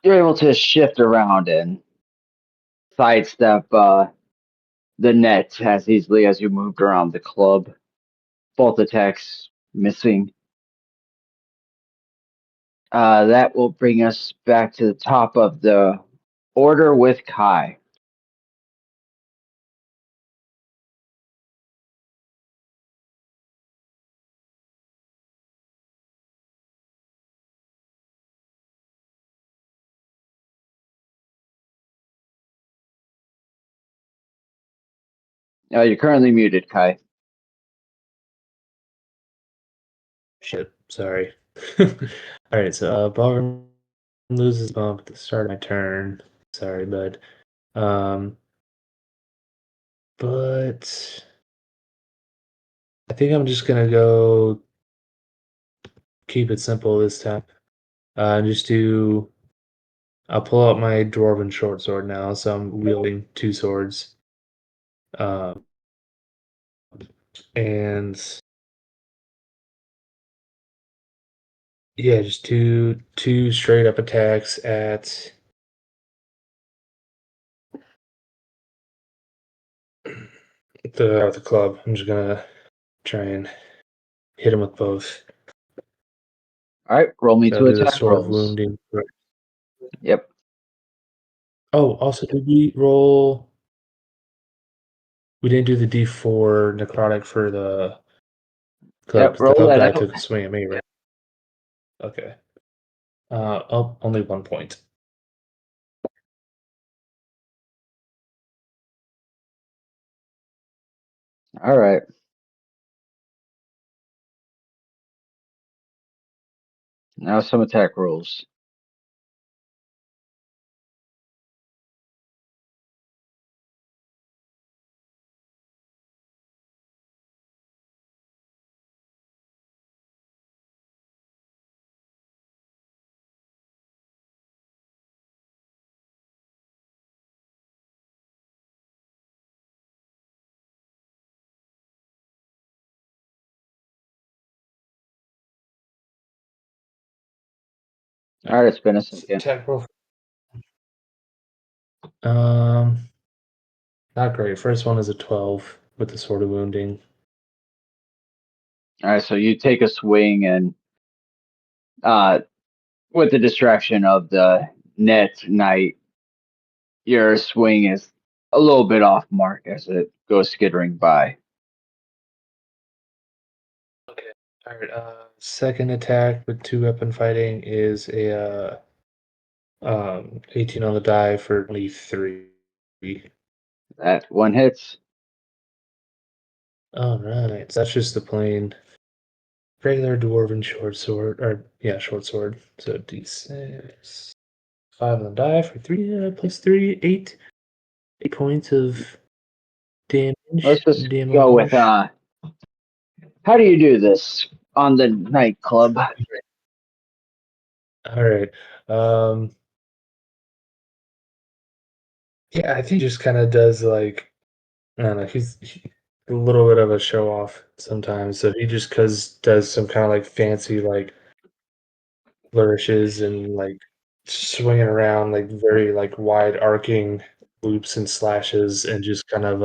you're able to shift around and sidestep the net as easily as you moved around the club. Both attacks missing. That will bring us back to the top of the order with Kai. You're currently muted, Kai. Shit, sorry. All right, so Ballroom loses bump at the start of my turn. Sorry, bud. But I think I'm just gonna go keep it simple this time. Just do. I'll pull out my dwarven short sword now, so I'm wielding 2 swords. And yeah, just two straight up attacks at the club. I'm just gonna try and hit him with both. All right, roll me So two I'll do the attack sword of rolls. wounding. Yep. Oh, also, did we roll? We didn't do the D4 necrotic for the club Yep, because the roll club that guy out. took a swing at me, right? Okay. Only 1 point. All right. Now some attack rolls. All right, it's been a second. Attack roll. Um, Not great. First one is a 12 with the sword of wounding. All right, so you take a swing and with the distraction of the net knight, your swing is a little bit off mark as it goes skittering by. Okay. All right. Second attack with 2 weapon fighting is a 18 on the die for 23. That one hits. All right. So that's just the plain regular dwarven short sword, or yeah, short sword. So D6, 5 on the die for 3 plus 3, 8. 8 points of damage. Let's just go with how do you do this on the nightclub? All right. Yeah, I think he just kind of does like I don't know. He's a little bit of a show off sometimes. So he just does some kind of like fancy like flourishes and like swinging around like very like wide arcing loops and slashes and just kind of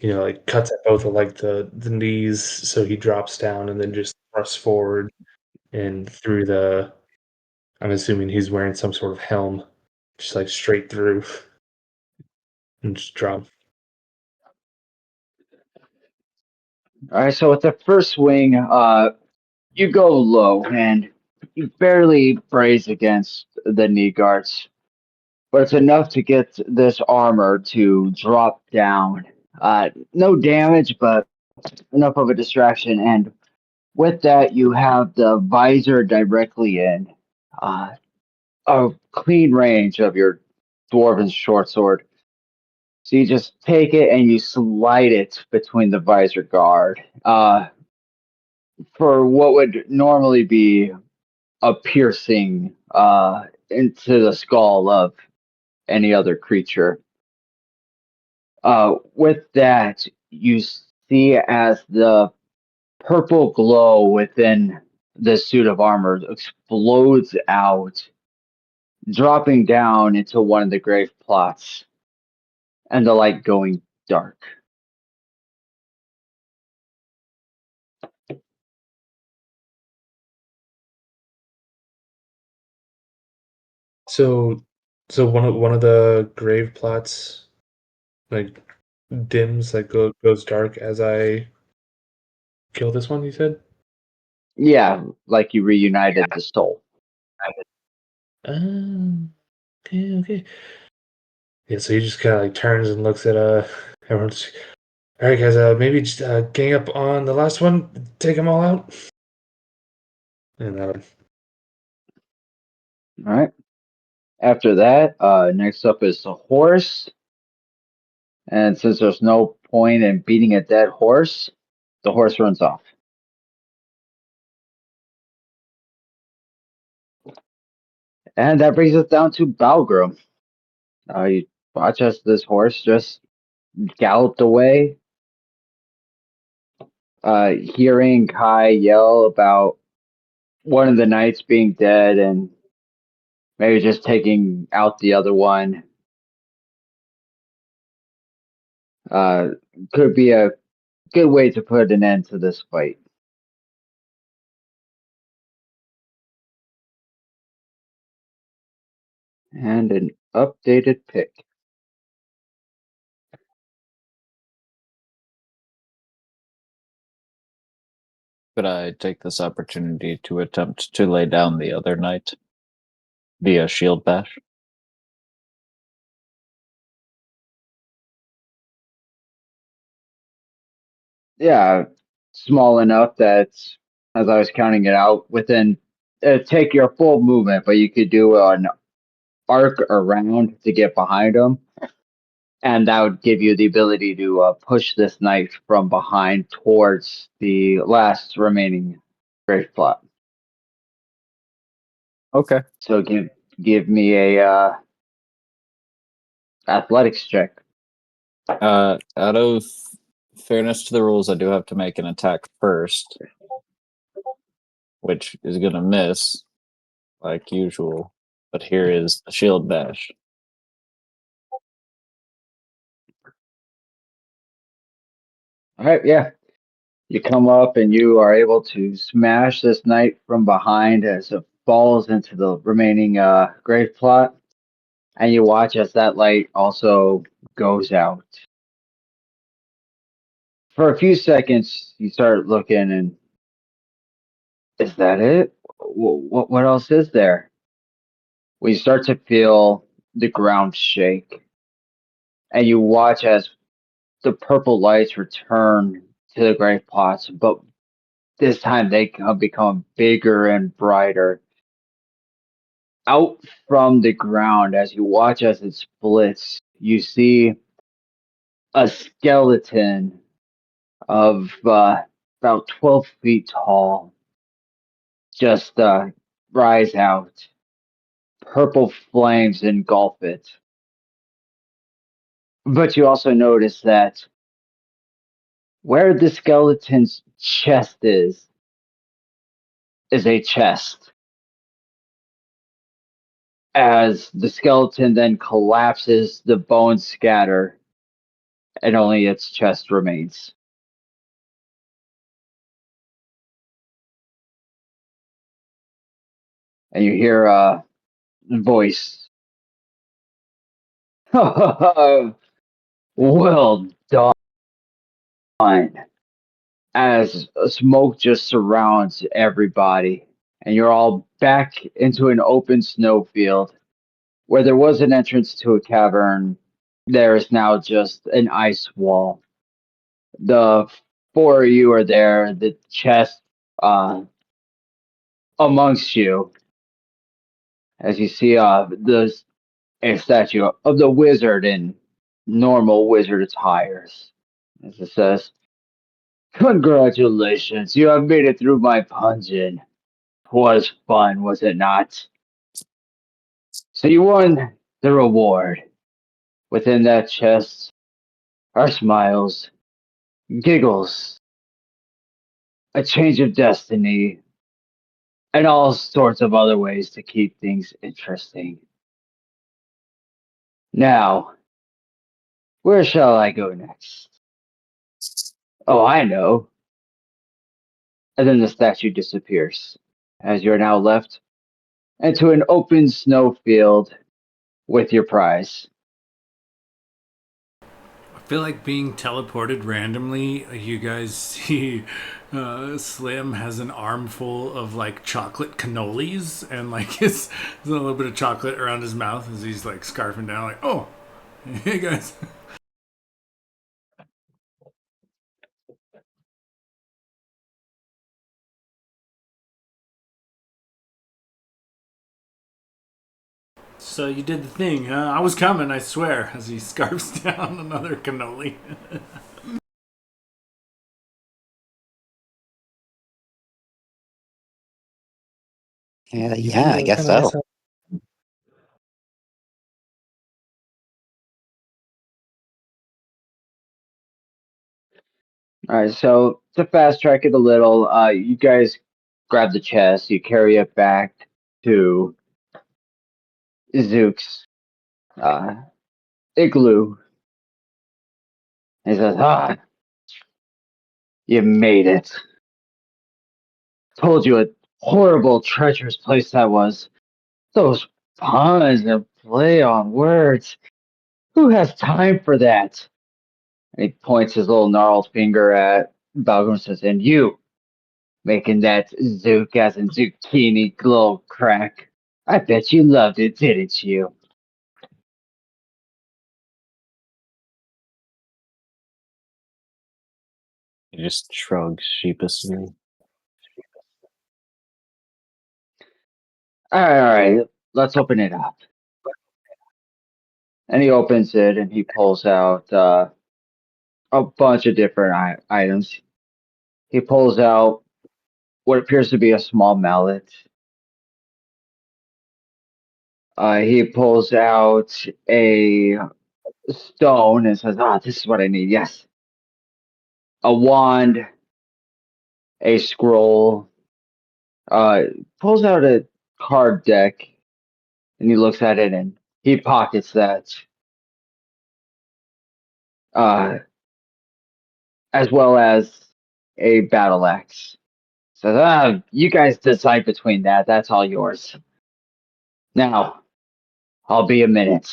like cuts at both of like the knees so he drops down and then just thrusts forward and through the I'm assuming he's wearing some sort of helm just like straight through and just drop. All right, so with the first swing, you go low and you barely braze against the knee guards. but it's enough to get this armor to drop down. No damage, but enough of a distraction. And with that, you have the visor directly in a clean range of your dwarven short sword. So you just take it and you slide it between the visor guard for what would normally be a piercing into the skull of any other creature. With that, you see as the purple glow within the suit of armor explodes out, dropping down into one of the grave plots, and the light going dark. So, so one of the grave plots like dims, like goes dark as I kill this one. You said. Yeah, like you reunited the soul. Okay, okay. Yeah, so he just kind of like turns and looks at everyone's. All right, guys. Maybe just gang up on the last one. Take them all out. And All right. After that, next up is the horse. And since there's no point in beating a dead horse, the horse runs off. And that brings us down to Balgrim. You watch as this horse just galloped away, hearing Kai yell about one of the knights being dead and maybe just taking out the other one. Could be a good way to put an end to this fight. And an updated pick. Could I take this opportunity to attempt to lay down the other knight via shield bash? Yeah, small enough that, as I was counting it out, within take your full movement, but you could do an arc around to get behind them, and that would give you the ability to push this knight from behind towards the last remaining grave plot. Okay. So give me a athletics check. Out of fairness to the rules, I do have to make an attack first, which is going to miss, like usual. But here is the shield bash. All right, yeah. You come up and you are able to smash this knight from behind as it falls into the remaining grave plot. And you watch as that light also goes out. For a few seconds, you start looking, and is that it? What else is there? Well, you start to feel the ground shake, and you watch as the purple lights return to the grave plots, but this time they become bigger and brighter. Out from the ground, as you watch as it splits, you see a skeleton of about 12 feet tall just rise out. Purple flames engulf it. But you also notice that where the skeleton's chest is a chest. As the skeleton then collapses, the bones scatter, and only its chest remains. And you hear a voice. Well done. As smoke just surrounds everybody, and you're all back into an open snowfield. Where there was an entrance to a cavern, there is now just an ice wall. The four of you are there, the chest amongst you, as you see a statue of the wizard in normal wizard attires. As it says, "Congratulations, you have made it through my dungeon. Was fun, was it not? So you won the reward. Within that chest are smiles, giggles, a change of destiny, and all sorts of other ways to keep things interesting. Now, where shall I go next? Oh, I know." And then the statue disappears, as you're now left into an open snow field with your prize. I feel like being teleported randomly. You guys see Slim has an armful of like chocolate cannolis and like there's a little bit of chocolate around his mouth as he's like scarfing down like, oh, hey guys. So you did the thing, huh? I was coming, I swear, as he scarfs down another cannoli. Yeah, I guess so. All right, so to fast track it a little, you guys grab the chest, you carry it back to Zook's uh, igloo. He says, "Ah, you made it. Told you a horrible, treacherous place that was. Those puns and play on words. Who has time for that?" And he points his little gnarled finger at Balgam and says, "And you, making that Zook as in zucchini glow crack. I bet you loved it, didn't you?" He just shrugs sheepishly. All right, let's open it up. And he opens it and he pulls out a bunch of different items. He pulls out what appears to be a small mallet. He pulls out a stone and says, "Ah, this is what I need. Yes." A wand, a scroll, pulls out a card deck and he looks at it and he pockets that, uh, as well as a battle axe. Says, "Ah, you guys decide between that. That's all yours. Now, I'll be a minute.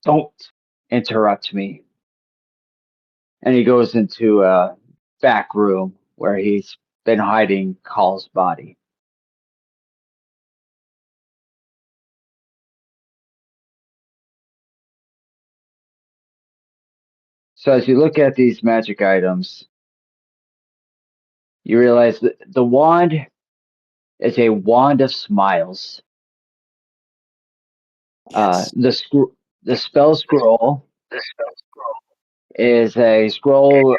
Don't interrupt me." And he goes into a back room where he's been hiding Call's body. So as you look at these magic items, you realize that the wand is a wand of smiles. Yes. The spell scroll is a scroll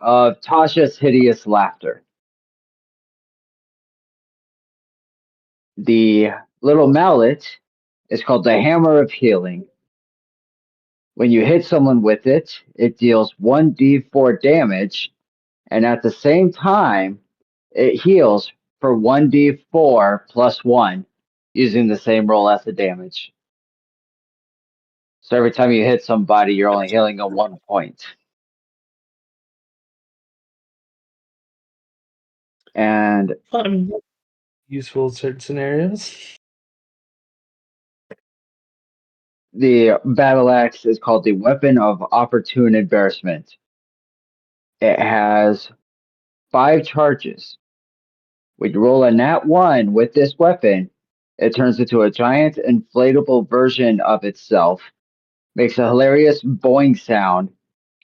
of Tasha's hideous laughter. The little mallet is called the Hammer of Healing. When you hit someone with it, it deals 1d4 damage, and at the same time, it heals for 1d4 plus 1 using the same roll as the damage. So every time you hit somebody, you're only healing a 1 point. And Useful in certain scenarios. the battle axe is called the Weapon of Opportune Embarrassment. It has 5 charges. When you roll a nat 1 with this weapon, It turns into a giant inflatable version of itself, makes a hilarious boing sound,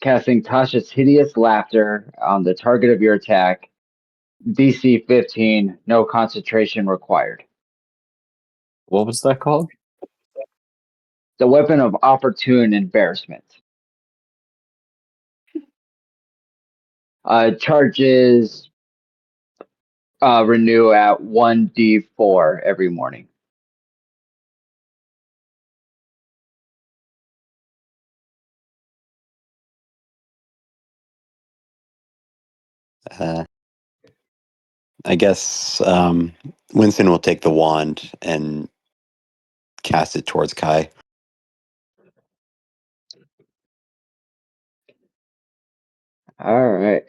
casting Tasha's hideous laughter on the target of your attack. DC 15, no concentration required. What was that called? The weapon of opportune embarrassment. Charges renew at 1d4 every morning. I guess Winston will take the wand and cast it towards Kai. All right.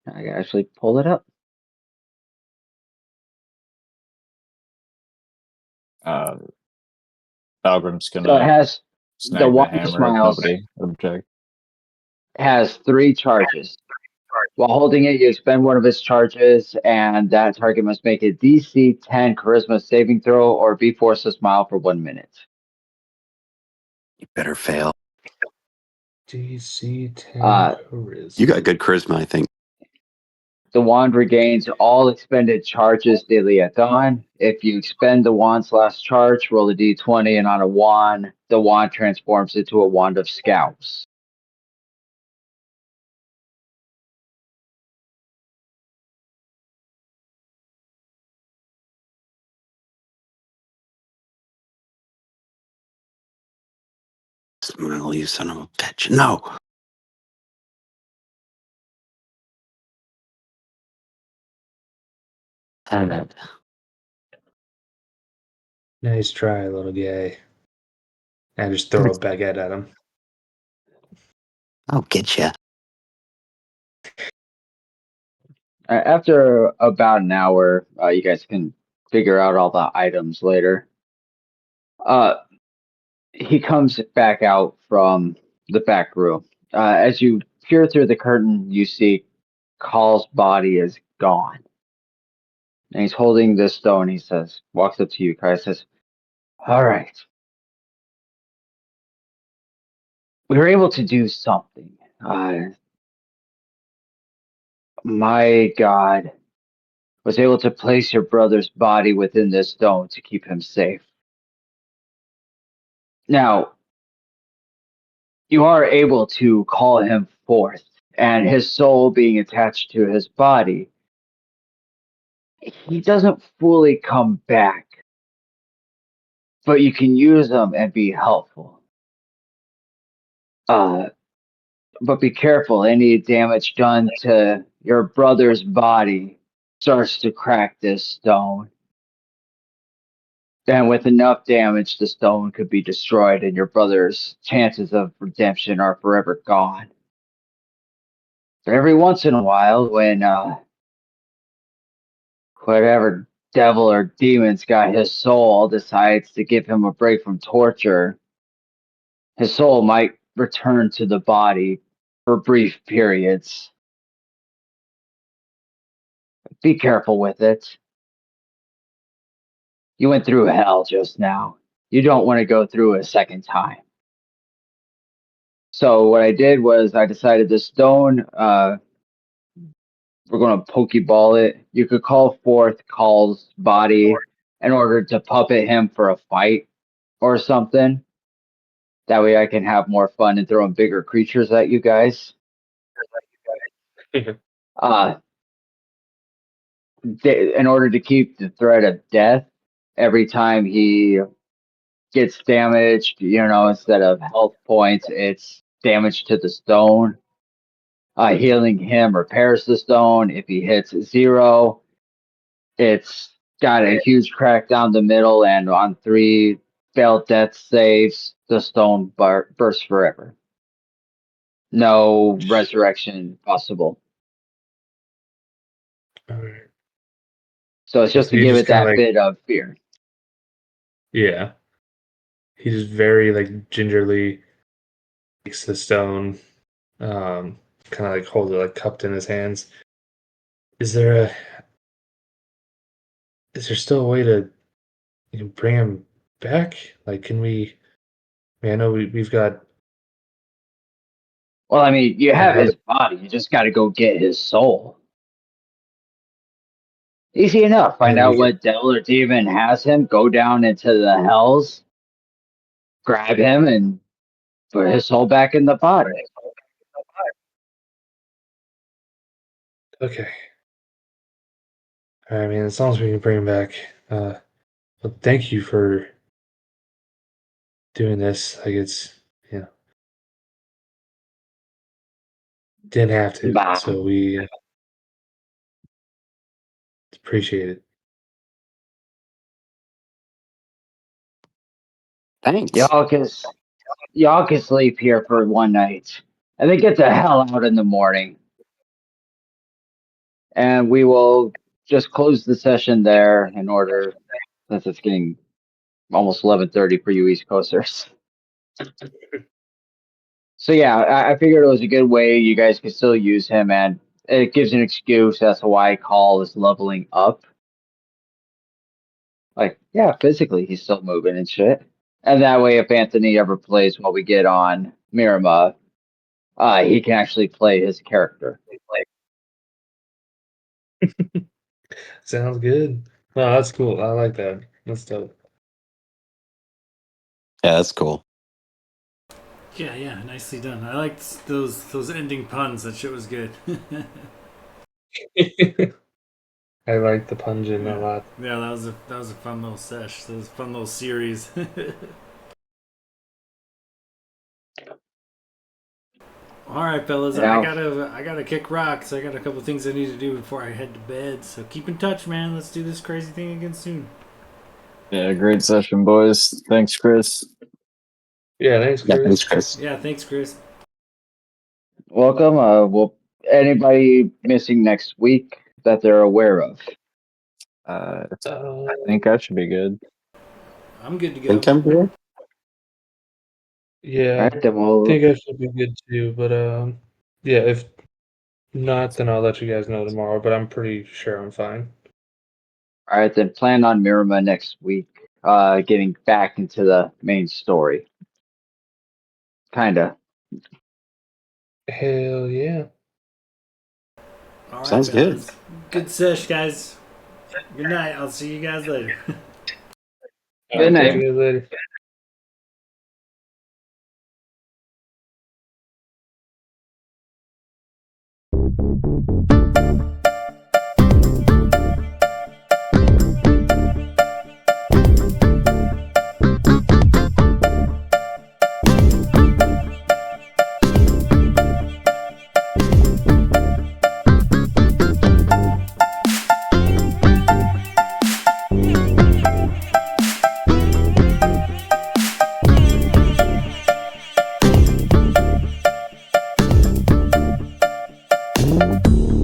I can actually pull it up. Algrim's So it gonna has the snag the wand of hammer if smiles nobody object. has 3 charges. While holding it, you expend one of its charges, and that target must make a DC 10 Charisma saving throw or be forced to smile for 1 minute. You better fail. DC 10 charisma. You got good charisma, I think. The wand regains all expended charges daily at dawn. If you expend the wand's last charge, roll a d20, and on a wand, the wand transforms into a wand of scalps. Smile, you son of a bitch. No. Nice try, little guy. And just throw a baguette at him. I'll get you. After about an hour, you guys can figure out all the items later. He comes back out from the back room. As you peer through the curtain, you see Call's body is gone. And he's holding this stone. He says, walks up to you, Kai, says, all right. We were able to do something. My God was able to place your brother's body within this stone to keep him safe. Now, you are able to call him forth, and his soul being attached to his body, he doesn't fully come back, but you can use him and be helpful. But be careful, any damage done to your brother's body starts to crack this stone. And with enough damage, the stone could be destroyed and your brother's chances of redemption are forever gone. But every once in a while, when whatever devil or demon's got his soul decides to give him a break from torture, his soul might return to the body for brief periods. Be careful with it. You went through hell just now. You don't want to go through it a second time. So what I did was I decided the stone, we're going to pokeball it. You could call forth Call's body in order to puppet him for a fight or something. That way I can have more fun and throwing bigger creatures at you guys. In order to keep the threat of death, every time he gets damaged, instead of health points, it's damage to the stone. Healing him repairs the stone. If he hits 0, it's got a huge crack down the middle, and on 3 failed death saves, the stone bursts forever. No resurrection possible. All right. So it's just to He give just it kind of that bit of fear. yeah. He just very gingerly takes the stone, kind of holds it cupped in his hands, is there still a way to bring him back? Like, can we? I mean, I know we've got. Well, I mean, you have How his body. You just got to go get his soul. Easy enough. Find and we out can, what devil or demon has him. Go down into the hells. Grab him and put his soul back in the body. okay. I mean, as long as we can bring him back. But thank you for doing this. Like, it's didn't have to, Bah. so we appreciate it. Thanks. Y'all can sleep here for one night, and then get the hell out in the morning. And we will just close the session there in order, since it's getting almost 11:30 for you East Coasters. So yeah, I figured it was a good way you guys could still use him, and it gives an excuse as to why Call is leveling up. Like, yeah, physically he's still moving and shit. And that way, if Anthony ever plays while we get on Mirema, he can actually play his character. Sounds good. No, that's cool. I like that. That's dope. Yeah, that's cool. Yeah, nicely done. I liked those ending puns. That shit was good. I like the pungent a lot. Yeah, that was a fun little sesh. That was a fun little series. All right, fellas. Yeah. I gotta kick rocks. I got a couple things I need to do before I head to bed. So keep in touch, man. Let's do this crazy thing again soon. Yeah, great session, boys. Thanks, Chris. Yeah, thanks, Yeah, Chris. thanks, Chris. Yeah, thanks, Chris. Welcome. Well, anybody missing next week that they're aware of? I think I should be good. I'm good to go. Think I'm here? Yeah, All right, then I we'll. think I should be good too. But yeah, if not, then I'll let you guys know tomorrow. But I'm pretty sure I'm fine. All right, then plan on Mirama next week. Getting back into the main story. Kinda. Hell yeah. All right, Sounds good. fellas. Good sesh, guys. Good night. I'll see you guys later. Good night. See you guys later. Thank you.